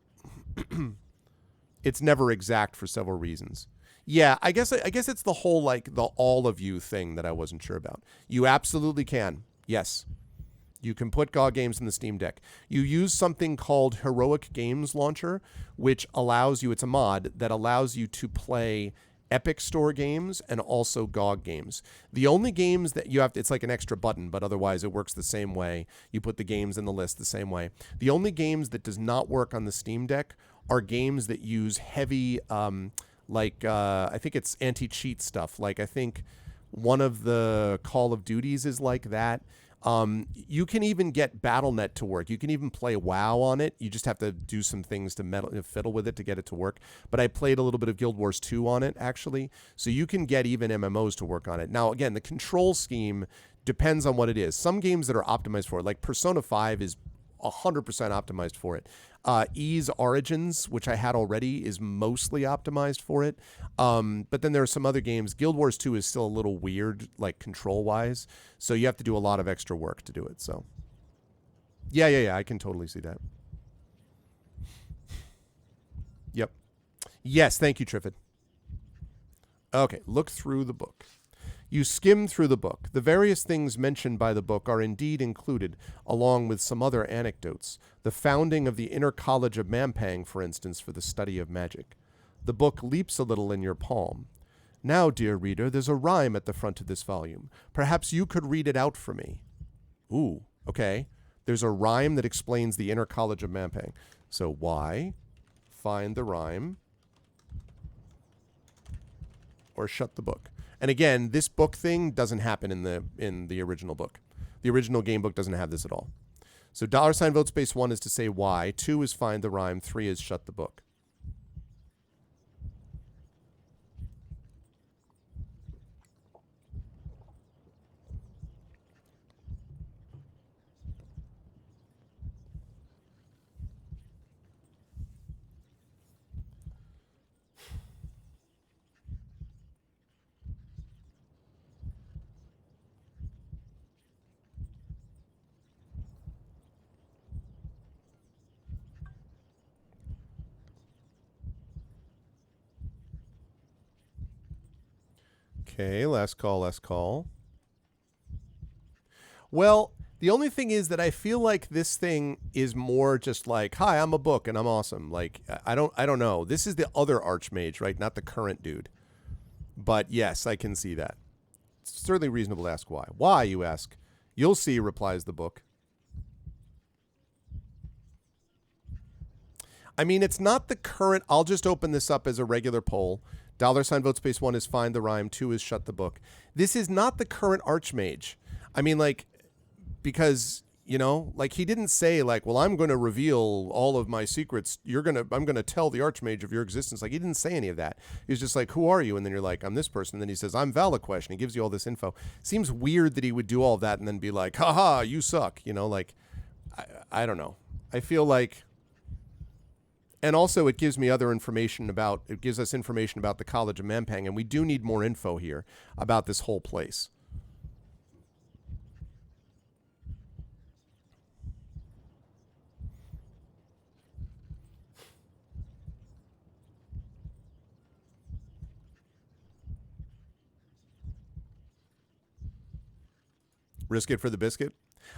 it's never exact for several reasons. Yeah, I guess it's the whole, like, the all of you thing that I wasn't sure about. You absolutely can. Yes. You can put GOG games in the Steam Deck. You use something called Heroic Games Launcher, which allows you, it's a mod that allows you to play Epic Store games and also GOG games. The only games that you have to, it's like an extra button, but otherwise it works the same way. You put the games in the list the same way. The only games that does not work on the Steam Deck are games that use heavy, I think it's anti-cheat stuff. Like, I think one of the Call of Duties is like that. You can even get BattleNet to work. You can even play WoW on it. You just have to do some things to fiddle with it to get it to work. But I played a little bit of Guild Wars 2 on it, actually. So you can get even MMOs to work on it. Now, again, the control scheme depends on what it is. Some games that are optimized for it, like Persona 5 is 100% optimized for it. Ease Origins, which I had already, is mostly optimized for it. But then there are some other games. Guild Wars 2 is still a little weird, like, control-wise. So you have to do a lot of extra work to do it. So, yeah, I can totally see that. Yep. Yes, thank you, Triffid. Okay, look through the book. You skim through the book. The various things mentioned by the book are indeed included, along with some other anecdotes. The founding of the Inner College of Mampang, for instance, for the study of magic. The book leaps a little in your palm. Now, dear reader, there's a rhyme at the front of this volume. Perhaps you could read it out for me. Ooh, okay. There's a rhyme that explains the Inner College of Mampang. So why find the rhyme or shut the book? And again, this book thing doesn't happen in the original book. The original game book doesn't have this at all. So $ vote space 1 is to say why, 2 is find the rhyme, 3 is shut the book. Okay, last call. Well, the only thing is that I feel like this thing is more just like, "Hi, I'm a book and I'm awesome." Like I don't know. This is the other archmage, right? Not the current dude. But yes, I can see that. It's certainly reasonable to ask why. Why, you ask? You'll see, replies the book. I mean, it's not the current. I'll just open this up as a regular poll. $ vote space 1 is find the rhyme, 2 is shut the book. This is not the current archmage. I mean, like, because, you know, like he didn't say like, well, I'm going to reveal all of my secrets. I'm going to tell the archmage of your existence. Like he didn't say any of that. He was just like, who are you? And then you're like, I'm this person. And then he says, I'm Valaquesh. And he gives you all this info. Seems weird that he would do all of that and then be like, haha, you suck. You know, like, I don't know. I feel like, and also it gives me other information about, it gives us information about the College of Mampang. And we do need more info here about this whole place. Risk it for the biscuit.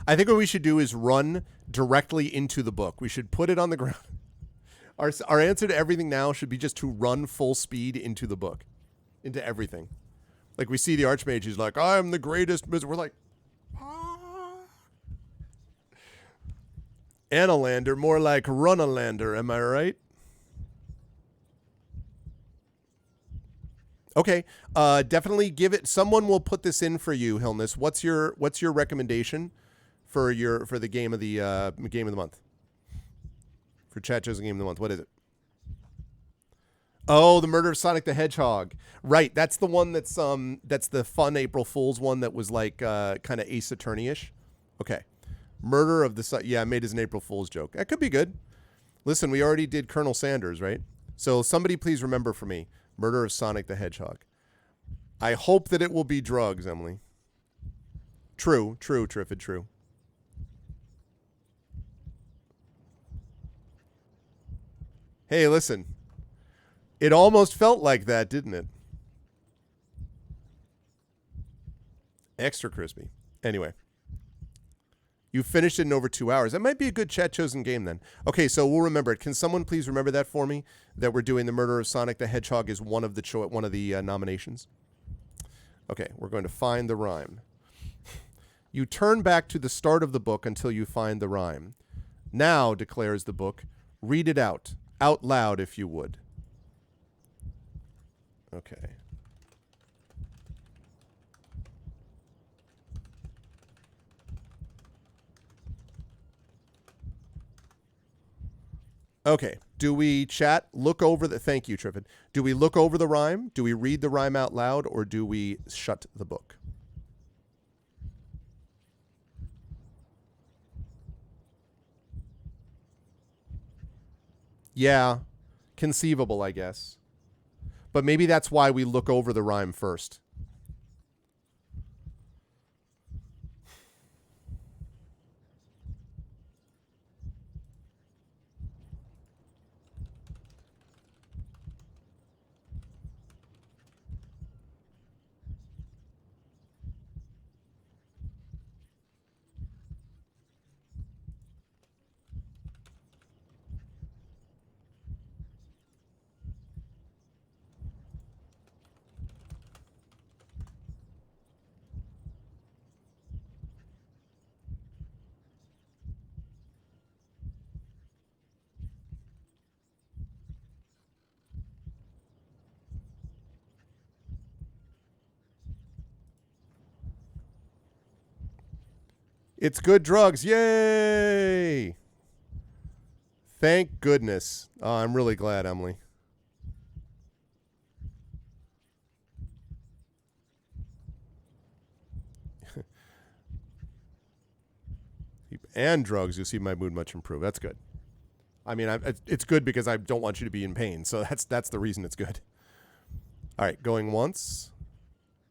I think what we should do is run directly into the book. We should put it on the ground. Our answer to everything now should be just to run full speed into the book, into everything. Like we see the archmage, he's like, I'm the greatest. We're like, Analander, more like Runalander. Am I right? Okay, definitely give it. Someone will put this in for you, Hilness. What's your recommendation for the game of the month? For Chat Chosen Game of the Month, what is it? Oh, the Murder of Sonic the Hedgehog. Right, that's the one that's the fun April Fool's one that was like kind of Ace Attorney-ish. Okay, Murder of the yeah, made as an April Fool's joke. That could be good. Listen, we already did Colonel Sanders, right? So somebody please remember for me. Murder of Sonic the Hedgehog. I hope that it will be drugs, Emily. True, Triffid, true. Hey, listen. It almost felt like that, didn't it? Extra crispy. Anyway. You finished it in over 2 hours. That might be a good Chat Chosen game then. Okay, so we'll remember it. Can someone please remember that for me? That we're doing the Murder of Sonic the Hedgehog is one of the nominations. Okay, we're going to find the rhyme. You turn back to the start of the book until you find the rhyme. Now, declares the book, read it out loud if you would. Okay. Okay. Do we look over the, thank you, Triffid. Do we look over the rhyme? Do we read the rhyme out loud or do we shut the book? Yeah. Conceivable, I guess. But maybe that's why we look over the rhyme first. It's good drugs. Yay! Thank goodness. Oh, I'm really glad, Emily. And drugs, you'll see my mood much improve. That's good. I mean, it's good because I don't want you to be in pain. So that's the reason it's good. All right, going once.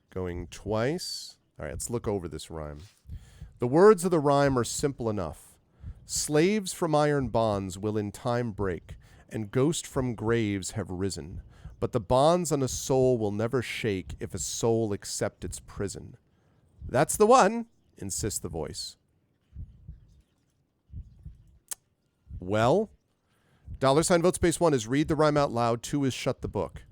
Going twice. All right, let's look over this rhyme. The words of the rhyme are simple enough. Slaves from iron bonds will in time break, and ghosts from graves have risen. But the bonds on a soul will never shake if a soul accept its prison. That's the one. insists the voice. Well, $ vote space 1 is read the rhyme out loud. 2 is shut the book.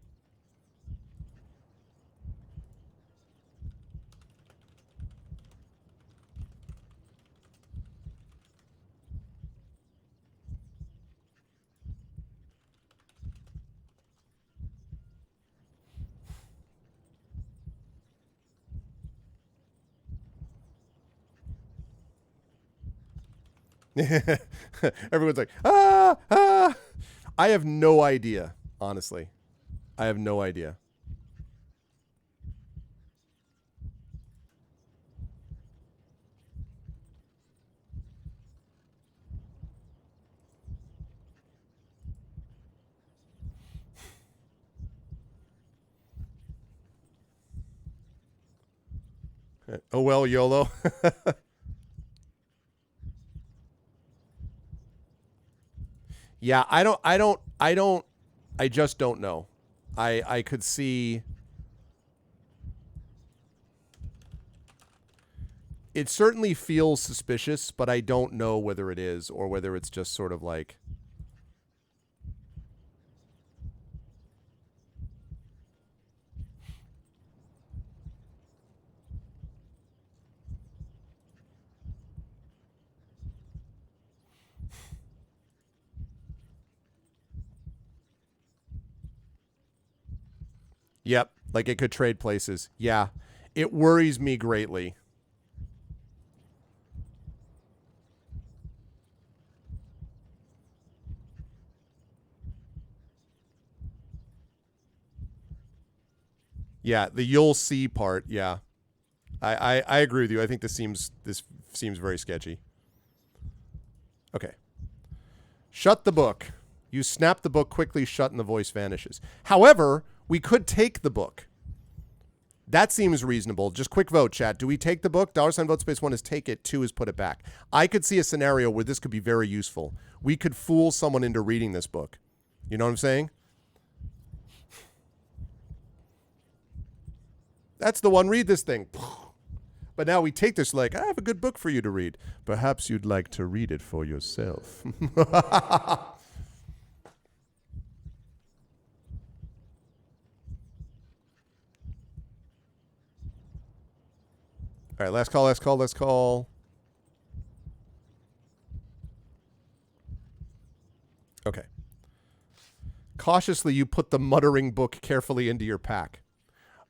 Everyone's like, ah, ah. I have no idea, honestly. I have no idea. Oh, well, YOLO. Yeah, I just don't know. I could see it certainly feels suspicious, but I don't know whether it is or whether it's just sort of like, yep, like it could trade places. Yeah. It worries me greatly. Yeah, the you'll see part, yeah. I agree with you. I think this seems very sketchy. Okay. Shut the book. You snap the book quickly shut and the voice vanishes. However, we could take the book. That seems reasonable. Just quick vote, chat. Do we take the book? $ vote space 1 is take it. 2 is put it back. I could see a scenario where this could be very useful. We could fool someone into reading this book. You know what I'm saying? That's the one. Read this thing. But now we take this like, I have a good book for you to read. Perhaps you'd like to read it for yourself. All right, last call. Okay. Cautiously, you put the muttering book carefully into your pack.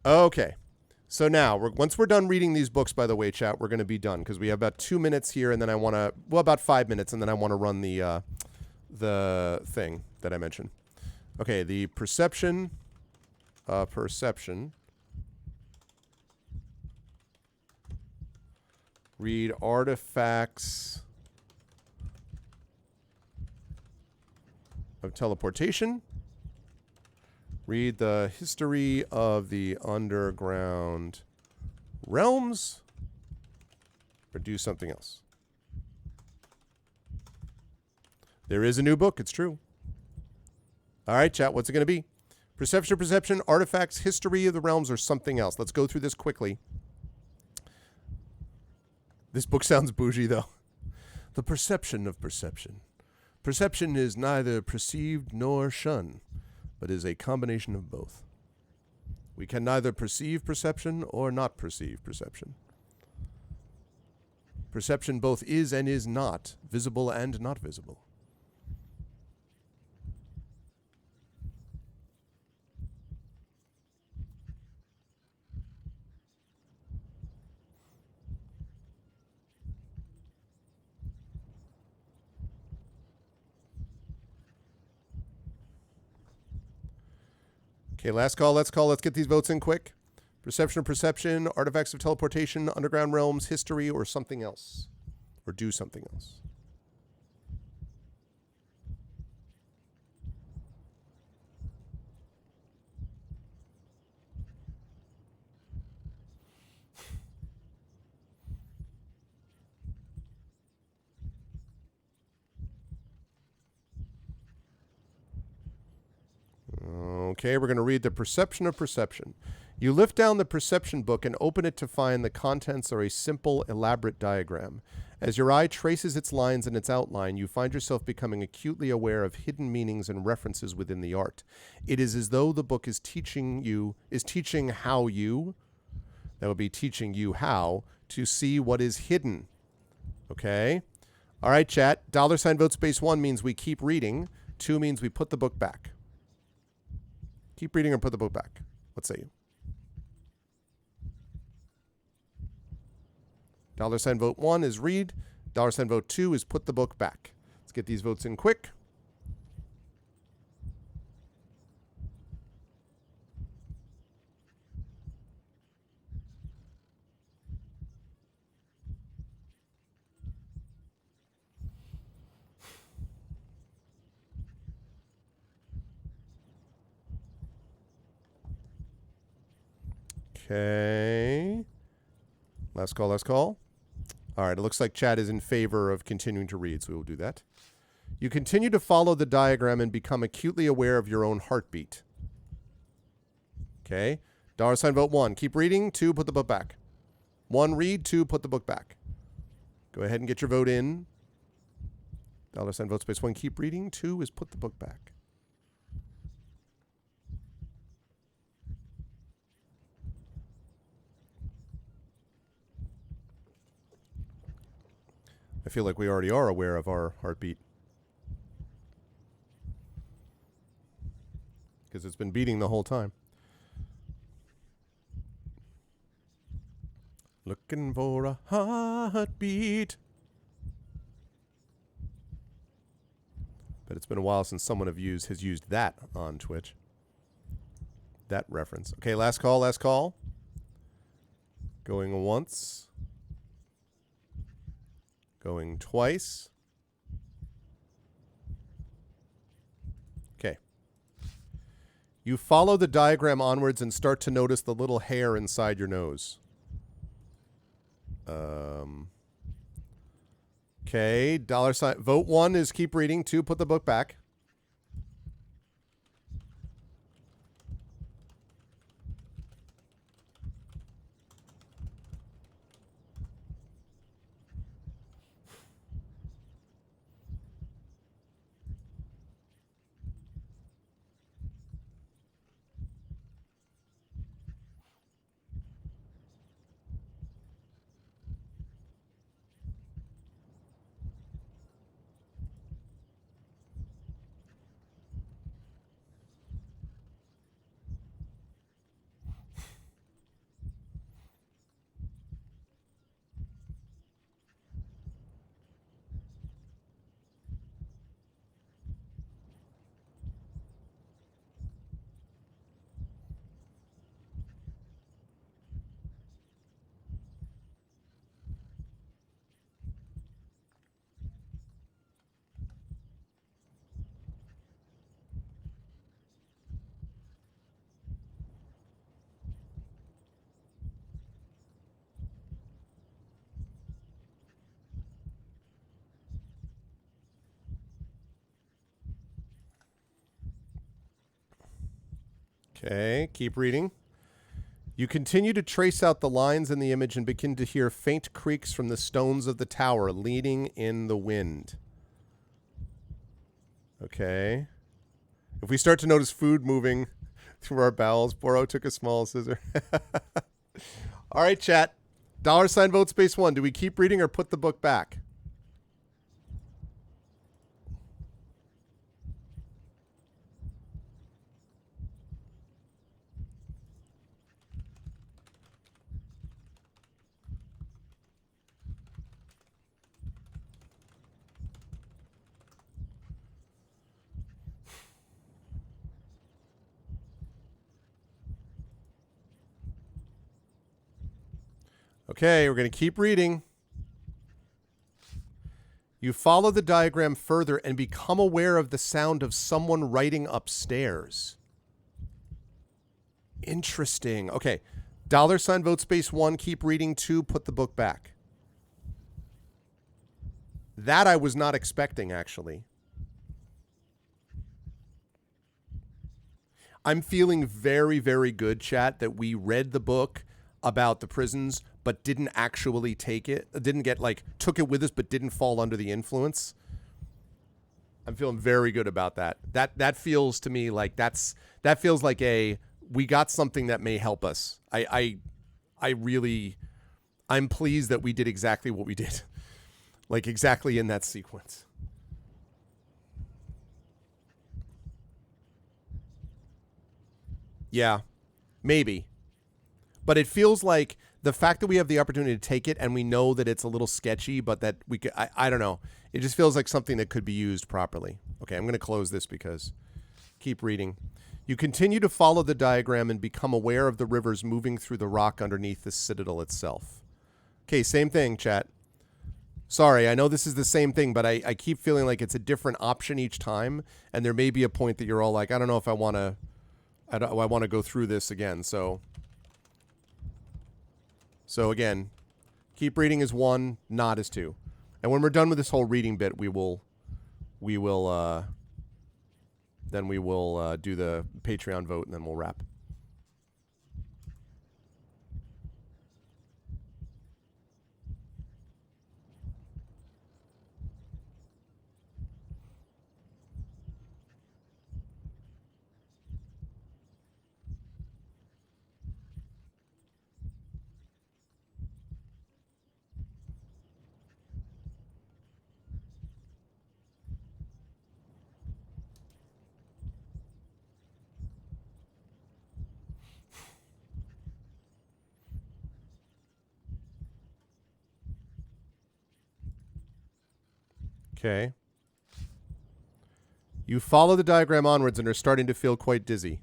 Okay. So now, once we're done reading these books, by the way, chat, we're going to be done because we have about 2 minutes here, and then I want to, well, about 5 minutes, and then I want to run the thing that I mentioned. Okay, the perception. Read artifacts of teleportation. Read the history of the underground realms. Or do something else. There is a new book. It's true. All right, chat. What's it going to be? Perception, artifacts, history of the realms, or something else. Let's go through this quickly. This book sounds bougie, though. The perception of perception. Perception is neither perceived nor shunned, but is a combination of both. We can neither perceive perception or not perceive perception. Perception both is and is not, visible and not visible. Okay, last call. Let's get these votes in quick. Perception, artifacts of teleportation, underground realms, history, or something else. Or do something else. Okay, we're going to read the perception of perception. You lift down the perception book and open it to find the contents are a simple, elaborate diagram. As your eye traces its lines and its outline, you find yourself becoming acutely aware of hidden meanings and references within the art. It is as though the book is teaching how you, that would be teaching you how, to see what is hidden. Okay? All right, chat. $ vote space 1 means we keep reading. 2 means we put the book back. Keep reading or put the book back. What say you? $ vote 1 is read. $ vote 2 is put the book back. Let's get these votes in quick. Okay. Last call, last call. All right, it looks like chat is in favor of continuing to read, so we will do that. You continue to follow the diagram and become acutely aware of your own heartbeat. Okay. $ vote 1, keep reading. 2, put the book back. 1, read. 2, put the book back. Go ahead and get your vote in. $ vote space 1, keep reading. 2 is put the book back. I feel like we already are aware of our heartbeat, because it's been beating the whole time. Looking for a heartbeat. But it's been a while since someone has used that on Twitch. That reference. Okay, last call, last call. Going once. Going twice. Okay. You follow the diagram onwards and start to notice the little hair inside your nose. Okay. Vote 1 is keep reading. 2, put the book back. Okay, keep reading. You continue to trace out the lines in the image and begin to hear faint creaks from the stones of the tower leaning in the wind. Okay. If we start to notice food moving through our bowels, Boro took a small scissor. All right, chat. $ vote space 1. Do we keep reading or put the book back? Okay, we're going to keep reading. You follow the diagram further and become aware of the sound of someone writing upstairs. Interesting. Okay. $ vote space 1, keep reading. 2, put the book back. That I was not expecting, actually. I'm feeling very, very good, chat, that we read the book about the prisons, but didn't actually take it. Didn't get, like, took it with us, but didn't fall under the influence. I'm feeling very good about that. That feels to me like that feels like we got something that may help us. I'm pleased that we did exactly what we did. Like exactly in that sequence. Yeah, maybe. But it feels like the fact that we have the opportunity to take it and we know that it's a little sketchy, but that we could, I don't know. It just feels like something that could be used properly. Okay, I'm going to close this because keep reading. You continue to follow the diagram and become aware of the rivers moving through the rock underneath the citadel itself. Okay, same thing, chat. Sorry, I know this is the same thing, but I keep feeling like it's a different option each time, and there may be a point that you're all like, I don't know if I want to go through this again. So again, keep reading is 1, not is 2. And when we're done with this whole reading bit, we will do the Patreon vote, and then we'll wrap. Okay. You follow the diagram onwards and are starting to feel quite dizzy.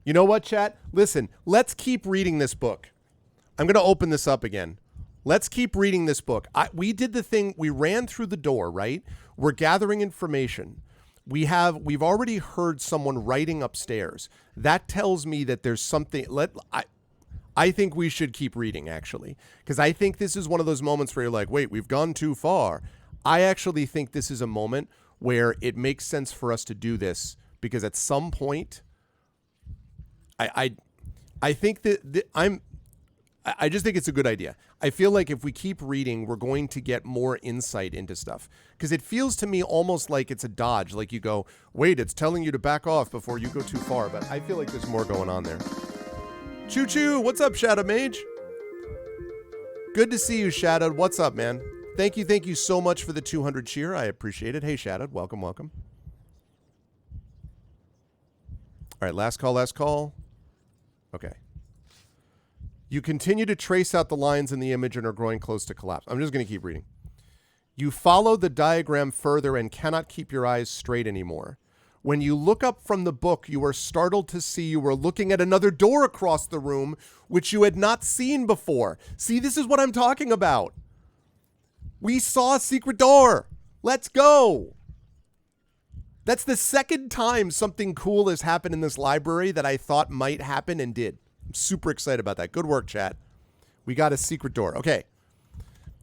You know what, chat? Listen, let's keep reading this book. I'm going to open this up again. Let's keep reading this book. We did the thing. We ran through the door, right? We're gathering information. We've already heard someone writing upstairs. That tells me that there's something. I think we should keep reading, actually, because I think this is one of those moments where you're like, wait, we've gone too far. I actually think this is a moment where it makes sense for us to do this, because at some point, I think that I just think it's a good idea. I feel like if we keep reading, we're going to get more insight into stuff, because it feels to me almost like it's a dodge. Like you go, wait, it's telling you to back off before you go too far. But I feel like there's more going on there. Choo choo. What's up, Shadow Mage? Good to see you, Shadow. What's up, man? Thank you so much for the 200 cheer. I appreciate it. Hey, Shadow. Welcome. All right, last call. Okay. You continue to trace out the lines in the image and are growing close to collapse. I'm just going to keep reading. You follow the diagram further and cannot keep your eyes straight anymore. When you look up from the book, you are startled to see you were looking at another door across the room, which you had not seen before. See, this is what I'm talking about. We saw a secret door. Let's go. That's the second time something cool has happened in this library that I thought might happen and did. I'm super excited about that. Good work, chat. We got a secret door. Okay.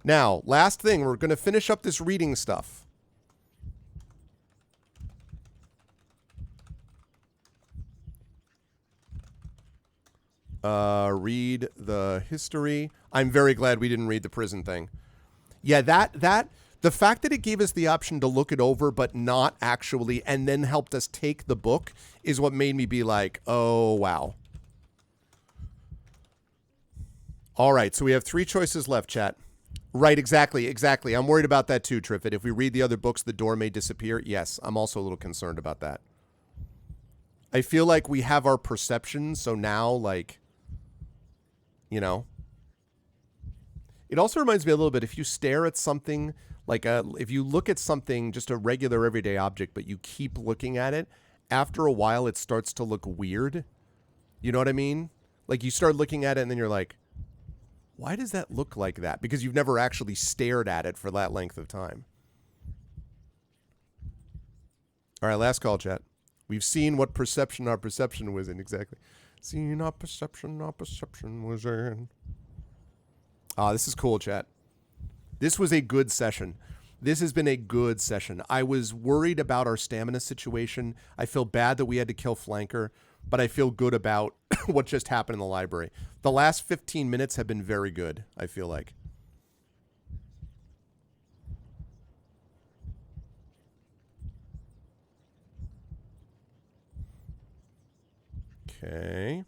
Now, last thing. We're going to finish up this reading stuff. Read the history. I'm very glad we didn't read the prison thing. Yeah, the fact that it gave us the option to look it over but not actually, and then helped us take the book, is what made me be like, oh, wow. All right, so we have 3 choices left, chat. Right, exactly. I'm worried about that too, Triffid. If we read the other books, the door may disappear. Yes, I'm also a little concerned about that. I feel like we have our perception, so now, like, you know. It also reminds me a little bit, if you stare at something, like if you look at something, just a regular everyday object, but you keep looking at it, after a while it starts to look weird. You know what I mean? Like you start looking at it and then you're like, why does that look like that? Because you've never actually stared at it for that length of time. All right, last call, chat. We've seen what perception our perception was in, exactly. Seen our perception was in. Ah, this is cool, chat. This was a good session. This has been a good session. I was worried about our stamina situation. I feel bad that we had to kill Flanker, but I feel good about what just happened in the library. The last 15 minutes have been very good, I feel like. Okay.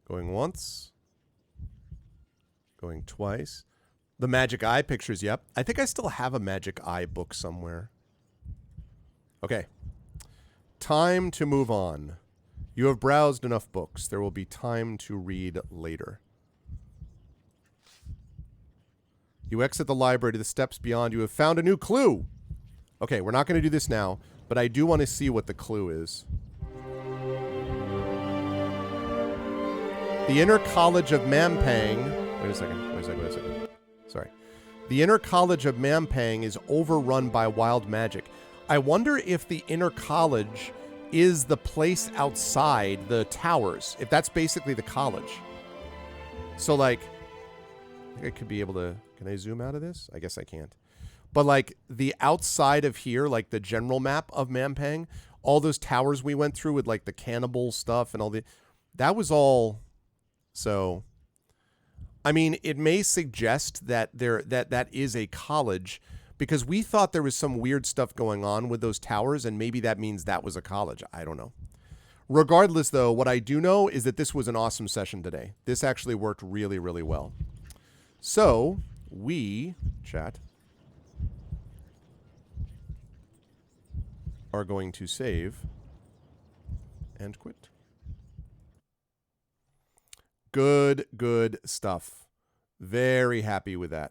Going once. Going twice. The Magic Eye pictures, yep. I think I still have a Magic Eye book somewhere. Okay. Time to move on. You have browsed enough books. There will be time to read later. You exit the library to the steps beyond. You have found a new clue. Okay, we're not going to do this now, but I do want to see what the clue is. The Inner College of Mampang... Wait a second. Sorry. The Inner College of Mampang is overrun by wild magic. I wonder if the Inner College is the place outside the towers. If that's basically the college. So, like... I think I could be able to... Can I zoom out of this? I guess I can't. But, like, the outside of here, like the general map of Mampang, all those towers we went through with, like, the cannibal stuff and all the... That was all... So... I mean, it may suggest that that is a college, because we thought there was some weird stuff going on with those towers, and maybe that means that was a college. I don't know. Regardless, though, what I do know is that this was an awesome session today. This actually worked really, really well. So, we, chat, are going to save and quit. Good stuff. Very happy with that.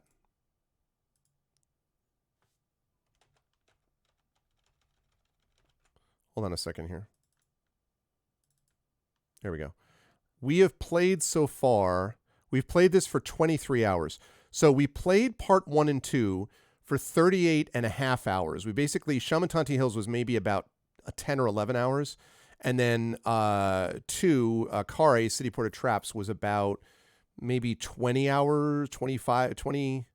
Hold on a second here. There we go. We have played so far, we've played this for 23 hours. So we played part 1 and 2 for 38 and a half hours. We basically, Shamantanti Hills was maybe about 10 or 11 hours. And then 2, Kare, City Port of Traps, was about maybe 20 hours, 25, 20.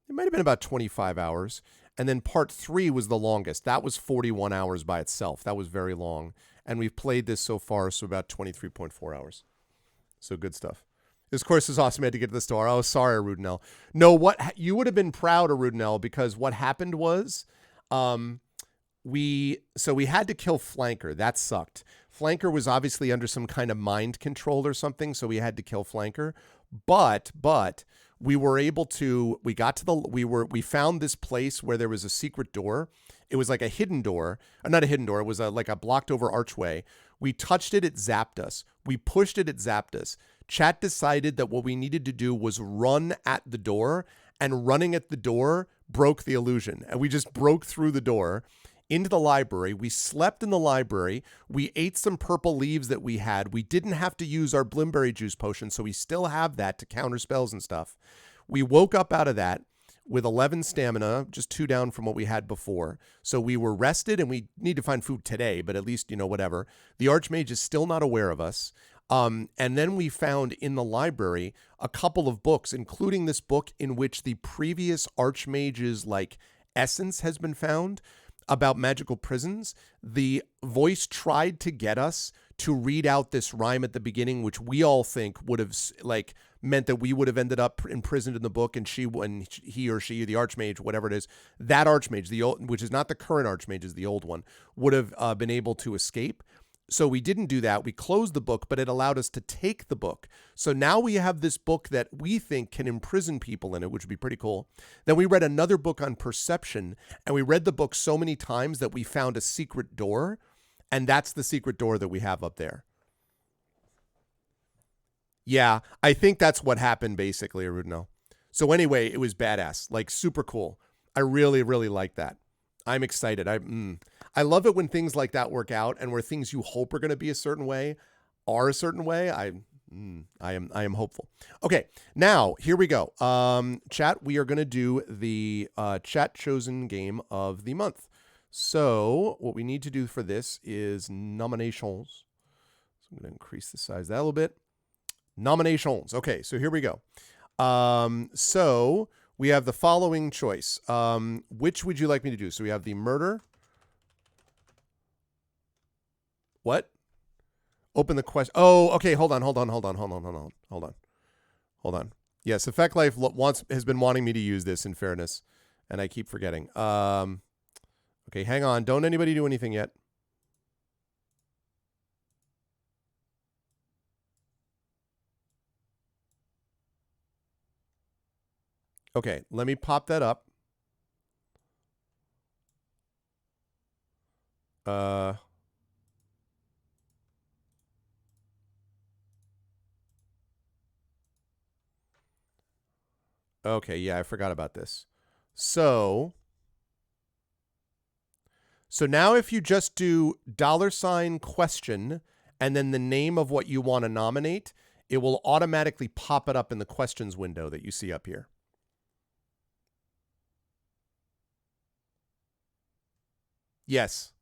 It might have been about 25 hours. And then part 3 was the longest. That was 41 hours by itself. That was very long. And we've played this so far, so about 23.4 hours. So good stuff. This course is awesome. I had to get to the store. Oh, sorry, Arudinel. No, what you would have been proud, Arudinel, because what happened was... we had to kill Flanker. That sucked. Flanker was obviously under some kind of mind control or something, so we had to kill Flanker. But we were able to, we found this place where there was a secret door. It was like a hidden door, not a hidden door. It was like a blocked over archway. We touched it zapped us. We pushed it zapped us. Chat decided that what we needed to do was run at the door, and running at the door broke the illusion. And we just broke through the door into the library. We slept in the library. We ate some purple leaves that we had. We didn't have to use our Blimberry juice potion, so we still have that to counter spells and stuff. We woke up out of that with 11 stamina, just 2 down from what we had before. So we were rested, and we need to find food today, but at least, whatever. The Archmage is still not aware of us. And then we found in the library a couple of books, including this book in which the previous Archmage's, essence has been found about magical prisons. The voice tried to get us to read out this rhyme at the beginning, which we all think would have meant that we would have ended up imprisoned in the book, and he or she, the Archmage, whatever it is, that Archmage, the old, which is not the current Archmage, is the old one, would have been able to escape. So we didn't do that. We closed the book, but it allowed us to take the book. So now we have this book that we think can imprison people in it, which would be pretty cool. Then we read another book on perception, and we read the book so many times that we found a secret door, and that's the secret door that we have up there. Yeah, I think that's what happened, basically, Arudno. So anyway, it was badass, super cool. I really, really like that. I'm excited. I love it when things like that work out, and where things you hope are going to be a certain way are a certain way. I am hopeful. Okay, now here we go. Chat, we are going to do the chat chosen game of the month. So what we need to do for this is nominations. So I'm going to increase the size of that a little bit. Nominations. Okay, so here we go. So we have the following choice. Which would you like me to do? So we have the murder. What? Open the question. Oh, okay. Hold on. Yes, Effect Life has been wanting me to use this, in fairness, and I keep forgetting. Okay, hang on. Don't anybody do anything yet. Okay, let me pop that up. Okay, yeah, I forgot about this. So now if you just do $question and then the name of what you want to nominate, it will automatically pop it up in the questions window that you see up here. Yes.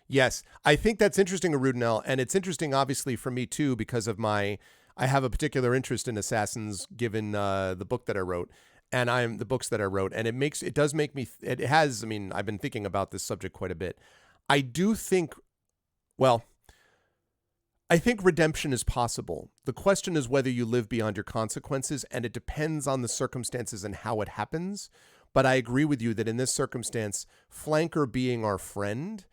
Yes. I think that's interesting, Arudinel, and it's interesting obviously for me too because of I have a particular interest in assassins given the book that I wrote. And the books that I wrote, and it does make me, it has, I mean, I've been thinking about this subject quite a bit. I do think, well, I think redemption is possible. The question is whether you live beyond your consequences, and it depends on the circumstances and how it happens. But I agree with you that in this circumstance, Flanker being our friend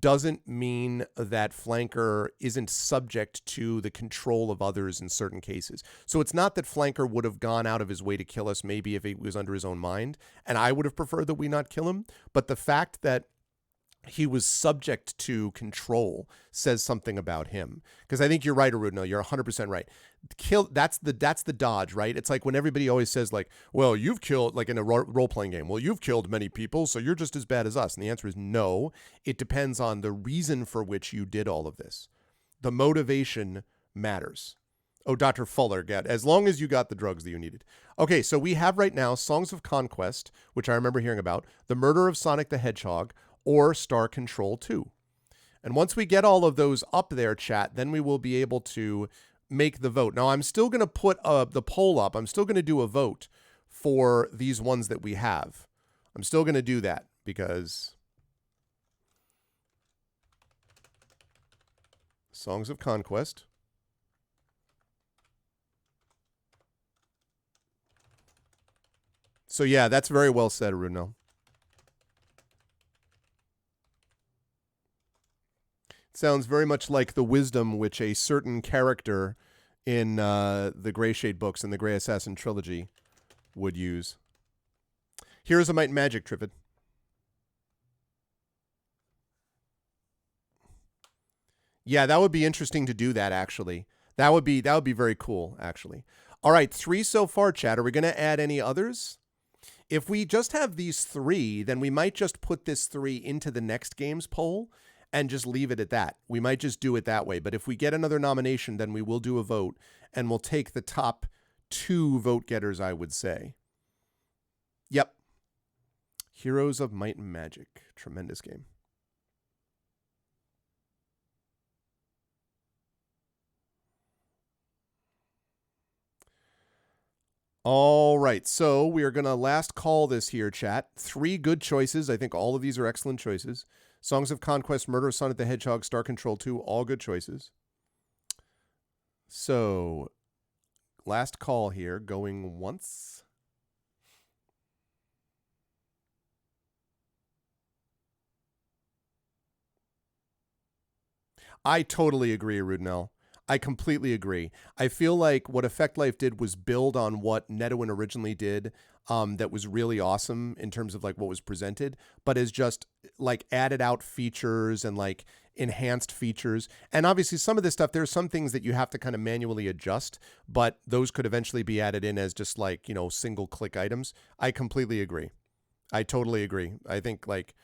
doesn't mean that Flanker isn't subject to the control of others in certain cases. So it's not that Flanker would have gone out of his way to kill us, maybe if he was under his own mind, and I would have preferred that we not kill him. But the fact that he was subject to control says something about him. Because I think you're right, Arudno. You're 100% right. That's the dodge, right? It's like when everybody always says, like, well, you've killed, like in a role-playing game, well, you've killed many people, so you're just as bad as us. And the answer is no. It depends on the reason for which you did all of this. The motivation matters. Oh, Dr. Fuller, as long as you got the drugs that you needed. Okay, so we have right now Songs of Conquest, which I remember hearing about, The Murder of Sonic the Hedgehog, or Star Control 2. And once we get all of those up there, chat, then we will be able to make the vote. Now, I'm still going to put the poll up. I'm still going to do a vote for these ones that we have. I'm still going to do that because Songs of Conquest. So yeah, that's very well said, Bruno. Sounds very much like the wisdom which a certain character in the Greyshade books and the Grey Assassin trilogy would use. Heroes of Might and Magic, Triffid. Yeah, that would be interesting to do that, actually. That would be very cool, actually. All right, 3 so far, chat. Are we going to add any others? If we just have these 3, then we might just put this 3 into the next game's poll and just leave it at that. We might just do it that way. But if we get another nomination, then we will do a vote, and we'll take the top 2 vote getters, I would say. Yep. Heroes of Might and Magic. Tremendous game. All right, so we are going to last call this here, chat. 3 good choices. I think all of these are excellent choices. Songs of Conquest, Murder of Sonic the Hedgehog, Star Control 2, all good choices. So, last call here, going once. I totally agree, Rudnell. I completely agree. I feel like what Effect Life did was build on what Netawin originally did, that was really awesome in terms of like what was presented, but is just like added out features and like enhanced features. And obviously some of this stuff, there's some things that you have to kind of manually adjust, but those could eventually be added in as just like, you know, single click items. I completely agree. I totally agree. I think like,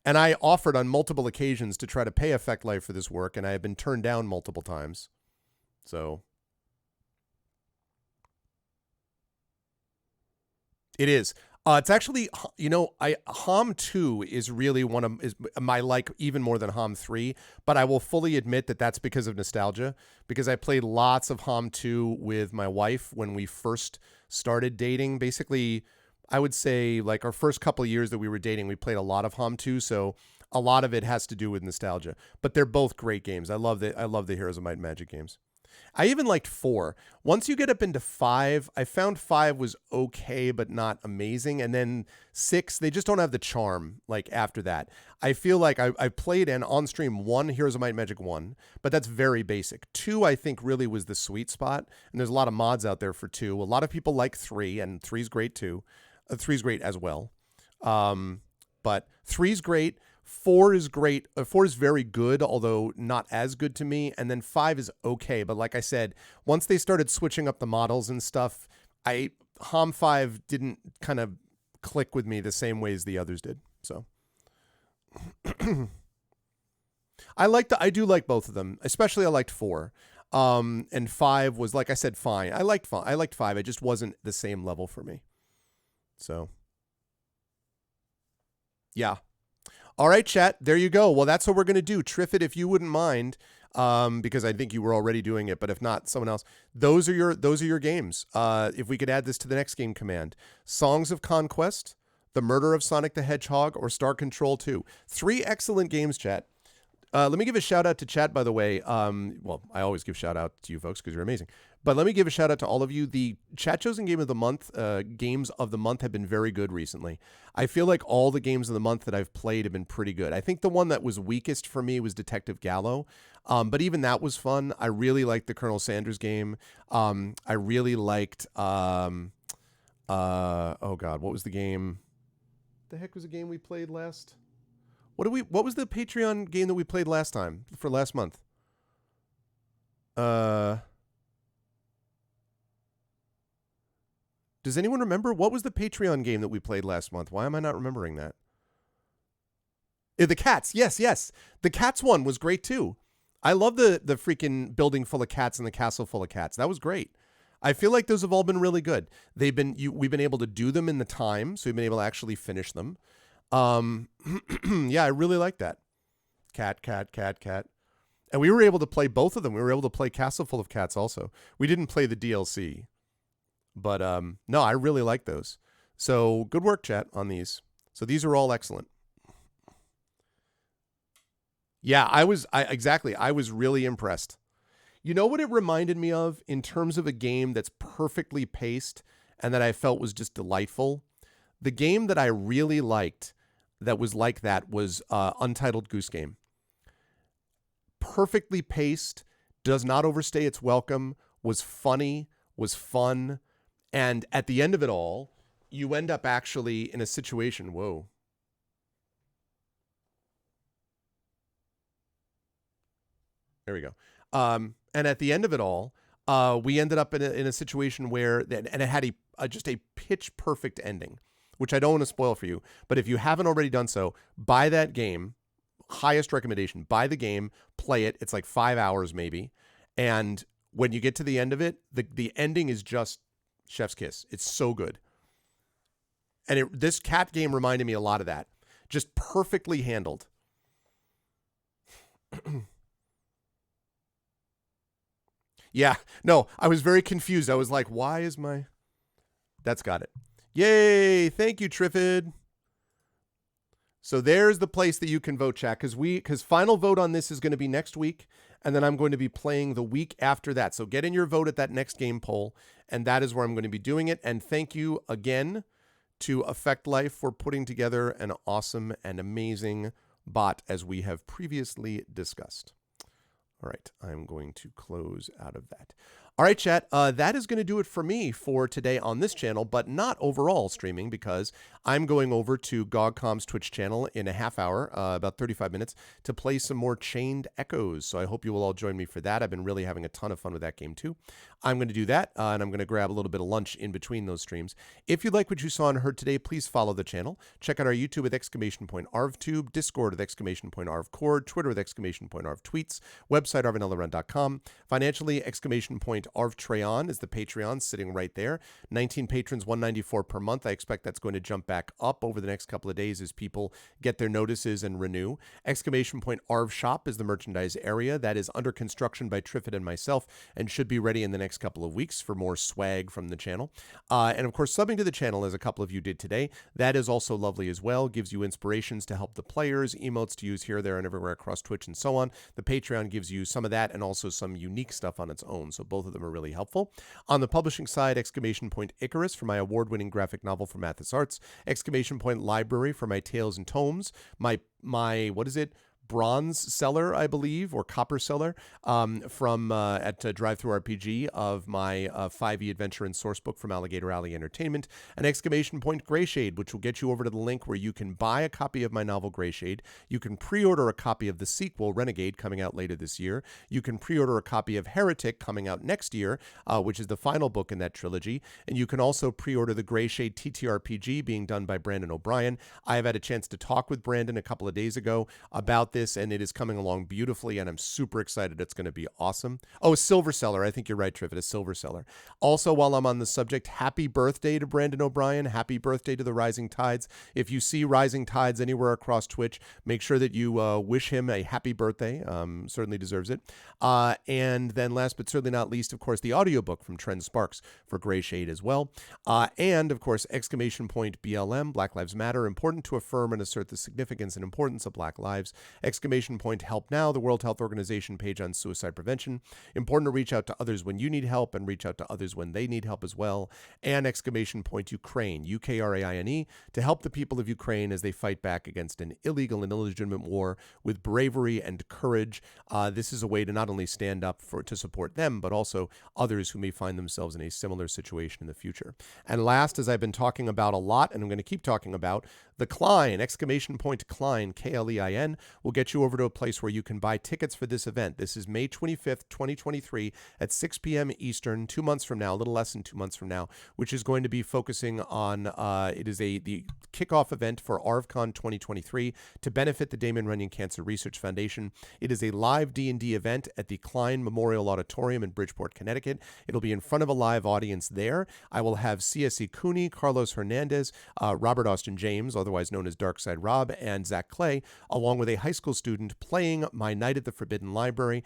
and I offered on multiple occasions to try to pay Effect Life for this work, and I have been turned down multiple times. So it is. It's actually, you know, HOM 2 is really is my like even more than HOM 3, but I will fully admit that that's because of nostalgia, because I played lots of HOM 2 with my wife when we first started dating. Basically, I would say like our first couple of years that we were dating, we played a lot of Hom 2, so a lot of it has to do with nostalgia. But they're both great games. I love the Heroes of Might and Magic games. I even liked 4. Once you get up into 5, I found 5 was okay, but not amazing. And then 6, they just don't have the charm like after that. I feel like I played and on stream 1, Heroes of Might and Magic 1, but that's very basic. 2, I think, really was the sweet spot. And there's a lot of mods out there for 2. A lot of people like 3, and 3's great too. 3's great as well. But 3's great. 4 is great. 4 is very good, although not as good to me. And then 5 is okay. But like I said, once they started switching up the models and stuff, Hom 5 didn't kind of click with me the same way as the others did. So I do like both of them. Especially I liked 4. And 5 was, like I said, fine. I liked 5. It just wasn't the same level for me. So yeah. All right, chat. There you go. Well, that's what we're going to do. Triffid, if you wouldn't mind, because I think you were already doing it, but if not, someone else. Those are your games. If we could add this to the next game command. Songs of Conquest, The Murder of Sonic the Hedgehog, or Star Control 2. 3 excellent games, chat. Let me give a shout out to chat, by the way. Well, I always give shout out to you folks because you're amazing. But let me give a shout out to all of you. The Chat Chosen Game of the Month, games of the month have been very good recently. I feel like all the games of the month that I've played have been pretty good. I think the one that was weakest for me was Detective Gallo. But even that was fun. I really liked the Colonel Sanders game. I really liked, oh God, what was the game? The heck was the game we played last? What was the Patreon game that we played last time for last month? Does anyone remember? What was the Patreon game that we played last month? Why am I not remembering that? The Cats. Yes. The Cats one was great too. I love the freaking building full of cats and the castle full of cats. That was great. I feel like those have all been really good. We've been able to do them in the time, so we've been able to actually finish them. Yeah, I really like that. Cat. And we were able to play both of them. We were able to play Castle Full of Cats also. We didn't play the DLC. But no, I really like those. So good work, chat, on these. So these are all excellent. Yeah, I was really impressed. You know what it reminded me of in terms of a game that's perfectly paced and that I felt was just delightful? The game that I really liked that was like that was Untitled Goose Game. Perfectly paced, does not overstay its welcome, was funny, was fun, and at the end of it all, you end up actually in a situation, whoa. There we go. And at the end of it all, we ended up in a situation where, and it had just a pitch perfect ending, which I don't want to spoil for you. But if you haven't already done so, buy that game. Highest recommendation. Buy the game, play it. It's like 5 hours maybe. And when you get to the end of it, the ending is just chef's kiss. It's so good. And this cat game reminded me a lot of that. Just perfectly handled. Yeah. No, I was very confused. I was like, why is my... That's got it. Yay. Thank you, Triffid. So there's the place that you can vote, chat, because final vote on this is going to be next week, and then I'm going to be playing the week after that. So get in your vote at that next game poll, and that is where I'm going to be doing it. And thank you again to Affect Life for putting together an awesome and amazing bot, as we have previously discussed. All right, I'm going to close out of that. All right, chat, that is going to do it for me for today on this channel, but not overall streaming, because I'm going over to GogCom's Twitch channel in a half hour, about 35 minutes, to play some more Chained Echoes. So I hope you will all join me for that. I've been really having a ton of fun with that game too. I'm going to do that, and I'm going to grab a little bit of lunch in between those streams. If you like what you saw and heard today, please follow the channel. Check out our YouTube with !ArvTube, Discord with !ArvCord, Twitter with !ArvTweets, website arvanellarun.com, financially ! Treon is the Patreon sitting right there. 19 patrons, $194 per month. I expect that's going to jump back up over the next couple of days as people get their notices and renew. Arv Shop is the merchandise area that is under construction by Triffid and myself and should be ready in the next couple of weeks for more swag from the channel. And of course, subbing to the channel, as a couple of you did today, that is also lovely as well. Gives you inspirations to help the players, emotes to use here, there, and everywhere across Twitch and so on. The Patreon gives you some of that and also some unique stuff on its own. So both of them are really helpful. On the publishing side, Icarus for my award-winning graphic novel from Mathis Arts. Library for my tales and tomes. My what is it? Bronze seller, I believe, or copper seller from at Drive Through RPG of my 5e adventure and source book from Alligator Alley Entertainment, and Grayshade, which will get you over to the link where you can buy a copy of my novel Grayshade. You can pre-order a copy of the sequel Renegade coming out later this year. You can pre-order a copy of Heretic coming out next year, which is the final book in that trilogy. And you can also pre-order the Grayshade TTRPG being done by Brandon O'Brien. I have had a chance to talk with Brandon a couple of days ago about this, and it is coming along beautifully, and I'm super excited. It's going to be awesome. Oh, a silver seller. I think you're right, Triffid, a silver seller. Also, while I'm on the subject, happy birthday to Brandon O'Brien. Happy birthday to the Rising Tides. If you see Rising Tides anywhere across Twitch, make sure that you wish him a happy birthday. Certainly deserves it. And then last but certainly not least, of course, the audiobook from Trent Sparks for Grayshade as well. And, of course, BLM, Black Lives Matter, important to affirm and assert the significance and importance of Black lives. Help Now, the World Health Organization page on suicide prevention. Important to reach out to others when you need help and reach out to others when they need help as well. And Ukraine, Ukraine, to help the people of Ukraine as they fight back against an illegal and illegitimate war with bravery and courage. This is a way to not only stand up to support them, but also others who may find themselves in a similar situation in the future. And last, as I've been talking about a lot, and I'm going to keep talking about, the Klein, Klein, Klein, will get you over to a place where you can buy tickets for this event. This is May 25th, 2023 at 6 p.m. Eastern, 2 months from now, a little less than 2 months from now, which is going to be focusing on, it is the kickoff event for ArvCon 2023 to benefit the Damon Runyon Cancer Research Foundation. It is a live D&D event at the Klein Memorial Auditorium in Bridgeport, Connecticut. It'll be in front of a live audience there. I will have CSE Cooney, Carlos Hernandez, Robert Austin James, otherwise known as Darkside Rob, and Zach Clay, along with a high school student playing My Night at the Forbidden Library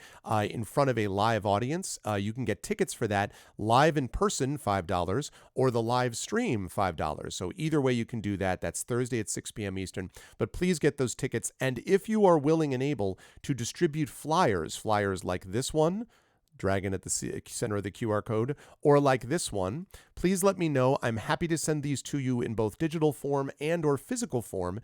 in front of a live audience. You can get tickets for that live in person, $5, or the live stream, $5. So either way you can do that. That's Thursday at 6 p.m. Eastern. But please get those tickets. And if you are willing and able to distribute flyers like this one, dragon at the center of the QR code, or like this one, please let me know. I'm happy to send these to you in both digital form and or physical form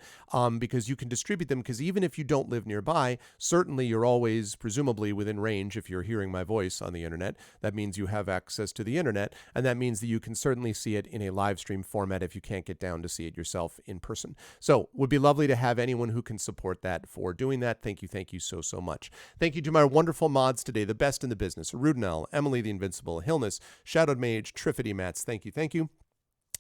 because you can distribute them, because even if you don't live nearby, certainly you're always presumably within range if you're hearing my voice on the internet. That means you have access to the internet, and that means that you can certainly see it in a live stream format if you can't get down to see it yourself in person. So would be lovely to have anyone who can support that for doing that. Thank you so much. Thank you to my wonderful mods today, the best in the business. Rudnell, Emily the Invincible, Hillness, Shadowed Mage, Triffity Mats, thank you.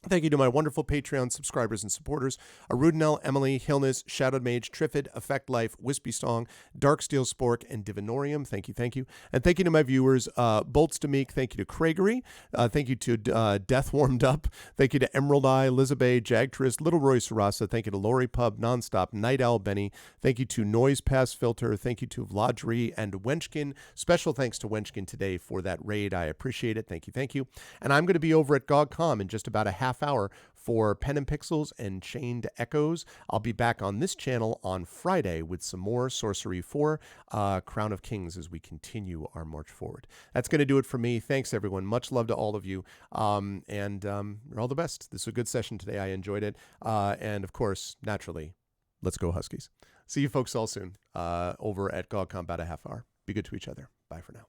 Thank you to my wonderful Patreon subscribers and supporters, Arudnell, Emily, Hillness, Shadowed Mage, Triffid, Effect Life, Wispy Song, Darksteel Spork, and Divinorium. Thank you. And thank you to my viewers, Bolts Demeek, thank you to Craigery, thank you to Death Warmed Up, thank you to Emerald Eye, Elizabeth, Jagtrist, Little Roy Sarasa, thank you to Lori Pub, Nonstop, Night Owl Benny, thank you to Noise Pass Filter, thank you to Vladri and Wenchkin. Special thanks to Wenchkin today for that raid. I appreciate it. Thank you. And I'm going to be over at GogCom in just about a half hour for Pen and Pixels and Chained Echoes. I'll be back on this channel on Friday with some more Sorcery 4 Crown of Kings as we continue our march forward. That's going to do it for me. Thanks, everyone. Much love to all of you. And all the best. This was a good session today. I enjoyed it. And, of course, naturally, let's go Huskies. See you folks all soon over at GogCom about a half hour. Be good to each other. Bye for now.